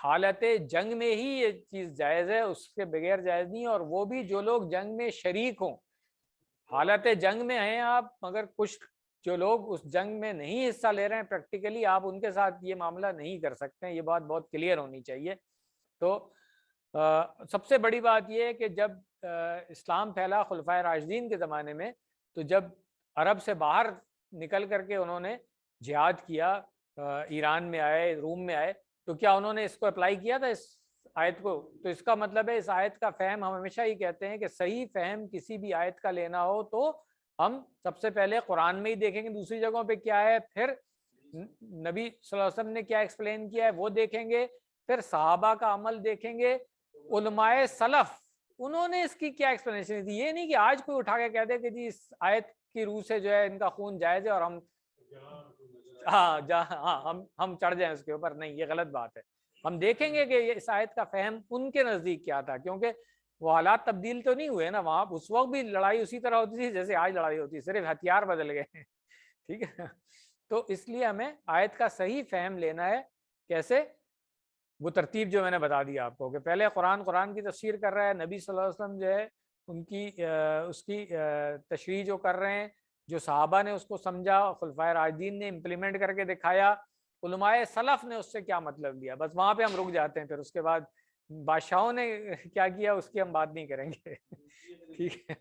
حالت جنگ میں ہی یہ چیز جائز ہے، اس کے بغیر جائز نہیں، اور وہ بھی جو لوگ جنگ میں شریک ہوں۔ حالت جنگ میں ہیں آپ، مگر کچھ جو لوگ اس جنگ میں نہیں حصہ لے رہے ہیں پریکٹیکلی، آپ ان کے ساتھ یہ معاملہ نہیں کر سکتے ہیں، یہ بات بہت کلیئر ہونی چاہیے۔ تو سب سے بڑی بات یہ ہے کہ جب اسلام پھیلا خلفائے راشدین کے زمانے میں، تو جب عرب سے باہر نکل کر کے انہوں نے جہاد کیا، ایران میں آئے، روم میں آئے، تو کیا انہوں نے اس کو اپلائی کیا تھا اس آیت کو؟ تو اس کا مطلب ہے اس آیت کا فہم، ہم ہمیشہ ہی کہتے ہیں کہ صحیح فہم کسی بھی آیت کا لینا ہو تو ہم سب سے پہلے قرآن میں ہی دیکھیں گے دوسری جگہوں پہ کیا ہے، پھر نبی صلی اللہ علیہ وسلم نے کیا ایکسپلین کیا ہے وہ دیکھیں گے، پھر صحابہ کا عمل دیکھیں گے، علماء سلف انہوں نے اس کی کیا ایکسپلینیشن دی۔ یہ نہیں کہ آج کوئی اٹھا کے کہہ دے کہ جی اس آیت کی روح سے جو ہے ان کا خون جائز ہے اور ہم ہم چڑھ جائیں اس کے اوپر، نہیں، یہ غلط بات ہے۔ ہم دیکھیں گے کہ یہ اس آیت کا فہم ان کے نزدیک کیا تھا، کیونکہ وہ حالات تبدیل تو نہیں ہوئے نا، وہاں اس وقت بھی لڑائی اسی طرح ہوتی تھی جیسے آج لڑائی ہوتی ہے، صرف ہتھیار بدل گئے، ٹھیک ہے۔ تو اس لیے ہمیں آیت کا صحیح فہم لینا ہے۔ کیسے؟ وہ ترتیب جو میں نے بتا دی آپ کو، کہ پہلے قرآن کی تفسیر کر رہا ہے، نبی صلی اللہ علیہ وسلم جو ہے ان کی اس کی تشریح جو کر رہے ہیں، جو صحابہ نے اس کو سمجھا، خلفائے راشدین نے امپلیمنٹ کر کے دکھایا، علماء سلف نے اس سے کیا مطلب لیا، بس وہاں پہ ہم رک جاتے ہیں، پھر اس کے بعد بادشاہوں نے کیا کیا اس کی ہم بات نہیں کریں گے، ٹھیک ہے۔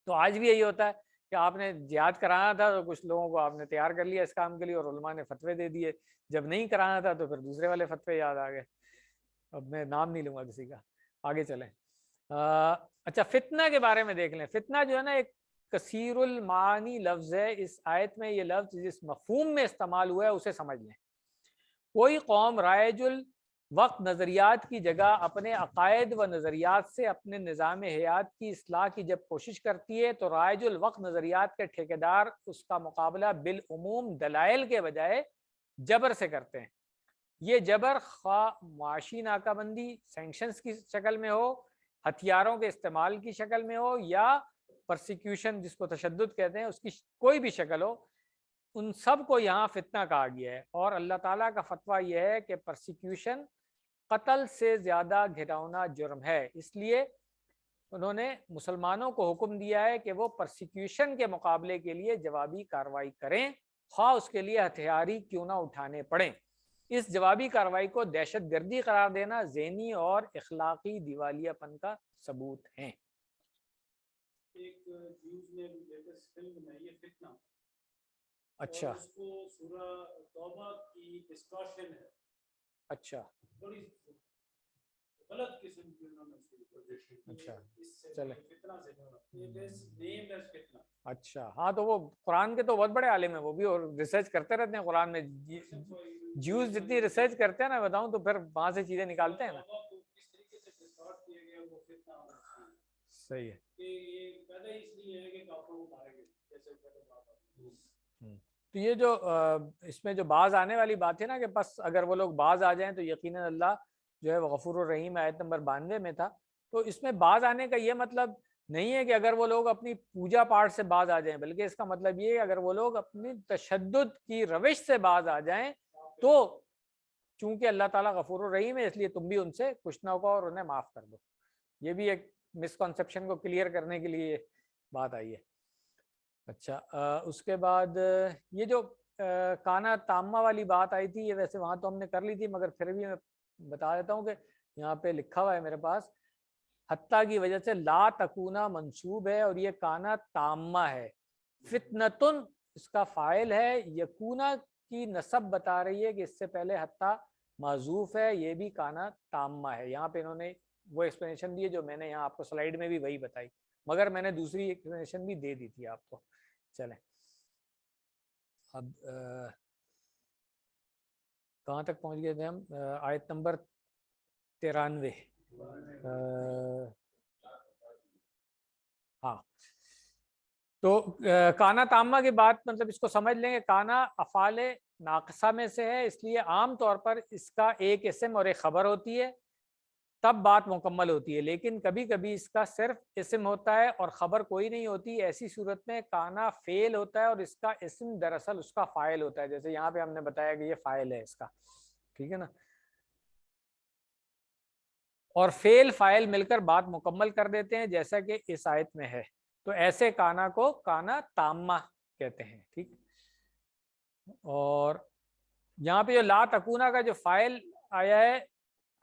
تو آج بھی یہی ہوتا ہے کہ آپ نے جہاد کرانا تھا تو کچھ لوگوں کو آپ نے تیار کر لیا اس کام کے لیے، اور علماء نے فتوے دے دیے، جب نہیں کرانا تھا تو پھر دوسرے والے فتوے یاد آ گئے۔ اب میں نام نہیں لوں گا کسی کا، آگے چلیں۔ اچھا، فتنہ کے بارے میں دیکھ لیں۔ فتنہ جو ہے نا ایک کثیر المعانی لفظ ہے، اس آیت میں یہ لفظ جس مفہوم میں استعمال ہوا ہے اسے سمجھ لیں۔ کوئی قوم رائج الوقت نظریات کی جگہ اپنے عقائد و نظریات سے اپنے نظام حیات کی اصلاح کی جب کوشش کرتی ہے تو رائج الوقت نظریات کے ٹھیکیدار اس کا مقابلہ بالعموم دلائل کے بجائے جبر سے کرتے ہیں۔ یہ جبر خواہ معاشی ناکہ بندی سینکشنز کی شکل میں ہو، ہتھیاروں کے استعمال کی شکل میں ہو، یا پرسیکیوشن جس کو تشدد کہتے ہیں اس کی کوئی بھی شکل ہو، ان سب کو یہاں فتنہ کہا گیا ہے۔ اور اللہ تعالیٰ کا فتویٰ یہ ہے کہ پرسیکیوشن قتل سے زیادہ گھناؤنا جرم ہے، اس لیے انہوں نے مسلمانوں کو حکم دیا ہے کہ وہ پرسیکیوشن کے مقابلے کے لیے جوابی کارروائی کریں، خواہ اس کے لیے ہتھیاری کیوں نہ اٹھانے پڑیں۔ اس جوابی کارروائی کو دہشت گردی قرار دینا ذہنی اور اخلاقی دیوالیہ پن کا ثبوت ہے۔ ایک جیوز نے لیٹسٹ فلم بنائی ہے فتنہ، اچھا اور اس کو سورہ توبہ کی ڈسکشن ہے۔ اچھا بڑی غلط قسم کی انہوں نے اس کی پروجیکشن کی اچھا، ہے، اس سے چلیں، فتنہ سے اٹ از نیمڈ ایز فتنہ۔ اچھا، ہاں تو وہ قرآن کے تو بہت بڑے عالم ہیں، وہ بھی، اور ریسرچ کرتے رہتے ہیں قرآن میں، جیوز جتنی ریسرچ کرتے ہیں نا بتاؤں تو پھر وہاں سے چیزیں نکالتے ہیں نا۔ کس طریقے سے ڈسٹارٹ کیا گیا وہ فتنہ ہونا چاہیے، صحیح ہے۔ کہ یہ پیدا اس لیے ہے کہ کافروں کو مارے گئے، جیسے پہلے بات آئی۔ تو یہ جو اس میں جو باز آنے والی بات ہے نا کہ بس اگر وہ لوگ باز آ جائیں تو یقیناً اللہ جو ہے وہ غفور الرحیم، آیت نمبر 92 میں تھا، تو اس میں باز آنے کا یہ مطلب نہیں ہے کہ اگر وہ لوگ اپنی پوجا پاٹ سے باز آ جائیں، بلکہ اس کا مطلب یہ ہے اگر وہ لوگ اپنی تشدد کی روش سے باز آ جائیں تو چونکہ اللہ تعالیٰ غفور الرحیم ہے اس لیے تم بھی ان سے کچھ نہ ہو اور انہیں معاف کر دو۔ یہ بھی ایک مسکنسیپشن کو کلیئر کرنے کے لیے بات آئی ہے۔ اچھا، اس کے بعد یہ جو کانا تامہ والی بات آئی تھی، یہ ویسے وہاں تو ہم نے کر لی تھی، مگر پھر بھی میں بتا دیتا ہوں کہ یہاں پہ لکھا ہوا ہے میرے پاس، حتیٰ کی وجہ سے لا تکونا منصوب ہے اور یہ کانا تامہ ہے، فتنتن اس کا فاعل ہے، یکونا کی نسب بتا رہی ہے کہ اس سے پہلے حتیٰ معذوف ہے، یہ بھی کانا تامہ ہے۔ یہاں پہ انہوں نے وہ ایکسپلینیشن دی ہے جو میں نے یہاں آپ کو سلائیڈ میں بھی وہی بتائی، مگر میں نے دوسری ایکسپلینیشن بھی دے دی تھی آپ کو۔ چلیں اب کہاں تک پہنچ گئے تھے ہم؟ آیت نمبر 93۔ ہاں، تو کانا تامہ کی بات مطلب اس کو سمجھ لیں کہ کانا افعال ناقصہ میں سے ہے، اس لیے عام طور پر اس کا ایک اسم اور ایک خبر ہوتی ہے، تب بات مکمل ہوتی ہے، لیکن کبھی کبھی اس کا صرف اسم ہوتا ہے اور خبر کوئی نہیں ہوتی، ایسی صورت میں کانا فعل ہوتا ہے اور اس کا اسم دراصل اس کا فاعل ہوتا ہے، جیسے یہاں پہ ہم نے بتایا کہ یہ فاعل ہے اس کا، ٹھیک ہے نا، اور فعل فاعل مل کر بات مکمل کر دیتے ہیں جیسا کہ اس آیت میں ہے، تو ایسے کانا کو کانا تامہ کہتے ہیں، ٹھیک۔ اور یہاں پہ جو لا تکونا کا جو فاعل آیا ہے،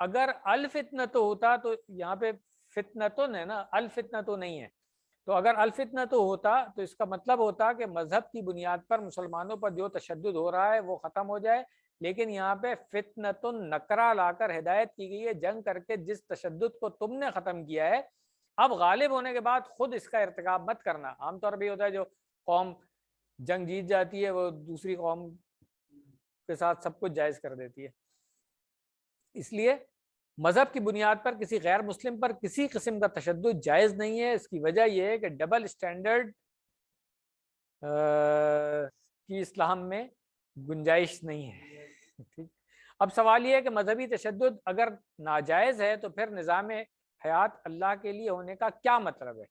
اگر الفتنتو ہوتا تو یہاں پہ فتنتن ہے نا، الفتنتو نہیں ہے، تو اگر الفتنتو ہوتا تو اس کا مطلب ہوتا کہ مذہب کی بنیاد پر مسلمانوں پر جو تشدد ہو رہا ہے وہ ختم ہو جائے، لیکن یہاں پہ فتنتن نکرہ لا کر ہدایت کی گئی ہے، جنگ کر کے جس تشدد کو تم نے ختم کیا ہے اب غالب ہونے کے بعد خود اس کا ارتکاب مت کرنا۔ عام طور پہ یہ ہوتا ہے جو قوم جنگ جیت جاتی ہے وہ دوسری قوم کے ساتھ سب کچھ جائز کر دیتی ہے، اس لیے مذہب کی بنیاد پر کسی غیر مسلم پر کسی قسم کا تشدد جائز نہیں ہے۔ اس کی وجہ یہ ہے کہ ڈبل اسٹینڈرڈ کی اسلام میں گنجائش نہیں ہے، ٹھیک۔ اب سوال یہ ہے کہ مذہبی تشدد اگر ناجائز ہے تو پھر نظام حیات اللہ کے لیے ہونے کا کیا مطلب ہے؟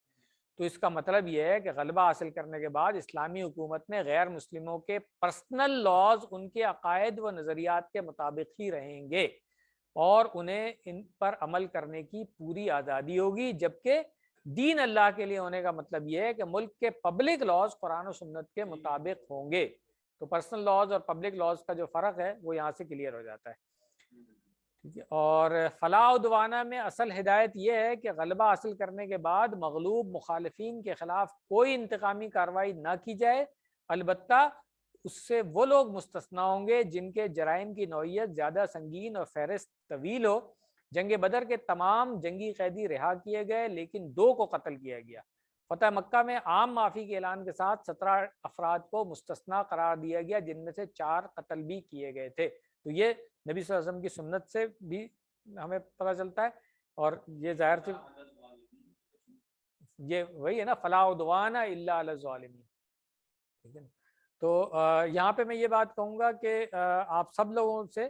تو اس کا مطلب یہ ہے کہ غلبہ حاصل کرنے کے بعد اسلامی حکومت میں غیر مسلموں کے پرسنل لاز ان کے عقائد و نظریات کے مطابق ہی رہیں گے اور انہیں ان پر عمل کرنے کی پوری آزادی ہوگی، جبکہ دین اللہ کے لیے ہونے کا مطلب یہ ہے کہ ملک کے پبلک لاز قرآن و سنت کے مطابق ہوں گے۔ تو پرسنل لاز اور پبلک لاز کا جو فرق ہے وہ یہاں سے کلیئر ہو جاتا ہے، ٹھیک ہے۔ اور فلاح و دوانا میں اصل ہدایت یہ ہے کہ غلبہ حاصل کرنے کے بعد مغلوب مخالفین کے خلاف کوئی انتقامی کارروائی نہ کی جائے، البتہ اس سے وہ لوگ مستثنیٰ ہوں گے جن کے جرائم کی نوعیت زیادہ سنگین اور فہرست طویل ہو۔ جنگ بدر کے تمام جنگی قیدی رہا کیے گئے لیکن 2 کو قتل کیا گیا۔ فتح مکہ میں عام معافی کے اعلان کے ساتھ 17 افراد کو مستثنیٰ قرار دیا گیا جن میں سے 4 قتل بھی کیے گئے تھے۔ تو یہ نبی صلی اللہ علیہ وسلم کی سنت سے بھی ہمیں پتہ چلتا ہے، اور یہ ظاہر سے یہ وہی ہے نا، فلا عدوان الا علی الظالمین، ٹھیک ہے نا۔ تو یہاں پہ میں یہ بات کہوں گا کہ آپ سب لوگوں سے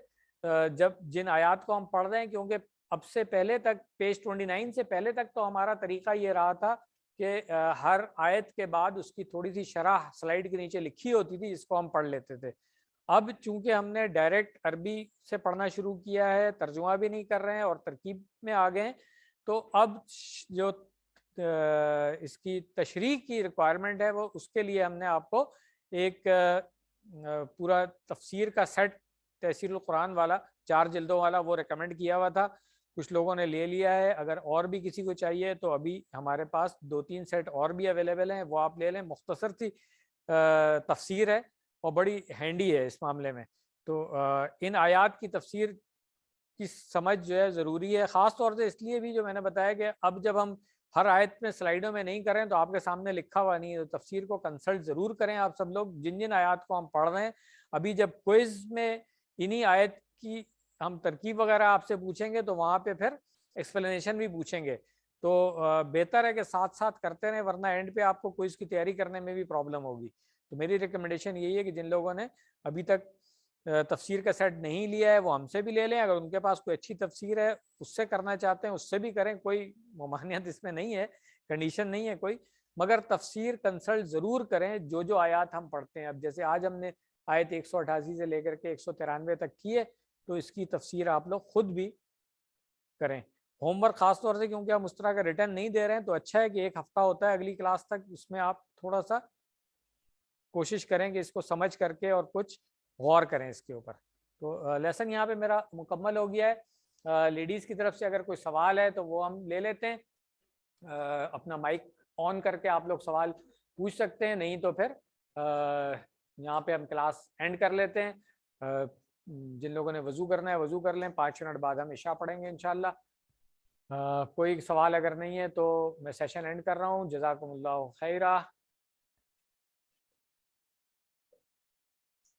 جب جن آیات کو ہم پڑھ رہے ہیں، کیونکہ اب سے پہلے تک پیج 29 سے پہلے تک تو ہمارا طریقہ یہ رہا تھا کہ ہر آیت کے بعد اس کی تھوڑی سی شرح سلائیڈ کے نیچے لکھی ہوتی تھی جس کو ہم پڑھ لیتے تھے۔ اب چونکہ ہم نے ڈائریکٹ عربی سے پڑھنا شروع کیا ہے، ترجمہ بھی نہیں کر رہے ہیں اور ترکیب میں آ گئے ہیں، تو اب جو اس کی تشریح کی ریکوائرمنٹ ہے وہ اس کے لیے ہم نے آپ کو ایک پورا تفسیر کا سیٹ تفسیر القرآن والا 4 جلدوں والا وہ ریکمنڈ کیا ہوا تھا، کچھ لوگوں نے لے لیا ہے، اگر اور بھی کسی کو چاہیے تو ابھی ہمارے پاس 2-3 سیٹ اور بھی اویلیبل ہیں، وہ آپ لے لیں۔ مختصر سی تفسیر ہے اور بڑی ہینڈی ہے اس معاملے میں، تو ان آیات کی تفسیر کی سمجھ جو ہے ضروری ہے، خاص طور سے اس لیے بھی جو میں نے بتایا کہ اب جب ہم ہر آیت میں سلائیڈوں میں نہیں کریں تو آپ کے سامنے لکھا ہوا نہیں ہے، تو تفسیر کو کنسلٹ ضرور کریں آپ سب لوگ جن جن آیات کو ہم پڑھ رہے ہیں۔ ابھی جب کوئز میں انہی آیت کی ہم ترکیب وغیرہ آپ سے پوچھیں گے تو وہاں پہ پھر ایکسپلینیشن بھی پوچھیں گے، تو بہتر ہے کہ ساتھ ساتھ کرتے رہیں، ورنہ اینڈ پہ آپ کو کوئز کی تیاری کرنے میں بھی پرابلم ہوگی۔ تو میری ریکمنڈیشن یہی ہے کہ جن لوگوں نے ابھی تک تفسیر کا سیٹ نہیں لیا ہے وہ ہم سے بھی لے لیں، اگر ان کے پاس کوئی اچھی تفسیر ہے اس سے کرنا چاہتے ہیں اس سے بھی کریں، کوئی ممانعت اس میں نہیں ہے، کنڈیشن نہیں ہے کوئی، مگر تفسیر کنسلٹ ضرور کریں جو آیات ہم پڑھتے ہیں۔ اب جیسے آج ہم نے آیت 188 سے لے کر کے 193 تک کی ہے، تو اس کی تفسیر آپ لوگ خود بھی کریں۔ ہوم ورک خاص طور سے کیونکہ ہم اس طرح کا ریٹرن نہیں دے رہے ہیں تو اچھا ہے کہ 1 ہفتہ ہوتا ہے اگلی کلاس تک، اس میں آپ تھوڑا سا کوشش کریں کہ اس کو سمجھ کر کے اور کچھ غور کریں اس کے اوپر۔ تو لیسن یہاں پہ میرا مکمل ہو گیا ہے۔ لیڈیز کی طرف سے اگر کوئی سوال ہے تو وہ ہم لے لیتے ہیں، اپنا مائک آن کر کے آپ لوگ سوال پوچھ سکتے ہیں، نہیں تو پھر یہاں پہ ہم کلاس اینڈ کر لیتے ہیں۔ جن لوگوں نے وضو کرنا ہے وضو کر لیں، 5 منٹ بعد ہم عشاء پڑھیں گے انشاءاللہ۔ کوئی سوال اگر نہیں ہے تو میں سیشن اینڈ کر رہا ہوں۔ جزاکم اللہ خیرہ۔